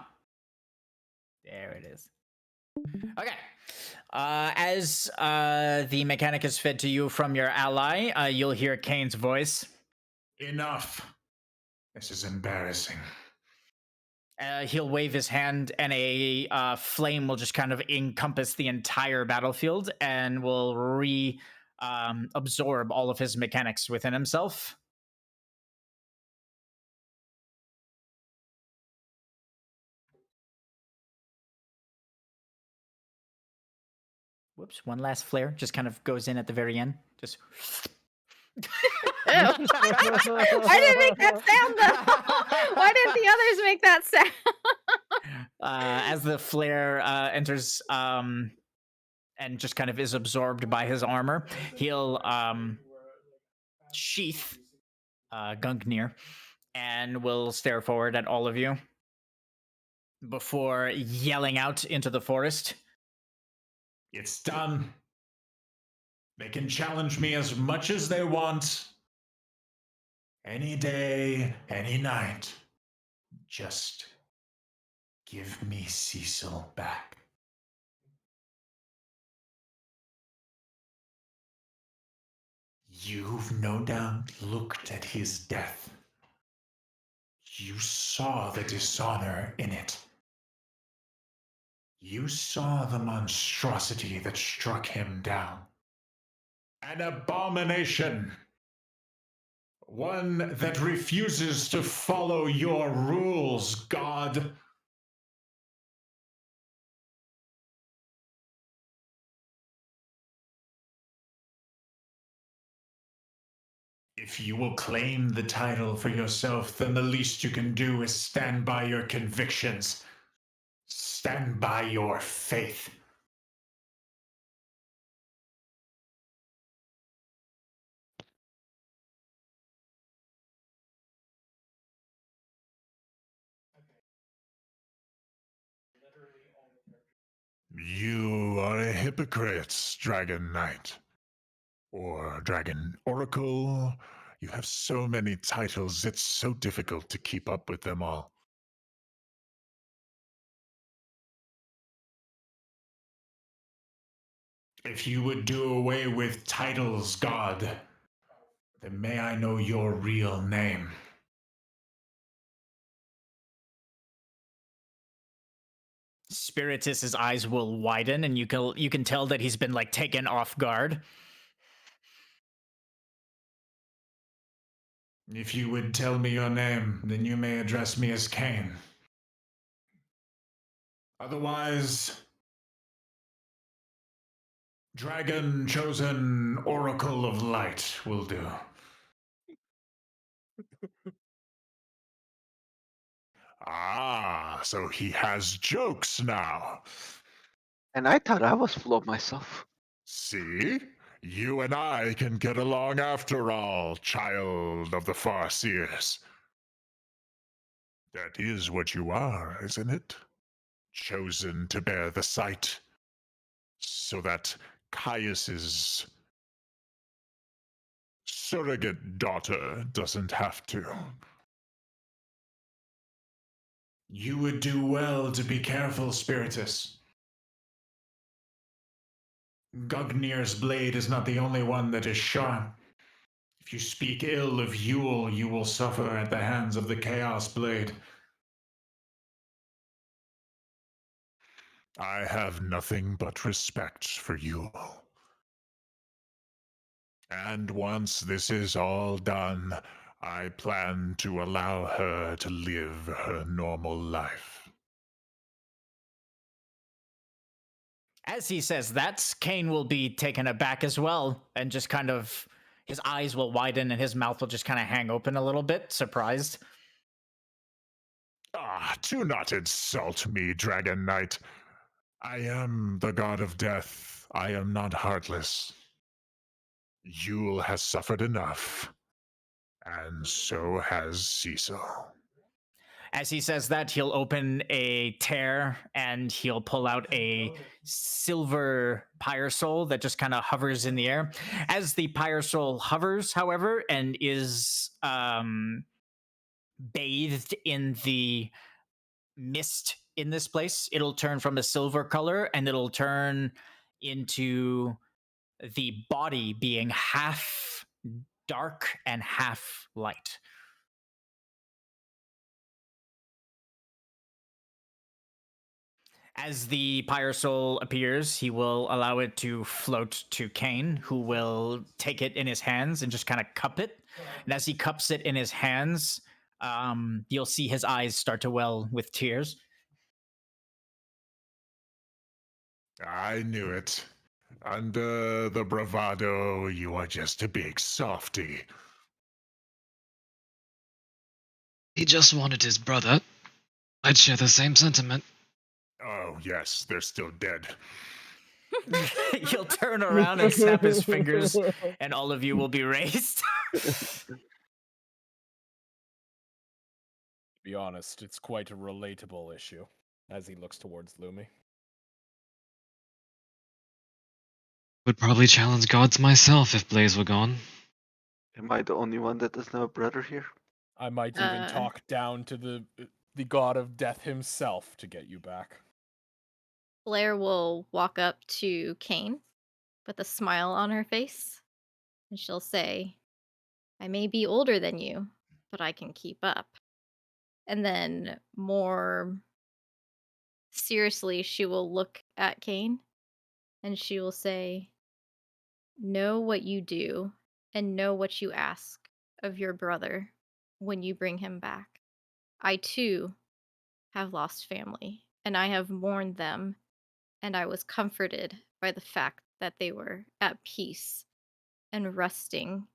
There it is. Okay. As the mechanic is fed to you from your ally, you'll hear Kain's voice. Enough. This is embarrassing. He'll wave his hand, and a flame will just kind of encompass the entire battlefield and will absorb all of his mechanics within himself. Whoops, one last flare just kind of goes in at the very end. Just. I didn't make that sound though. Why didn't the others make that sound? As the flare enters and just kind of is absorbed by his armor, he'll sheath Gungnir and will stare forward at all of you before yelling out into the forest. It's done. They can challenge me as much as they want. Any day, any night. Just give me Cecil back. You've no doubt looked at his death. You saw the dishonor in it. You saw the monstrosity that struck him down. An abomination. One that refuses to follow your rules, God. If you will claim the title for yourself, then the least you can do is stand by your convictions. Stand by your faith. You are a hypocrite, Dragon Knight. Or Dragon Oracle. You have so many titles, it's so difficult to keep up with them all. If you would do away with titles, God, then may I know your real name? Spiritus's eyes will widen, and you can tell that he's been like taken off guard. If you would tell me your name, then you may address me as Kain. Otherwise, Dragon Chosen Oracle of Light will do. Ah, so he has jokes now. And I thought I was full of myself. See? You and I can get along after all, child of the Farseers. That is what you are, isn't it? Chosen to bear the sight, so that Caius's surrogate daughter doesn't have to. You would do well to be careful, Spiritus. Gugnir's blade is not the only one that is sharp. If you speak ill of Yule, you will suffer at the hands of the Chaos Blade. I have nothing but respect for Yule. And once this is all done, I plan to allow her to live her normal life. As he says that, Kain will be taken aback as well, and just kind of his eyes will widen and his mouth will just kind of hang open a little bit, surprised. Ah, do not insult me, Dragon Knight. I am the god of death. I am not heartless. Yule has suffered enough, and so has Cecil. As he says that, he'll open a tear and he'll pull out a silver pyre soul that just kind of hovers in the air. As the pyre soul hovers, however, and is bathed in the mist in this place, it'll turn from a silver color and it'll turn into the body being half dark and half light. As the pyre soul appears, he will allow it to float to Kain, who will take it in his hands and just kind of cup it. And as he cups it in his hands, you'll see his eyes start to well with tears. I knew it. Under the bravado, you are just a big softy. He just wanted his brother. I'd share the same sentiment. Oh, yes, they're still dead. He'll turn around and snap his fingers, and all of you will be raised. To be honest, it's quite a relatable issue, as he looks towards Lumi. Would probably challenge gods myself if Blaze were gone. Am I the only one that doesn't have a brother here? I might even talk down to the god of death himself to get you back. Blair will walk up to Kain with a smile on her face, and she'll say, I may be older than you, but I can keep up. And then more seriously, she will look at Kain and she will say, know what you do and know what you ask of your brother when you bring him back. I too have lost family, and I have mourned them, and I was comforted by the fact that they were at peace and resting,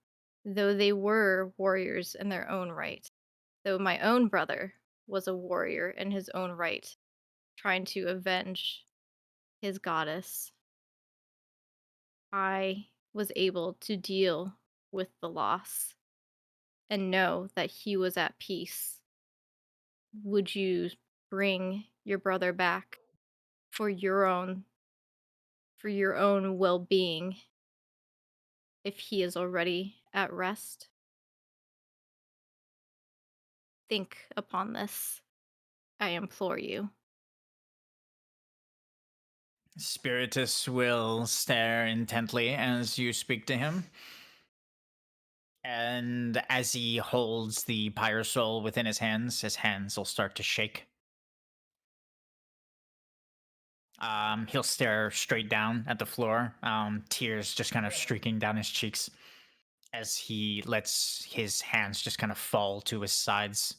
though they were warriors in their own right. Though my own brother was a warrior in his own right, trying to avenge his goddess, I was able to deal with the loss and know that he was at peace. Would you bring your brother back for your own for your own well-being, if he is already at rest. Think upon this, I implore you. Spiritus will stare intently as you speak to him. And as he holds the Pyrosoul within his hands will start to shake. He'll stare straight down at the floor, tears just kind of streaking down his cheeks as he lets his hands just kind of fall to his sides.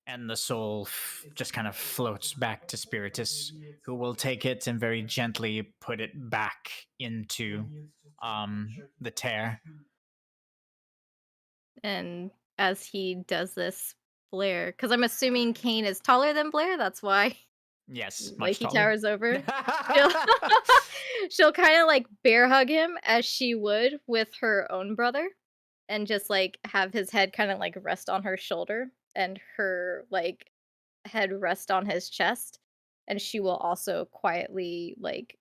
And the soul just kind of floats back to Spiritus, who will take it and very gently put it back into the tear. And as he does this, Blair, because I'm assuming Kain is taller than Blair, that's why Yes, like much he taller. towers over. She'll, she'll kind of like bear hug him as she would with her own brother, and just like have his head kind of like rest on her shoulder and her like head rest on his chest, and she will also quietly like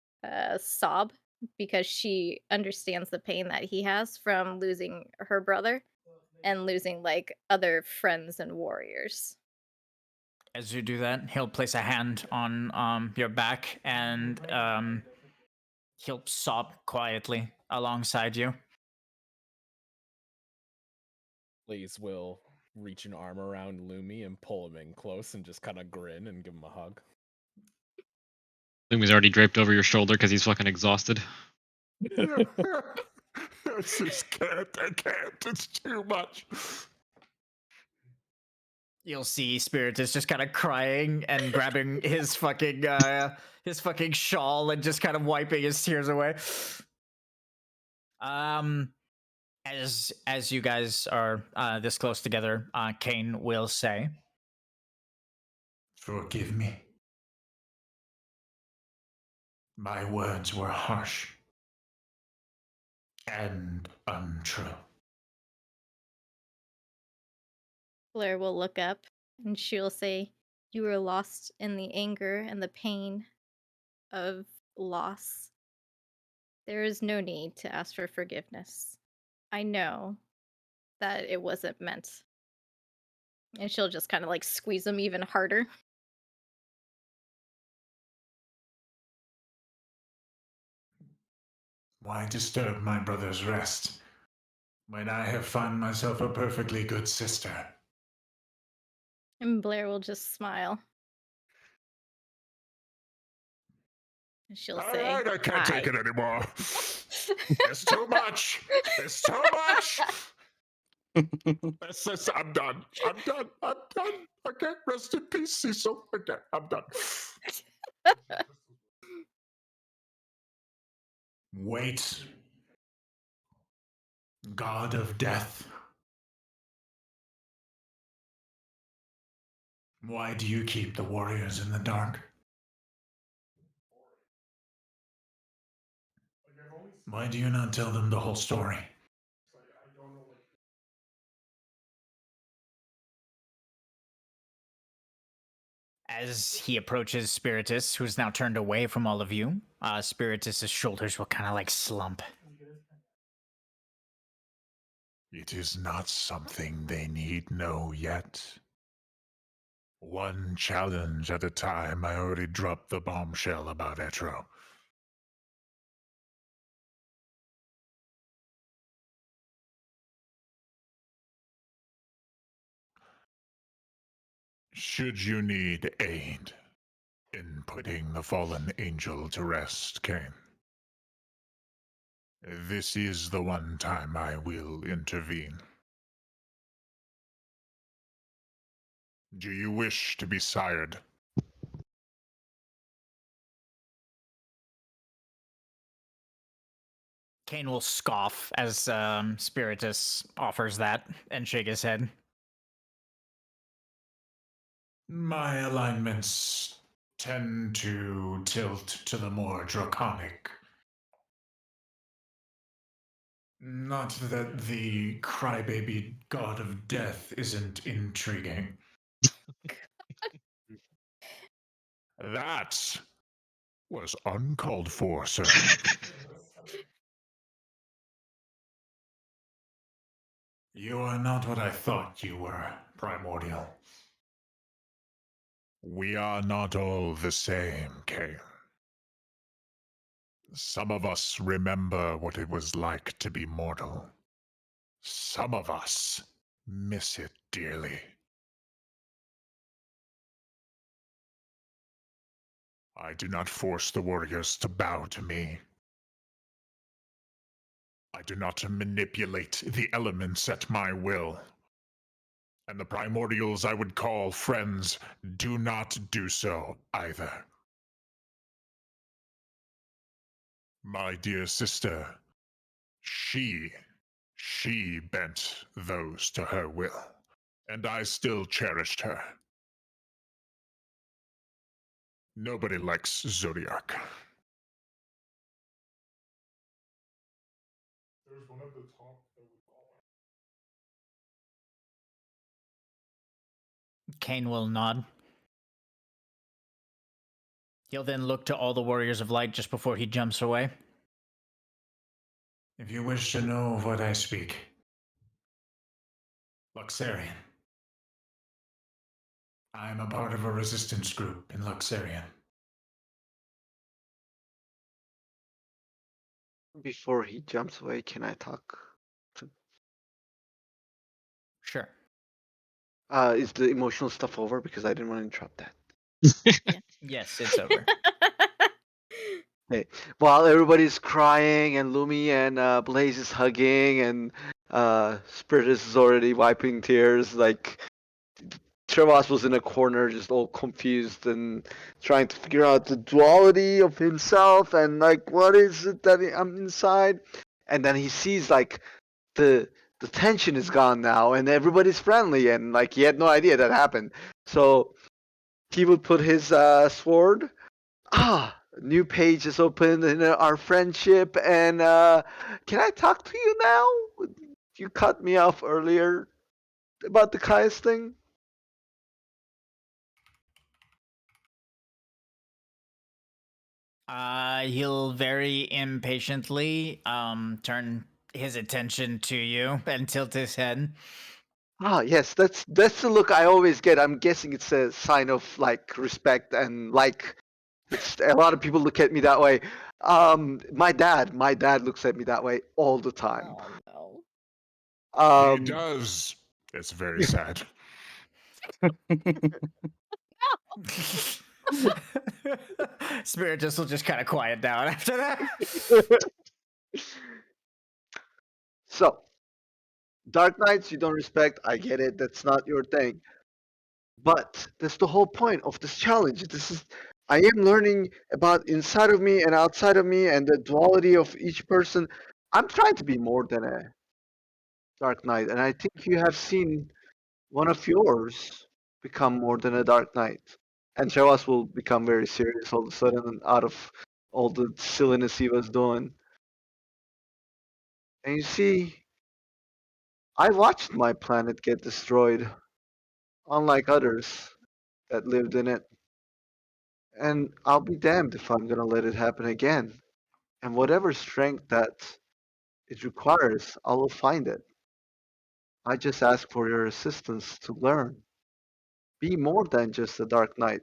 sob because she understands the pain that he has from losing her brother and losing like other friends and warriors. As you do that, he'll place a hand on your back and he'll sob quietly alongside you. Blaze will reach an arm around Lumi and pull him in close and just kind of grin and give him a hug. Lumi's already draped over your shoulder because he's fucking exhausted. I just can't. I can't. It's too much. You'll see Spiritus just kind of crying and grabbing his fucking shawl and just kind of wiping his tears away. As you guys are this close together, Kain will say, Forgive me. My words were harsh and untrue. Blair will look up and she'll say, "You were lost in the anger and the pain of loss. There is no need to ask for forgiveness. I know that it wasn't meant." And she'll just kind of like squeeze him even harder. Why disturb my brother's rest when I have found myself a perfectly good sister? And Blair will just smile. And she'll say, I can't take it anymore. It's too much. It's too much. I'm done. I'm done. I'm done. Okay, rest in peace, Cecil. Okay, I'm done. Wait. God of death. Why do you keep the warriors in the dark? Why do you not tell them the whole story? as he approaches Spiritus, who's now turned away from all of you, Spiritus's shoulders will kind of like slump. It is not something they need know yet. One challenge at a time. I already dropped the bombshell about Etro. Should you need aid in putting the fallen angel to rest, Kain, this is the one time I will intervene. Do you wish to be sired? Kain will scoff as Spiritus offers that and shake his head. My alignments tend to tilt to the more draconic. Not that the crybaby god of death isn't intriguing. That was uncalled for, sir. You are not what I thought you were, Primordial. We are not all the same, Kain. Some of us remember what it was like to be mortal. Some of us miss it dearly. I do not force the warriors to bow to me. I do not manipulate the elements at my will. And the primordials I would call friends do not do so either. My dear sister, she bent those to her will, and I still cherished her. Nobody likes Zodiac. There's one at the top that we call Kain will nod. He'll then look to all the warriors of light just before he jumps away. If you wish to know of what I speak, Luxarian. I am a part of a resistance group in Luxarian. Before he jumps away, can I talk? Sure. Is the emotional stuff over? Because I didn't want to interrupt that. Yes, it's over. Hey, while everybody's crying and Lumi and Blaze is hugging and Spiritus is already wiping tears, like Trevas was in a corner just all confused and trying to figure out the duality of himself and like what is it that I'm inside, and then he sees like the tension is gone now and everybody's friendly and like he had no idea that happened, so he would put his sword. New page is open in our friendship, and can I talk to you now? You cut me off earlier about the Kai's thing. He'll very impatiently turn his attention to you and tilt his head. Yes, that's the look I always get. I'm guessing it's a sign of like respect and like it's, a lot of people look at me that way. My dad looks at me that way all the time. Oh He Um, does. It's very sad. Spiritus will just kind of quiet down after that. so Dark Knights you don't respect. I get it. That's not your thing. But that's the whole point of this challenge. This is I am learning about inside of me and outside of me and the duality of each person. I'm trying to be more than a Dark Knight, and I think you have seen one of yours become more than a Dark Knight. And Trevas will become very serious all of a sudden out of all the silliness he was doing. And you see, I watched my planet get destroyed, unlike others that lived in it. And I'll be damned if I'm gonna let it happen again. And whatever strength that it requires, I will find it. I just ask for your assistance to learn. Be more than just a Dark Knight.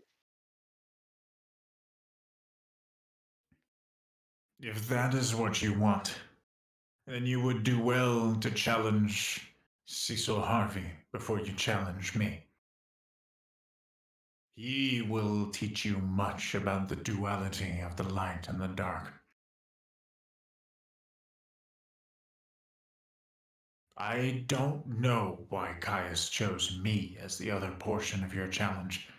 If that is what you want, then you would do well to challenge Cecil Harvey before you challenge me. He will teach you much about the duality of the light and the dark. I don't know why Caius chose me as the other portion of your challenge.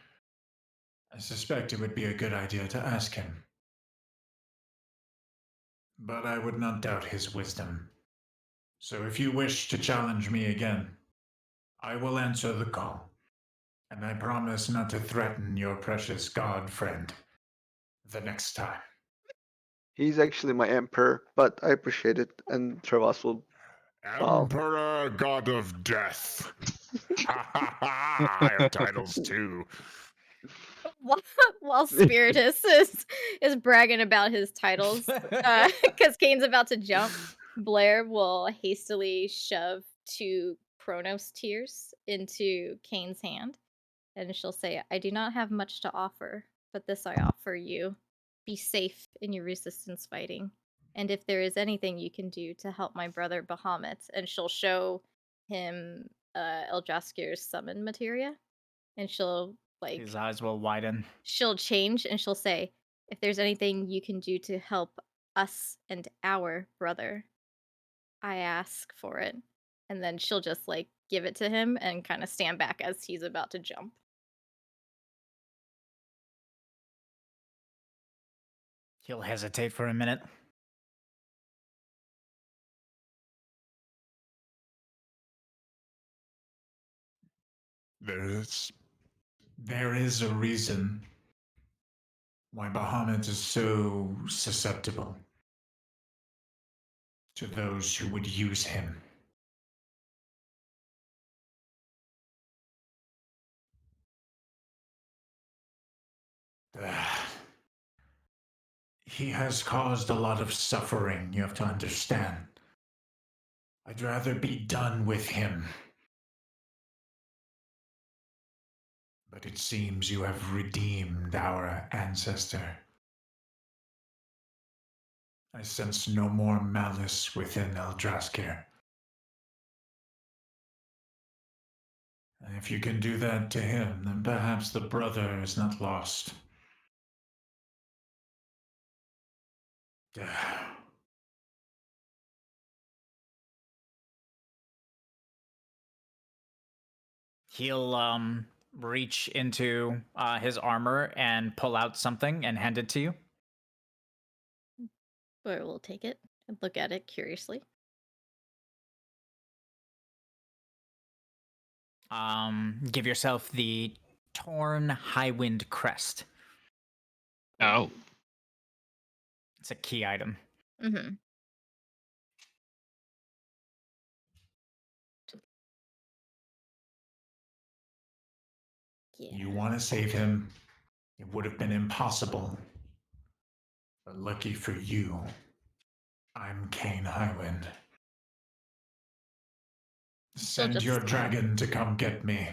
I suspect it would be a good idea to ask him. But I would not doubt his wisdom. So if you wish to challenge me again, I will answer the call. And I promise not to threaten your precious god friend the next time. He's actually my emperor, but I appreciate it. And Trevas will bow. Emperor, God of Death. Ha ha ha! I have titles too. while Spiritus is bragging about his titles, because Kane's about to jump, Blair will hastily shove 2 Chronos tears into Kane's hand, and she'll say, "I do not have much to offer, but this I offer you. Be safe in your resistance fighting, and if there is anything you can do to help my brother Bahamut," and she'll show him Eldraskir's summon materia, and she'll like His eyes will widen. she'll change and she'll say, "If there's anything you can do to help us and our brother, I ask for it." And then she'll just like give it to him and kind of stand back as he's about to jump. He'll hesitate for a minute. There is a reason why Bahamut is so susceptible to those who would use him. He has caused a lot of suffering, you have to understand. I'd rather be done with him. But it seems you have redeemed our ancestor. I sense no more malice within Eldraskir. And if you can do that to him, then perhaps the brother is not lost. He'll reach into his armor and pull out something and hand it to you. Blair will take it and look at it curiously. Give yourself the Torn Highwind crest. Oh. It's a key item. Mm-hmm. Yeah. You want to save him? It would have been impossible. But lucky for you, I'm Kain Highwind. Send just your smile. dragon to come get me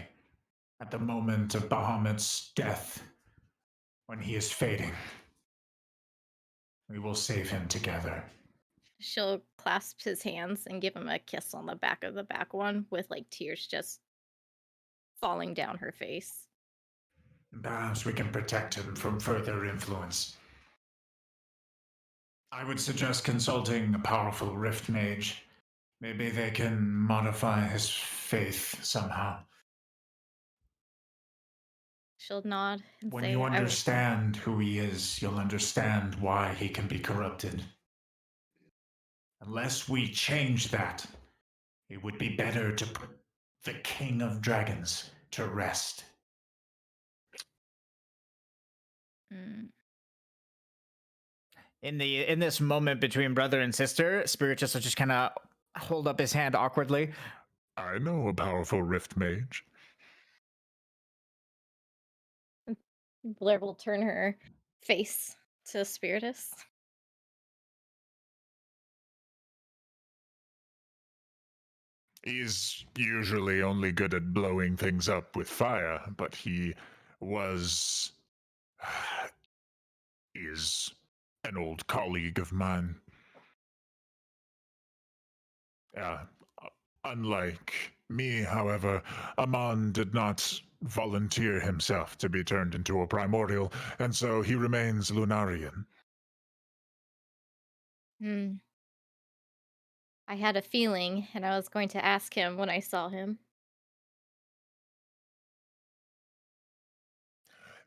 at the moment of Bahamut's death, when he is fading. We will save him together. She'll clasp his hands and give him a kiss on the back one with like tears just falling down her face. Perhaps we can protect him from further influence. I would suggest consulting a powerful Rift Mage. Maybe they can modify his faith somehow. She'll nod and When say, you "I will." understand who he is, you'll understand why he can be corrupted. Unless we change that, it would be better to put the King of Dragons to rest. Mm. In this moment between brother and sister, Spiritus will just kind of hold up his hand awkwardly. I know a powerful Rift Mage. Blair will turn her face to Spiritus. He's usually only good at blowing things up with fire, but he was. is an old colleague of mine. Uh, Unlike me, however, Amon did not volunteer himself to be turned into a primordial, and so he remains Lunarian. Hmm. I had a feeling, and I was going to ask him when I saw him.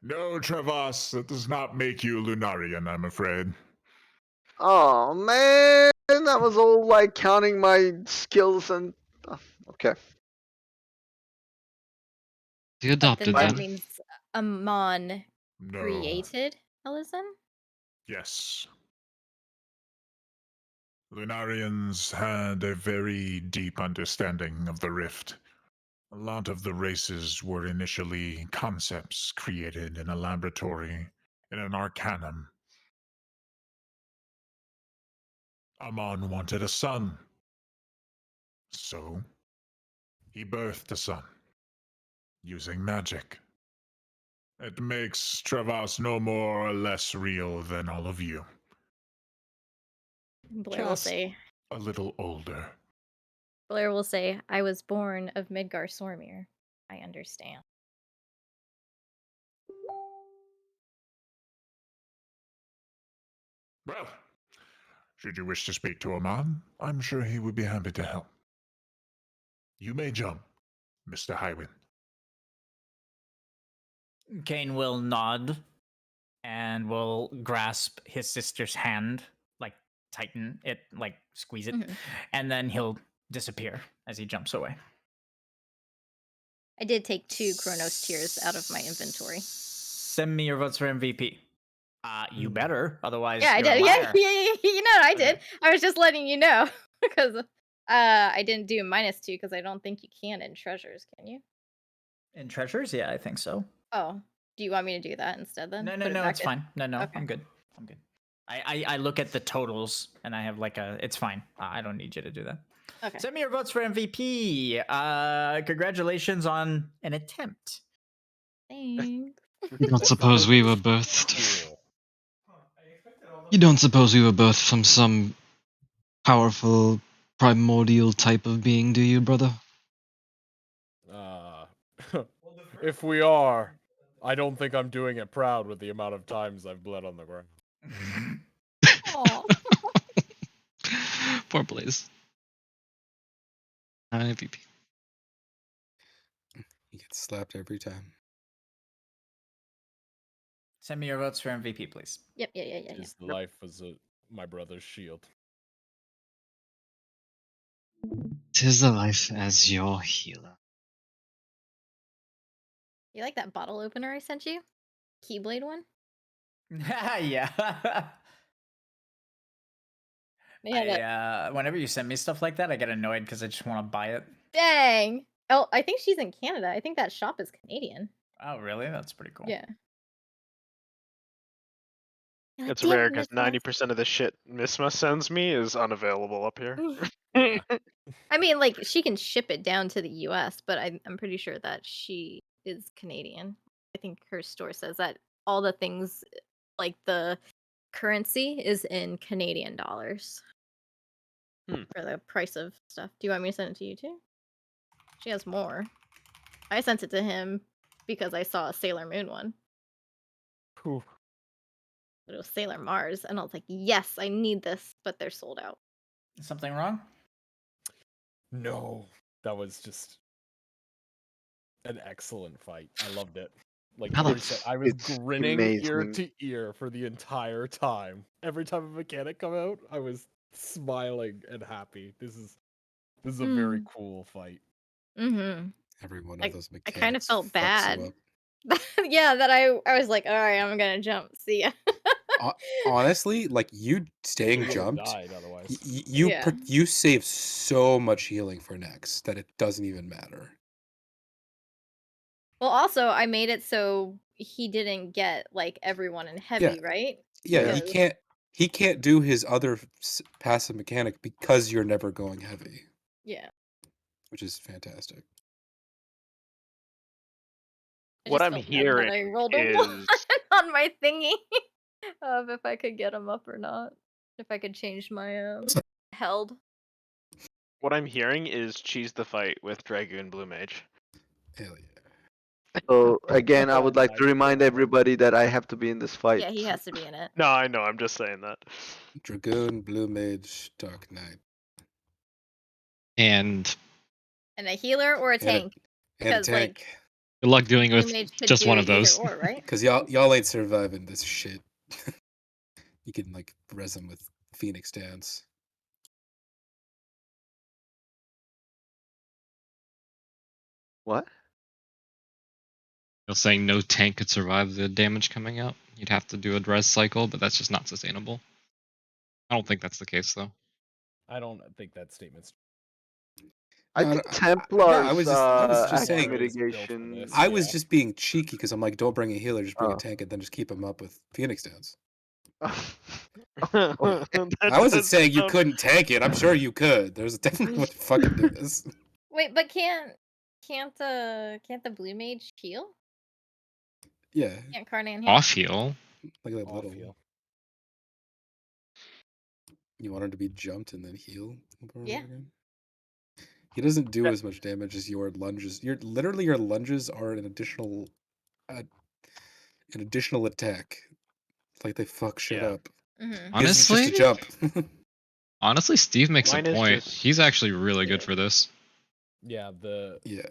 No, Trevas, that does not make you Lunarian, I'm afraid. Oh man, that was all like counting my skills and. Okay. He But adopted then that them. means Amon No. created Ellison? Yes. Lunarians had a very deep understanding of the rift. A lot of the races were initially concepts created in a laboratory in an arcanum. Amon wanted a son, so he birthed a son using magic. It makes Trevas no more or less real than all of you. Blair will Just say, a little older. I was born of Midgar Sormir. I understand. Well, should you wish to speak to Amon, I'm sure he would be happy to help. You may jump, Mr. Highwind. Kain will nod and will grasp his sister's hand, like tighten it, like squeeze it, and then he'll disappear as he jumps away. I did take 2 Chronos tears out of my inventory. Send me your votes for MVP. You better, otherwise Yeah, I you're a did. liar. Yeah. You know, I did. I was just letting you know because I didn't do -2 because I don't think you can in treasures. Can you? In treasures, yeah, I think so. Oh, do you want me to do that instead then? No, Put it no, back it's in? fine. No, Okay. I'm good. I'm good. I look at the totals and I have like a. It's fine. I don't need you to do that. Okay. Send me your votes for MVP. Congratulations on an attempt. Thanks. You don't That suppose sounds we were birthed? cool. You don't suppose we were birthed from some powerful, primordial type of being, do you, brother? If we are, I don't think I'm doing it proud with the amount of times I've bled on the ground. Aw. Poor Blaze. MVP. He gets slapped every time. Send me your votes for MVP, please. Yep. Yeah. His life was my brother's shield. 'Tis the life as your healer. You like that bottle opener I sent you? Keyblade one? Yeah. Whenever you send me stuff like that, I get annoyed because I just want to buy it. Dang. Oh, I think she's in Canada. I think that shop is Canadian. Oh, really? That's pretty cool. Yeah. It's Damn rare it, because Miss Mus. 90% of the shit Misma sends me is unavailable up here. Yeah. I mean, like, she can ship it down to the US, but I'm pretty sure that she is Canadian. I think her store says that all the things, like the currency, is in Canadian dollars for the price of stuff. Do you want me to send it to you too? She has more. I sent it to him because I saw a Sailor Moon one. Whew. But it was Sailor Mars, and I was like, yes, I need this, but they're sold out. Something wrong? No, that was just an excellent fight. I loved it. Like How the every set, I was It's grinning ear amazing. to ear for the entire time. Every time a mechanic come out, I was smiling and happy. This is a very cool fight. Mm-hmm. Every one of Like, those I mechanics kind of felt fucks bad. you up. Yeah, that I was like, all right, I'm gonna jump. See ya. Honestly, like you You staying would have jumped, died otherwise. Yeah. you save so much healing for next that it doesn't even matter. Well, also, I made it so he didn't get like everyone in heavy, right? Yeah, Yeah. he can't do his other passive mechanic because you're never going heavy, Yeah. which is fantastic. I What just I'm felt bad hearing that I rolled a 1 is on my thingy of if I could get him up or not. If I could change my held. what I'm hearing is cheese the fight with Dragoon Blue Mage. Hell yeah. So again, I Oh would like my to remind God. everybody that I have to be in this fight. Yeah, he has to be in it. No, I know. I'm just saying that. Dragoon, Blue Mage, Dark Knight, And And a healer or a and tank? a Because like tank. good luck dealing Blue with Mage could just do one of either those. or, right? Because y'all ain't surviving this shit. You can like res him with Phoenix Dance. What? You're saying no tank could survive the damage coming out? You'd have to do a res cycle, but that's just not sustainable. I don't think that's the case, though. I don't think that statement's. I No, think no, I Templars was just active saying. Templar is built for mitigation. this, I was yeah. just being cheeky because I'm like, don't bring a healer, just bring a Oh. tank, and then just keep him up with Phoenix Downs. That I wasn't does saying you sound- couldn't tank it. I'm sure you could. There's definitely a way to fucking do this. Wait, but can't the blue mage heal? Yeah, Can't Carnan heal? Off heal. like that Off little. heal. You want him to be jumped and then heal over and Yeah. over again? He doesn't do as much damage as your lunges. Your lunges are an additional attack. It's like they fuck shit Yeah. up. Mm-hmm. His is just a Honestly, jump. honestly, Steve makes Mine a is point. just- He's actually really good Yeah. for this. Yeah,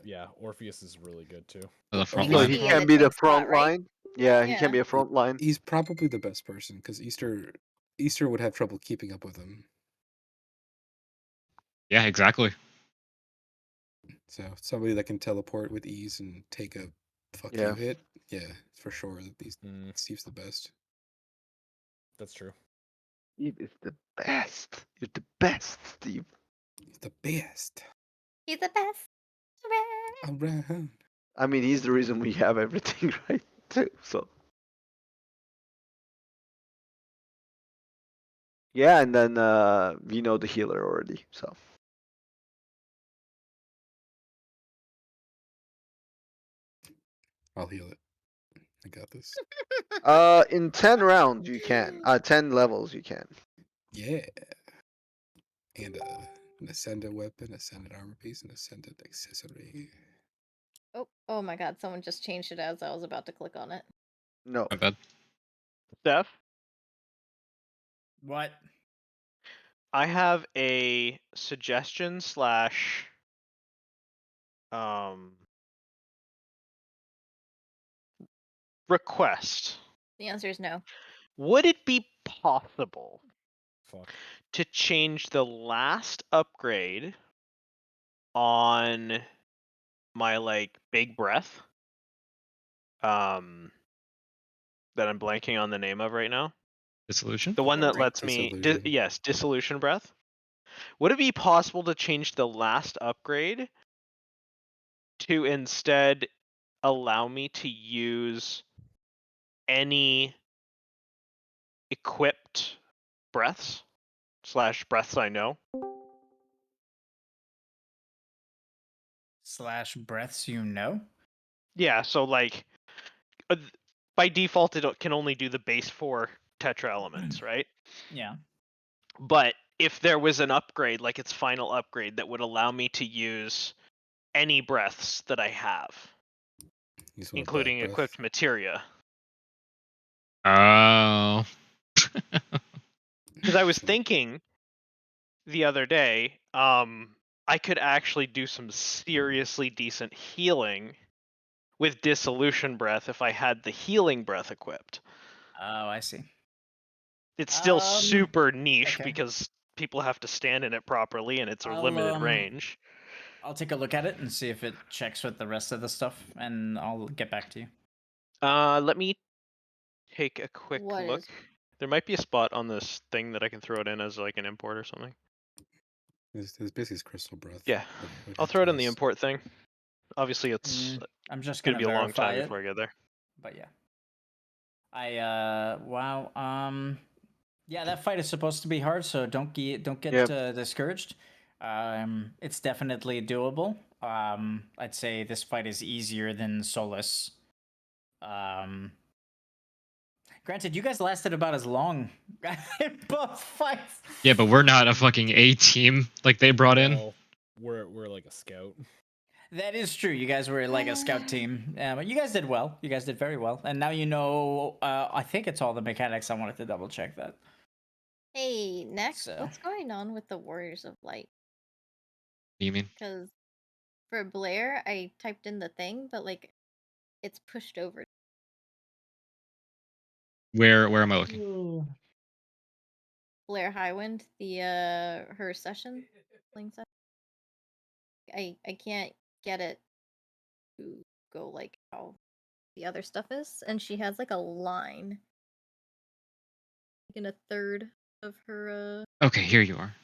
Yeah. Orpheus is really good too. For the front Because So line. he he had can a be the tank spot, front right? line. Yeah, he Yeah. can be a front line. He's probably the best person because Easter would have trouble keeping up with him. Yeah, exactly. So somebody that can teleport with ease and take a fuck Yeah. you hit, yeah, for sure. Steve's the best. That's true. Steve is the best. You're the best, Steve. He's the best He's the best. around. I mean, he's the reason we have everything right too. So yeah, and then we know the healer already. So I'll heal it. I got this. in 10 rounds you can. 10 levels you can. Yeah. And an ascended weapon, ascended armor piece, and ascended accessory. Oh my god, someone just changed it as I was about to click on it. No. My bad. Steph, What? I have a suggestion slash request. The answer is no. Would it be possible Fuck. to change the last upgrade on my like big breath? That I'm blanking on the name of right now. Dissolution? The one that Homebrew. lets me Dissolution. dissolution breath. Would it be possible to change the last upgrade to instead allow me to use any equipped breaths / breaths I know? / breaths you know? Yeah, so like by default it can only do the base 4 tetra elements, right? Yeah. But if there was an upgrade, like its final upgrade, that would allow me to use any breaths that I have, You just want a including black breath. equipped materia. Oh. Because I was So- thinking the other day, I could actually do some seriously decent healing with dissolution breath if I had the healing breath equipped. Oh, I see. It's still Um, super niche okay. because people have to stand in it properly and it's a limited range. I'll take a look at it and see if it checks with the rest of the stuff, and I'll get back to you. Let me take a quick What look. is- There might be a spot on this thing that I can throw it in as like an import or something. It's basically crystal breath. Yeah, What I'll hit throw it in the twice. import thing. Obviously, it's I'm just gonna gonna be a long verify time it, before I get there. but yeah. Wow. Yeah, that fight is supposed to be hard, so don't get Yep. discouraged. It's definitely doable. I'd say this fight is easier than Solus. Granted, you guys lasted about as long in both fights. Yeah, but we're not a fucking A team like they brought in. Well, we're like a scout. That is true. You guys were like a scout team. But you guys did well. You guys did very well. And now you know, I think it's all the mechanics. I wanted to double check that. Hey, next, So- what's going on with the Warriors of Light? What do you mean? Because for Blair, I typed in the thing, but like, it's pushed over. Where am I looking? Blair Highwind, the her session, link session. I can't get it to go like how the other stuff is, and she has like a line, like in a third of her. Okay, here you are.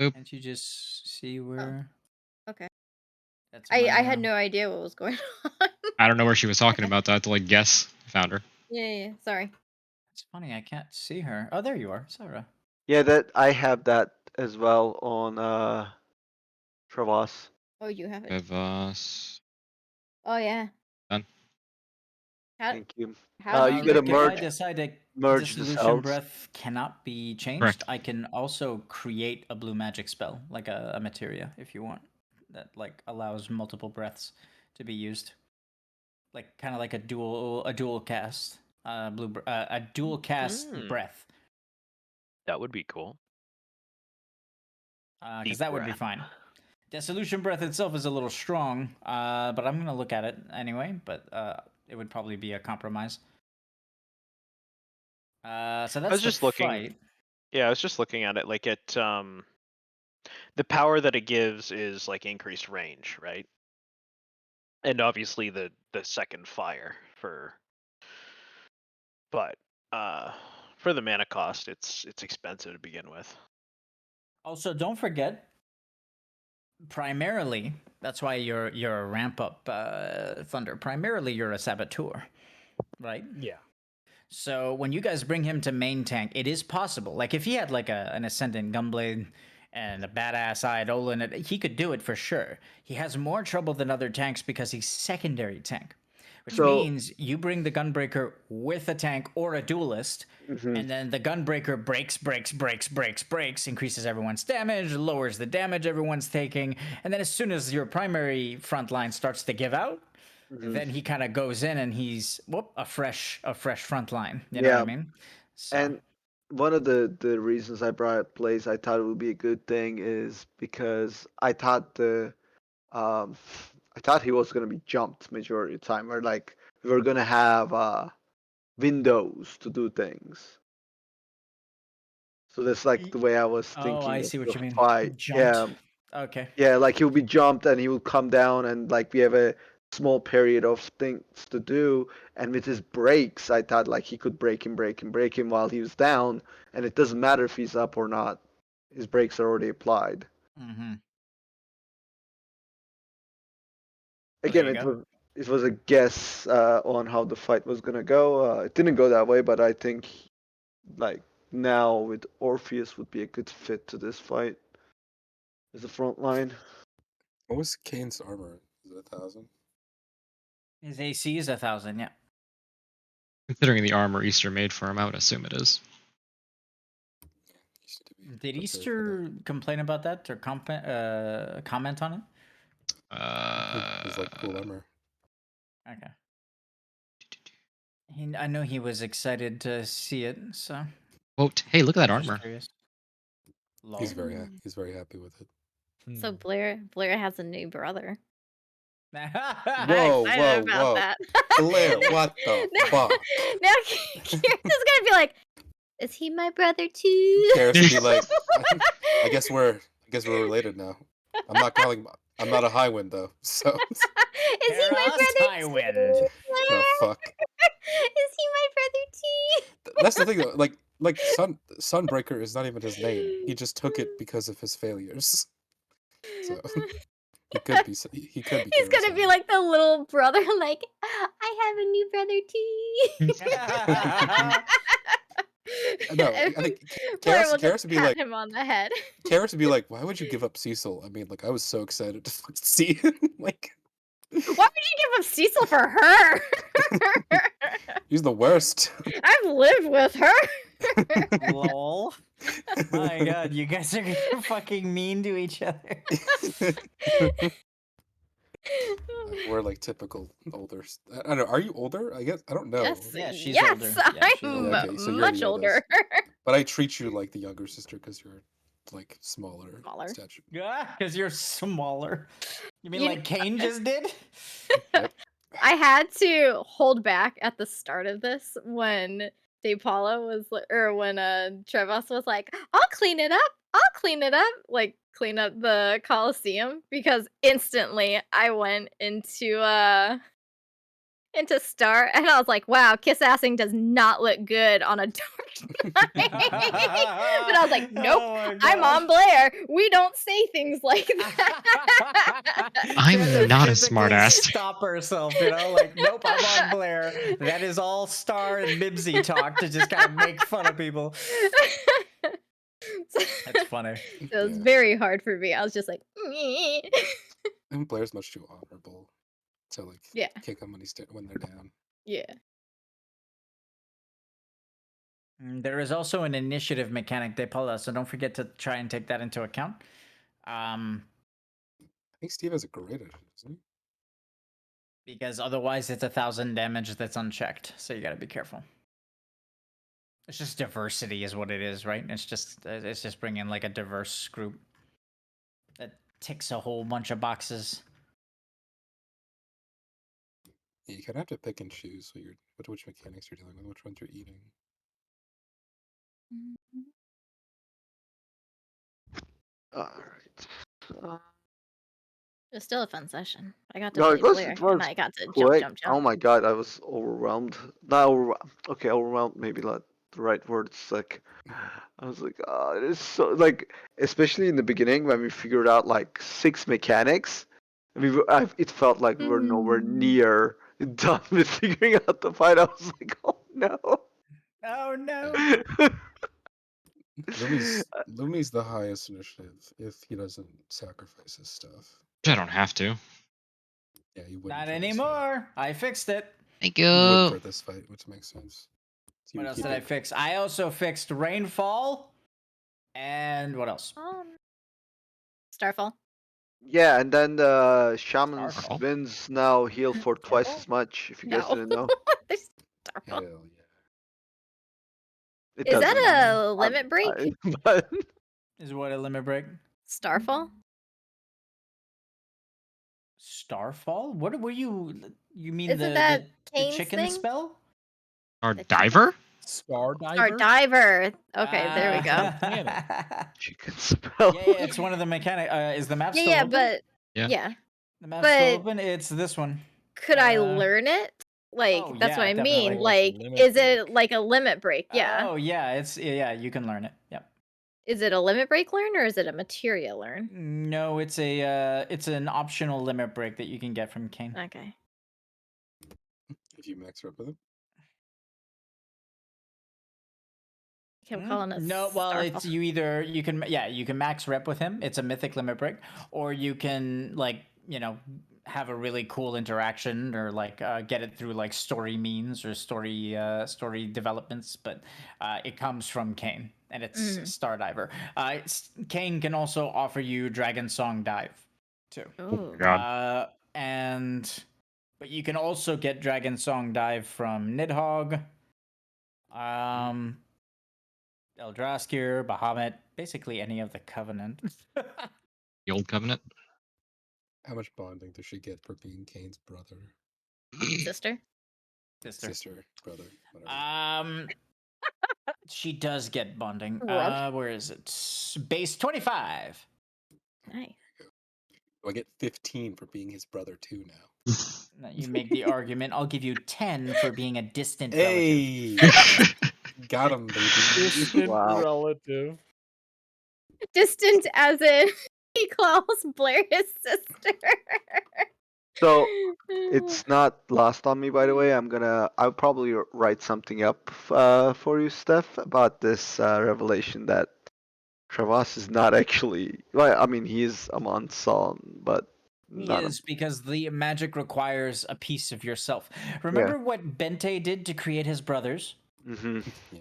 Boop. Can't you just see where? Okay. That's I had my. no idea what was going on. I don't know where she was talking about. So I had to like guess. Found her. Yeah, sorry. It's funny. I can't see her. Oh, there you are, Sarah. Yeah, that I have that as well on Trevas. Oh, you have it. Trevas. Oh yeah. Done. How Thank you. how You did gotta Look, if I merge decide that merge the dissolution cells. breath cannot be changed, Correct. I can also create a blue magic spell, like a materia, if you want, that like allows multiple breaths to be used, like kind of like a dual cast, a dual cast breath, That would be cool. because Deep that would be breath. fine. Dissolution breath itself is a little strong, but I'm gonna look at it anyway. But it would probably be a compromise. So that's I was the just looking. fight. Yeah, I was just looking at it. Like the power that it gives is like increased range, right? And obviously the second fire but for the mana cost, it's expensive to begin with. Also, don't forget, primarily, that's why you're a ramp up Thunder. Primarily, you're a saboteur, right? Yeah. So when you guys bring him to main tank, it is possible. Like if he had like an Ascendant Gunblade and a badass Eidolon, he could do it for sure. He has more trouble than other tanks because he's secondary tank, which So means you bring the Gunbreaker with a tank or a duelist, and then the Gunbreaker breaks, increases everyone's damage, lowers the damage everyone's taking, and then as soon as your primary front line starts to give out, then he kind of goes in and he's a fresh front line. You know what I yeah, mean? So and one of the reasons I brought up Blaze, I thought it would be a good thing, is because um I thought he was gonna be jumped majority of the time, or like we were gonna have windows to do things. So that's like the way I was oh, I thinking of see what the you mean. fight. Jumped. Okay. Yeah, like he'll be jumped and he will come down, and like we have a small period of things to do. And with his breaks, I thought like he could break him while he was down, and it doesn't matter if he's up or not. His breaks are already applied. Mm-hmm. There Again, you go. it was a guess on how the fight was gonna go. It didn't go that way, but I think like now with Orpheus would be a good fit to this fight as a front line. What was Kane's armor? Is it 1,000? His AC is 1,000. Yeah. Considering the armor Easter made for him, I would assume it is. Used to be Did prepared for Easter complain about that or comment on it? that. It was like cool armor. Okay. I know he was excited to see it, so Quote, hey, look at that I was just armor. curious. Lol. He's very happy with it. So Blair has a new brother. I'm Whoa, excited whoa, about whoa. that. Blair, what the fuck? Now Kira's gonna be like, is he my brother too? Karis would be like, I guess we're related now. I'm not a Highwind though, so Is he my brother Highwind. too? oh fuck. Is he my brother too? That's the thing though. Like Sunbreaker is not even his name. He just took it because of his failures. So he could be. He could be. He's Karis gonna be now. like the little brother, like, I have a new brother too. No, I think Blair will Karis just would be pat like, him on the head. Karis would be like, why would you give up Cecil? I mean, like I was so excited to fucking see him. Like, Why would you give up Cecil for her? he's the worst. I've lived with her. Lol. My god, you guys are fucking mean to each other. We're like typical older. I don't know. Are you older? I guess I don't know. Yes, Yeah, she's yes, older. Yeah, she's I'm older. Okay, so you're much the older. oldest. But I treat you like the younger sister because you're like smaller. Stature. Yeah, because you're smaller. You mean You- like Kain just did? Yep. I had to hold back at the start of this when DePaula was, or when Trevas was like, I'll clean it up, like clean up the Colosseum, because instantly I went into into Star, and I was like, wow, kiss assing does not look good on a dark night. But I was like, nope, Oh my I'm God. on Blair. We don't say things like that. She had to I'm not a physically smartass. stop herself, like, nope, I'm on Blair. That is all Star and Mibsy talk to just kind of make fun of people. That's funny. It was Yeah. very hard for me. I was just like, "Meh." And Blair's much too honorable to like Yeah. kick them when they're down. Yeah. There is also an initiative mechanic they pull us, so don't forget to try and take that into account. I think Steve has a great idea, doesn't he? Because otherwise it's 1,000 damage that's unchecked, so you gotta be careful. It's just diversity is what it is, right? It's just bringing like a diverse group that ticks a whole bunch of boxes. Yeah, you kind of have to pick and choose which mechanics you're dealing with, which ones you're eating. All right. It was still a fun session. I got to No, play it was Blair, it and was I got to jump, quick. jump, Oh jump. my god, I was overwhelmed. Not overwhelmed. Okay, overwhelmed. Maybe not the right words. Like, I was like, oh, it is so like, especially in the beginning when we figured out like 6 mechanics. It felt like we were nowhere near done with figuring out the fight. I was like, oh no. Oh no. Lumi's the highest initiative if he doesn't sacrifice his stuff. I don't have to. Yeah, you wouldn't Not for this fight. anymore. I fixed it. Thank You would for you. this fight, which makes sense. So you What would else keep did I it- fix? I also fixed rainfall. And what else? Starfall. Yeah, and then the shaman's Starfall? winds now heal for twice Starfall? as much. If you guys No. didn't know, There's Starfall. Hell yeah. it Is doesn't. that a limit break? But Is what a limit break? Starfall? Starfall? What were you? You mean Isn't the that the Kane's chicken thing? spell? Our The chicken? diver? Star Or diver. diver. Okay, there we go. you can spell. Yeah, it's one of the mechanic. Is the map Yeah, still yeah, open? but Yeah. yeah. The map's still but- open. It's this one. Could I learn it? Like, Oh, that's yeah, what I definitely. mean. Oh, it's a Like, limit is it break. like a limit break? Yeah. Oh yeah, you can learn it. Yep. Is it a limit break learn or is it a materia learn? No, it's an optional limit break that you can get from Kain. Okay. If you max up with him. I kept calling it No, well, Starfall. it's you can max rep with him. It's a mythic limit break, or you can have a really cool interaction or get it through like story means or story developments. But it comes from Kain, and it's Stardiver. Kain can also offer you Dragon Song Dive too. Oh. God. But you can also get Dragon Song Dive from Nidhogg. Eldraskir, Bahamut, basically any of the Covenant. The old covenant. How much bonding does she get for being Kane's brother? Sister? Sister, brother, whatever. She does get bonding. Rob. Where is it? Base 25. Nice. I get 15 for being his brother too now. Now you make the argument. I'll give you 10 for being a distant Hey, got him, baby. Distant Wow. relative. Distant as in he calls Blair his sister. So it's not lost on me, by the way. I'll probably write something up for you, Steph, about this revelation that Trevas is not actually. Well, I mean, he is Amon's son, but He not. is because the magic requires a piece of yourself. Remember what Bente did to create his brothers? Mm-hmm. Yeah.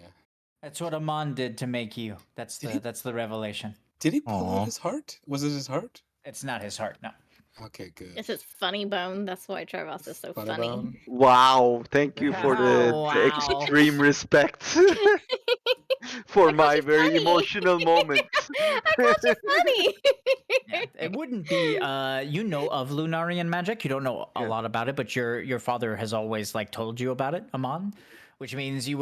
That's what Amon did to make you. That's the revelation. Did he pull Aw. out his heart? Was it his heart? It's not his heart, no. Okay, good. It's his funny bone. That's why Trevas is so funny. Bone? Wow! Thank you for the Wow. extreme respect for my very funny. emotional moment. I called you funny. Yeah, it wouldn't be of Lunarian magic. You don't know a lot about it, but your father has always told you about it, Amon. Which means it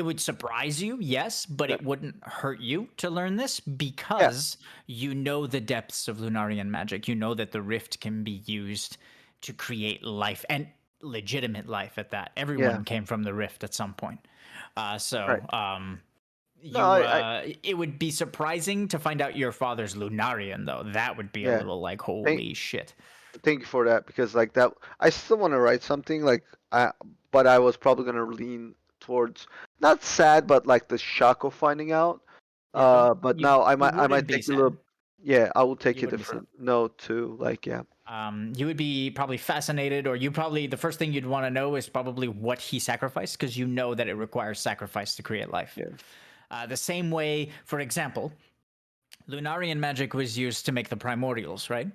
would surprise you, yes, but it wouldn't hurt you to learn this because you know the depths of Lunarian magic. You know that the rift can be used to create life. And legitimate life at that. Yeah. Everyone came from the rift at some point. So Right. No, you I it would be surprising to find out your father's Lunarian, though. That would be a yeah. little like, Thank holy shit. thank you for that because like that I still want to write something like but I was probably gonna lean towards not sad but like the shock of finding out. Yeah, but But you now I wouldn't might be take a sad. little yeah I will take You a wouldn't be sad. different note too like yeah You would be probably fascinated, or you probably the first thing you'd want to know is probably what he sacrificed, because you know that it requires sacrifice to create life. yeah The same way, for example, Lunarian magic was used to make the primordials, right?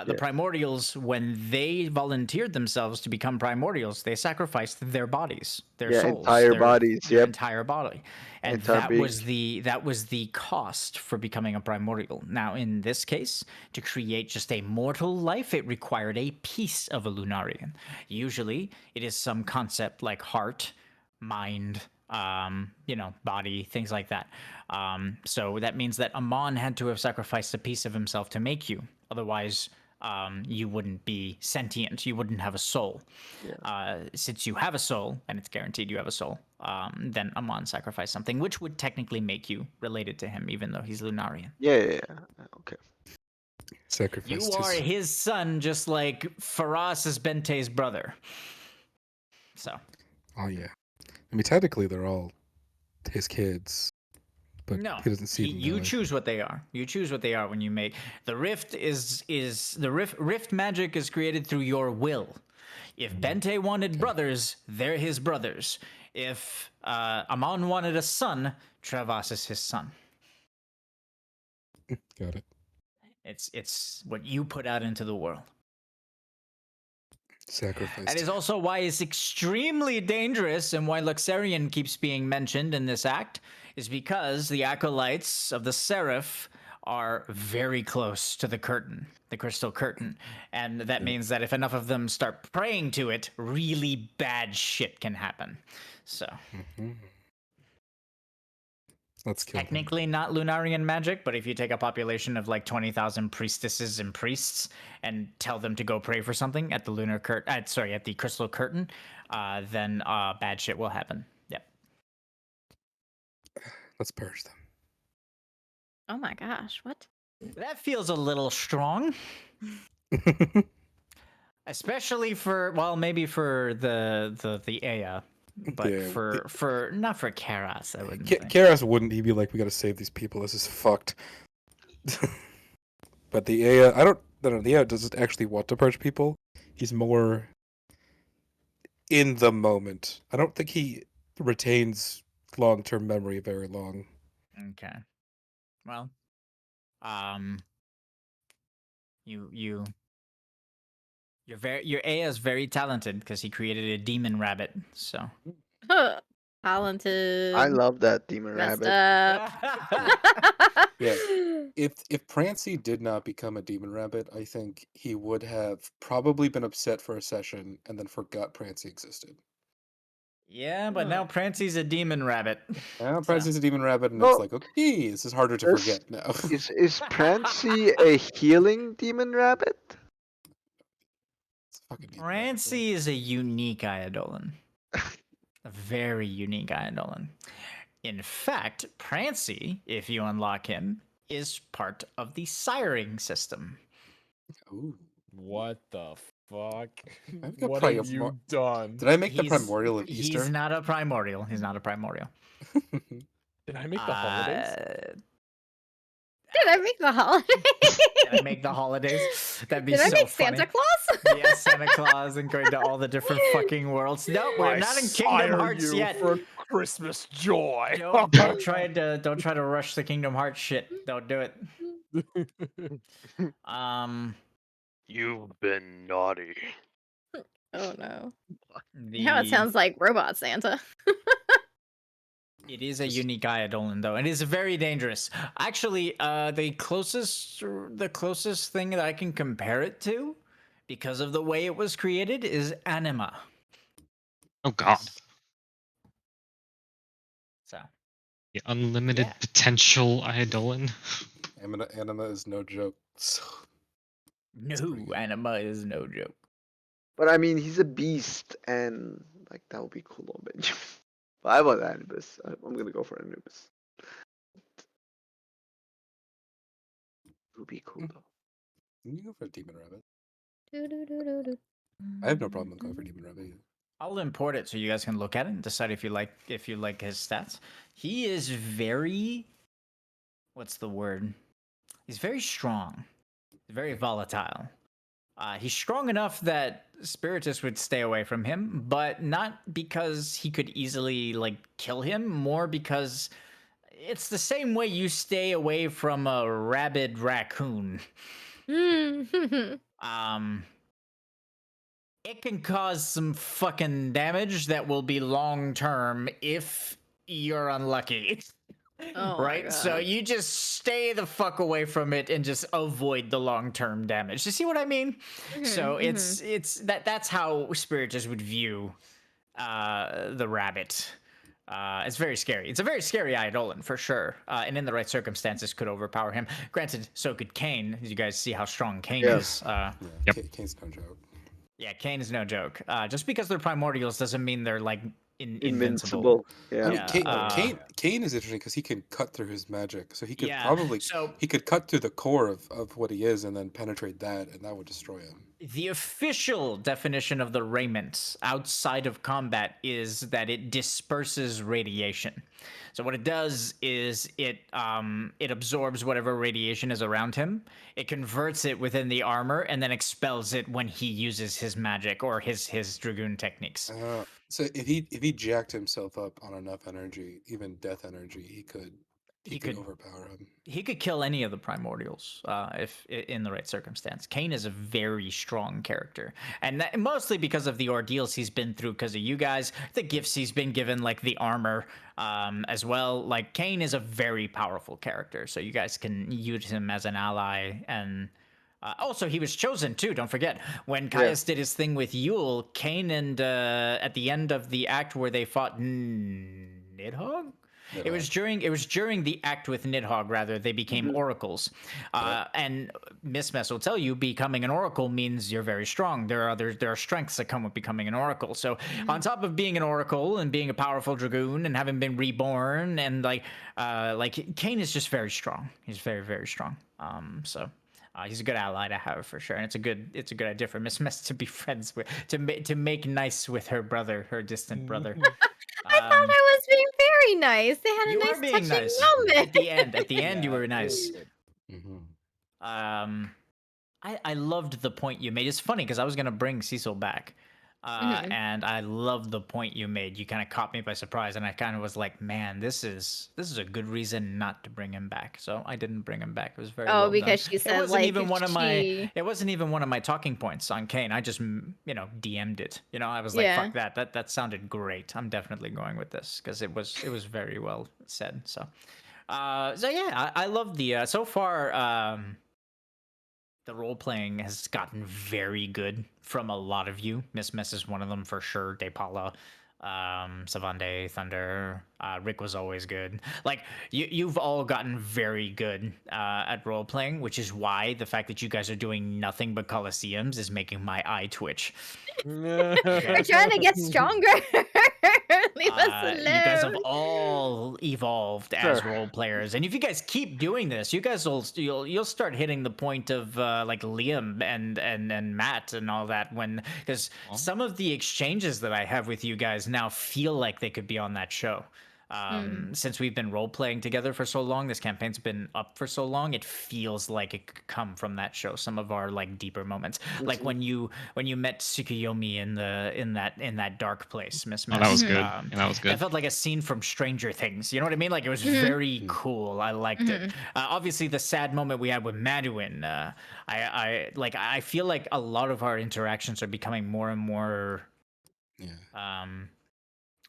The yeah primordials, when they volunteered themselves to become primordials, they sacrificed their bodies, their yeah souls, entire bodies their yep entire body, and entire being that was the cost for becoming a primordial. Now, in this case, to create just a mortal life, it required a piece of a Lunarian. Usually, it is some concept like heart, mind, body, things like that. So that means that Amon had to have sacrificed a piece of himself to make you. Otherwise, you wouldn't be sentient. You wouldn't have a soul. yeah Since you have a soul, and it's guaranteed you have a soul, then Amon sacrificed something, which would technically make you related to him, even though he's Lunarian. yeah okay Sacrificed You are his. his son, just like Faraz is Bente's brother. So. Oh yeah. I mean, technically they're all his kids, but No, he doesn't see them that you way. choose what they are. You choose what they are when you make the rift. Is the rift magic is created through your will. If Bente wanted brothers, they're his brothers. If Amon wanted a son, Trevas is his son. Got it. It's what you put out into the world. Sacrificed. That is also why it's extremely dangerous, and why Luxarian keeps being mentioned in this act, is because the acolytes of the Seraph are very close to the curtain, the crystal curtain. And that means that if enough of them start praying to it, really bad shit can happen. So. Mm-hmm. Let's kill them. Technically not Lunarian magic, but if you take a population of like 20,000 priestesses and priests and tell them to go pray for something at the at the crystal curtain, then bad shit will happen. Yep. Let's purge them. Oh my gosh, what? That feels a little strong, especially for maybe for the Aya, but Yeah, for not for Karas, I wouldn't think. Karas wouldn't. He'd be like, "We gotta save these people. This is fucked." But the Aya, I don't know. The Aya doesn't actually want to purge people. He's more in the moment. I don't think he retains long-term memory very long. Okay. Well, your Aya is very talented because he created a demon rabbit. So. Huh. I Talented. love that demon Messed rabbit up. Yeah. If Prancy did not become a demon rabbit, I think he would have probably been upset for a session and then forgot Prancy existed. Yeah, but now Prancy's a demon rabbit. Now Prancy's a demon rabbit, and it's well like, okay, this is harder to is forget now. is Prancy a healing demon rabbit It's fucking demon rabbit, bro. Prancy is a unique Eidolon. A very unique Eidolon. In fact, Prancy, if you unlock him, is part of the siring system. Ooh. What the fuck? I've got What have you done? Did I make the He's primordial of he's Easter? not a primordial. He's not a primordial. Did I make the holidays? Did I make the holiday? Did I make the holidays? That'd be Did I so make funny. Santa Claus? Yes, Santa Claus, and going to all the different fucking worlds. No, we're I not in sire Kingdom Hearts you yet. for Christmas joy. Don't try to rush the Kingdom Hearts shit. Don't do it. You've been naughty. Oh no. Now it sounds like Robot Santa. It is a unique Eidolon, though, and it is very dangerous. Actually, the closest thing that I can compare it to, because of the way it was created, is Anima. Oh god. So. The unlimited Yeah. potential Eidolon. Anima is no joke. No, Anima is no joke. But I mean, he's a beast, and like that would be cool on bench. But I want Anubis. I'm gonna go for Anubis. It would be cool though. You can go for a demon rabbit. Do-do-do-do-do. I have no problem going for demon rabbit. I'll import it so you guys can look at it and decide if you like his stats. He is very, what's the word? He's very strong, very volatile. He's strong enough that Spiritus would stay away from him, but not because he could easily like kill him, more because it's the same way you stay away from a rabid raccoon. Um, it can cause some fucking damage that will be long term if you're unlucky. Oh my Right? So God. you just stay the fuck away from it and just avoid the long-term damage. You see what I mean? So it's that's how Spiritus would view the rabbit. It's very scary. It's a very scary Eidolon for sure, and in the right circumstances could overpower him. Granted, so could Kain. You guys see how strong Kain is. Yeah, Kane's no joke. Yeah, Kain is no joke. Just because they're primordials doesn't mean they're like invincible. Invincible. Yeah. I mean, Yeah, Kane is interesting because he can cut through his magic, so he could Yeah, probably so he could cut through the core of what he is and then penetrate that, and that would destroy him. the official definition of the raiment outside of combat is that it disperses radiation. So what it does is it absorbs whatever radiation is around him. It converts it within the armor and then expels it when he uses his magic or his dragoon techniques. So if he jacked himself up on enough energy, even death energy, he could overpower him. He could kill any of the primordials if in the right circumstance. Kain is a very strong character, and that, mostly because of the ordeals he's been through because of you guys, the gifts he's been given, like the armor as well. Like Kain is a very powerful character, so you guys can use him as an ally. And also, he was chosen too. Don't forget when Caius did his thing with Yule, Kain and at the end of the act where they fought Nidhogg. It was during the act with Nidhogg, rather, they became oracles. And Miss Mess will tell you becoming an oracle means you're very strong. There are strengths that come with becoming an oracle. So on top of being an oracle and being a powerful dragoon and having been reborn, and like Kain is just very strong. He's very, very strong. He's a good ally to have for sure, and it's a good idea for Miss Mess to be friends with, to make nice with her brother, her distant brother. I thought I was being very nice. They had a You nice were being touching nice moment. at the end. At the end, you Yeah, were nice. Mm-hmm. I loved the point you made. It's funny because I was gonna bring Cecil back, and I loved the point you made. You kind of caught me by surprise, and I kind of was like, "Man, this is a good reason not to bring him back." So I didn't bring him back. It was very well done. Because she said It wasn't like even one of she... my. It wasn't even one of my talking points on Kain. I just DM'd it. I was like, Yeah. "Fuck that. That sounded great. I'm definitely going with this because it was very well said." So, yeah, I love the so far. The role playing has gotten very good from a lot of you. Miss Mess is one of them for sure. Depala, Savande, Thunder, Rick was always good. Like you've all gotten very good at role playing, which is why the fact that you guys are doing nothing but Colosseums is making my eye twitch. We're trying to get stronger. Leave us alone. You guys have all evolved as role players, and if you guys keep doing this, you guys you'll start hitting the point of like Liam and Matt and all that, because some of the exchanges that I have with you guys now feel like they could be on that show. Since we've been role playing together for so long, this campaign's been up for so long, it feels like it could come from that show. Some of our like deeper moments, like when you met Tsukuyomi in that dark place, Miss Mess. Oh, that was good. That was good. It felt like a scene from Stranger Things. You know what I mean? Like it was very cool. I liked it. Obviously, the sad moment we had with Maduin, I feel like a lot of our interactions are becoming more and more.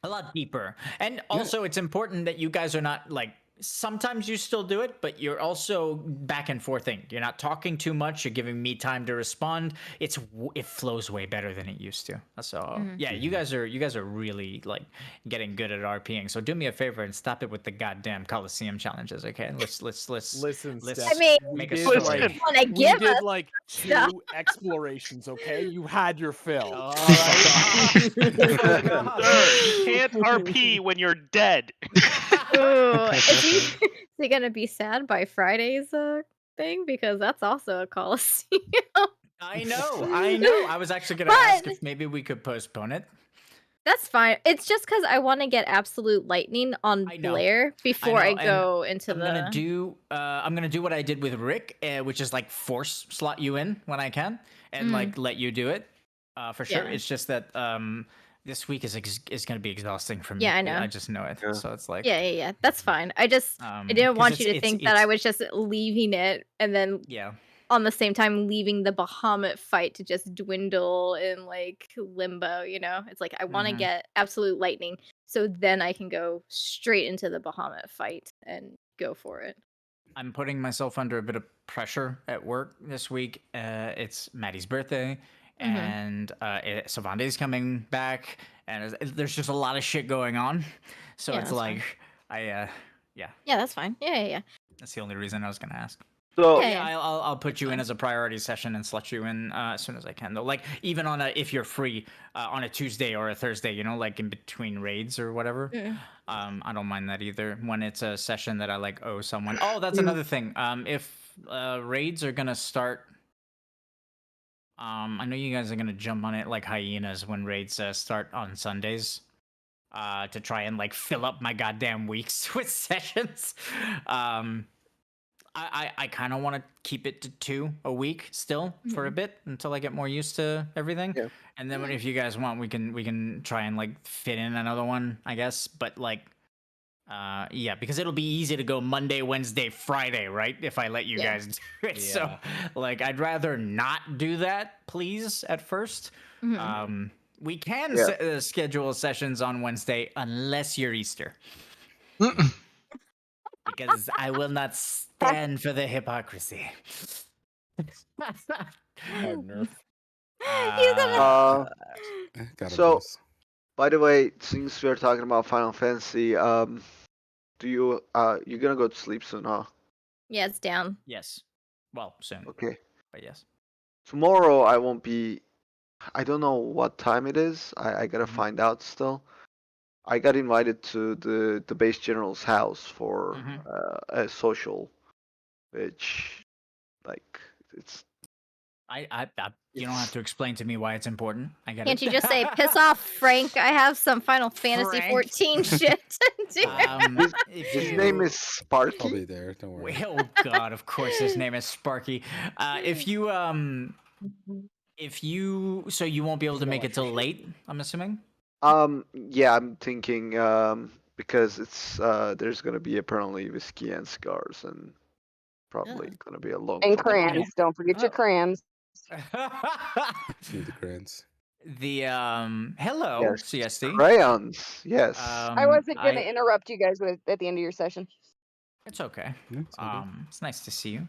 A lot deeper. And also it's important that you guys are not like Sometimes you still do it, but you're also back and forthing. You're not talking too much. You're giving me time to respond. It flows way better than it used to. So yeah, you guys are really like getting good at RPing. So do me a favor and stop it with the goddamn Colosseum challenges, okay? Let's Listen, let's I Steph, mean, we make a did story. Listen. wanna we give did us like stuff. 2 explorations. Okay, you had your fill. All right. Fuck off. Sir, you can't RP when you're dead. Ooh, is he gonna be sad by Friday's thing? Because that's also a Colosseum. I know. I was actually gonna ask But if maybe we could postpone it. that's fine. It's just because I want to get absolute lightning on I know. Blair I before know, I and go into I'm gonna the. do what I did with Rick, which is like force slot you in when I can, and like let you do it, for sure. Yeah. It's just that this week is gonna be exhausting for me. Yeah, I know. I just know it. Yeah. So it's like Yeah. That's fine. I didn't 'cause want you to it's think that I was just leaving it and then yeah. on the same time leaving the Bahamut fight to just dwindle in like limbo, you know? It's like I want to Mhm. get absolute lightning so then I can go straight into the Bahamut fight and go for it. I'm putting myself under a bit of pressure at work this week. It's Maddie's birthday, and Savande's coming back, and there's just a lot of shit going on. So Yeah, it's that's like, fine. yeah, Yeah, that's fine. Yeah. that's the only reason I was gonna ask. So Yeah. I'll put That's you in fine. as a priority session and slot you in as soon as I can. Though, like even on if you're free on a Tuesday or a Thursday, you know, like in between raids or whatever. Mm. I don't mind that either. When it's a session that I like owe someone. Oh, that's another thing. If raids are gonna start, I know you guys are gonna jump on it like hyenas when raids start on Sundays. To try and like fill up my goddamn weeks with sessions. I kind of want to keep it to 2 a week still for a bit until I get more used to everything. Yeah. And then if you guys want, we can try and like fit in another one, I guess. But like, yeah, because it'll be easy to go Monday, Wednesday, Friday, right? If I let you Yeah. guys do it. So Yeah. like, I'd rather not do that, please, at first. We can Yeah. schedule sessions on Wednesday unless you're Easter. Because I will not stand for the hypocrisy. Hard nerf. He's gonna. Uh, Got him, so boys. by the way, since we're talking about Final Fantasy, do you're gonna go to sleep soon, huh? Yeah, it's down. Yes. Well, soon. Okay. But yes. Tomorrow I won't be. I don't know what time it is. I gotta Mhm. find out still. I got invited to the base general's house for Mhm. a social, which like it's You don't have to explain to me why it's important. I get Can't it. you just say, "Piss off, Frank. I have some Final Fantasy Frank. 14 shit to do." If his you name is I'll Sparky. be there. Don't worry. Oh God, of course his name is Sparky. If you so you won't be able to make it till late, I'm assuming. Yeah, I'm thinking because it's there's gonna be apparently whiskey and cigars and probably Ugh. gonna be a long And talk. crayons. Don't forget your Oh. crayons. Need the crayons. The hello Yes, CST. crayons. Yes. I wasn't going to interrupt you guys with at the end of your session. It's okay. No, it's all good. It's nice to see you.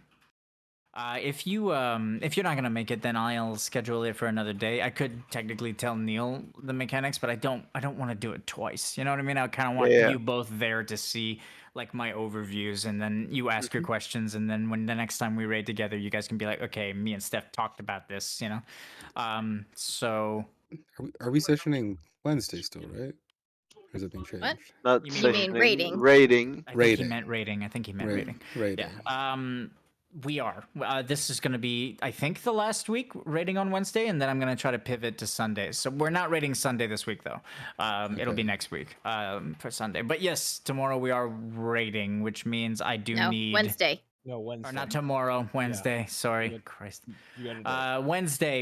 If you're not gonna make it, then I'll schedule it for another day. I could technically tell Neil the mechanics, but I don't want to do it twice. You know what I mean? I kind of want Yeah. you both there to see like my overviews, and then you ask your questions, and then when the next time we raid together, you guys can be like, okay, me and Steph talked about this. You know, so Are we sessioning Wednesday still, right? Or is it being changed? What? Not You mean- You mean sessioning, rating? rating. I think he Rating. meant rating. I think he meant rating. Rating. Yeah. We are. This is going to be, I think, the last week rating on Wednesday, and then I'm going to try to pivot to Sundays. So we're not rating Sunday this week, though. It'll be Okay. next week for Sunday. But yes, tomorrow we are rating, which means I do No, need. Wednesday. No, Wednesday. Or not tomorrow, Wednesday. Sorry, You got- Christ. You got it.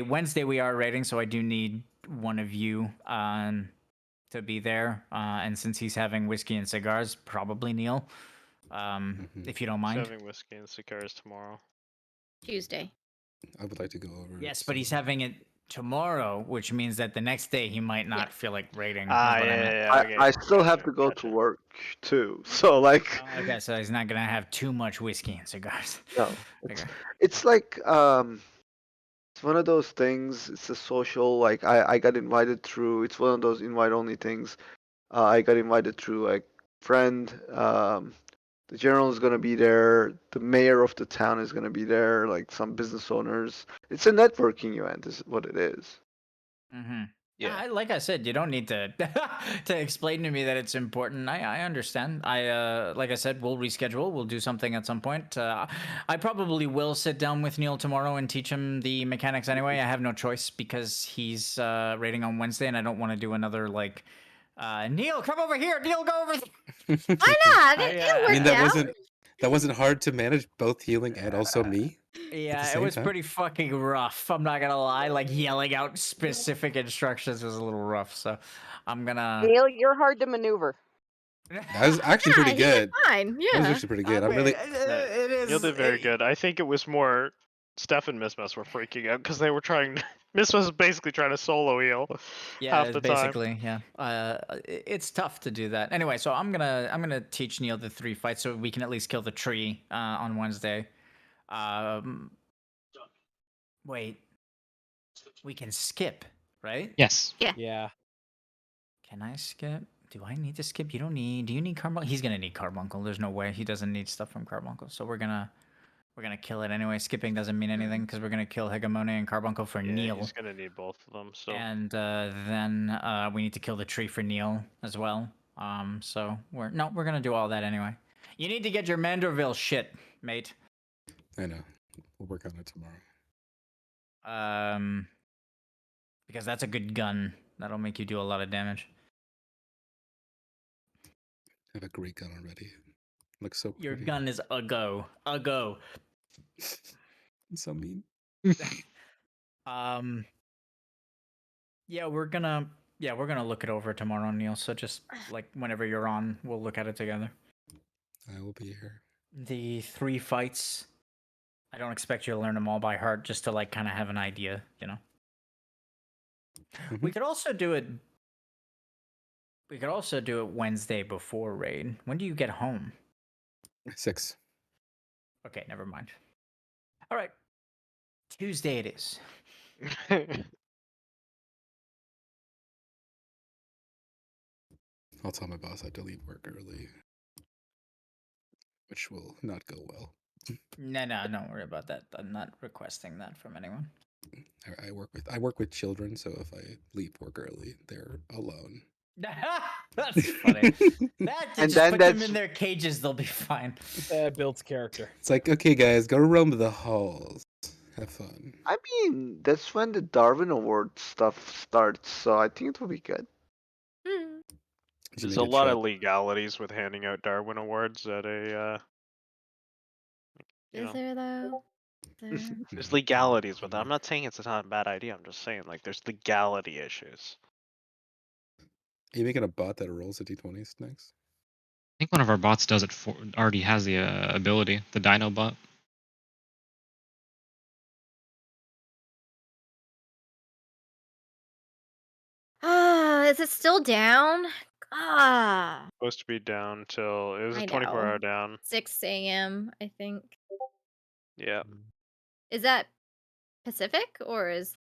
Wednesday we are rating, so I do need one of you to be there. And since he's having whiskey and cigars, probably Neil. If you don't mind. Having whiskey and cigars tomorrow. Tuesday. I would like to go over. Yes, it, but so- he's having it tomorrow, which means that the next day he might not feel like raiding. Is what Ah, I yeah, meant. yeah, okay. I still have Gotcha, to go to gotcha. work too. So like, Okay, so he's not gonna have too much whiskey and cigars. no, it's Okay. it's like it's one of those things. It's a social. Like I got invited through. It's one of those invite only things. I got invited through a friend. The general is gonna be there. The mayor of the town is gonna be there. Like some business owners. It's a networking event. Is what it is. Mm-hmm. Yeah. Like I said, you don't need to to explain to me that it's important. I understand. Like I said, we'll reschedule. We'll do something at some point. I probably will sit down with Neil tomorrow and teach him the mechanics anyway. I have no choice because he's raiding on Wednesday, and I don't want to do another like. Neil, come over here. Neil, go over there. Why not? I, It'll uh, I mean, work out. that wasn't hard to manage both healing and also me at the Yeah, it same was time. pretty fucking rough. I'm not gonna lie. Like yelling out specific instructions was a little rough. So I'm gonna. Neil, you're hard to maneuver. That was actually Yeah, pretty he did good. fine. That was Yeah. actually pretty I good. I'm mean, really. it is. Neil did very good. I think it was more Steph and Miss Mess were freaking out because they were trying. Miss Mess was basically trying to solo heal Yeah, half it's the time. basically yeah. It's tough to do that. Anyway, so I'm gonna teach Neil the 3 fights so we can at least kill the tree on Wednesday. Um, wait, we can skip, right? Yes. Yeah. Can I skip? Do I need to skip? You don't need. Do you need Carbuncle? He's gonna need Carbuncle. There's no way he doesn't need stuff from Carbuncle. So we're gonna kill it anyway. Skipping doesn't mean anything because we're gonna kill Hegemony and Carbuncle for Yeah, Neil. he's gonna need both of them. So And then we need to kill the tree for Neil as well. So we're gonna do all that anyway. You need to get your Manderville shit, mate. I know. We'll work on it tomorrow. Because that's a good gun. That'll make you do a lot of damage. I have a great gun already. Looks so Your pretty. gun is a go. A go. It's so mean. Yeah, we're gonna look it over tomorrow, Neil. So just like whenever you're on, we'll look at it together. I will be here. The 3 fights. I don't expect you to learn them all by heart, just to like kind of have an idea, you know. We could also do it. We could also do it Wednesday before raid. When do you get home? 6. Okay, never mind. All right, Tuesday it is. I'll tell my boss I have to leave work early, which will not go well. No, don't worry about that. I'm not requesting that from anyone. I work with children, so if I leave work early, they're alone. That's funny. That And just then put them that's in their cages; they'll be fine. Builds character. It's like, okay, guys, go roam the halls, have fun. I mean, that's when the Darwin Award stuff starts, so I think it will be good. Hmm. Did you There's make a lot chat? of legalities with handing out Darwin Awards at a. You Is know, there though? there's legalities with it. I'm not saying it's not a bad idea. I'm just saying like there's legality issues. Are you making a bot that rolls the d20s next? I think one of our bots does it for already has the ability, the Dino bot. Ah, is it still down? Ah, Supposed to be down till it was a I 24-hour know. down. 6 a.m. I think. Yeah. Is that Pacific or is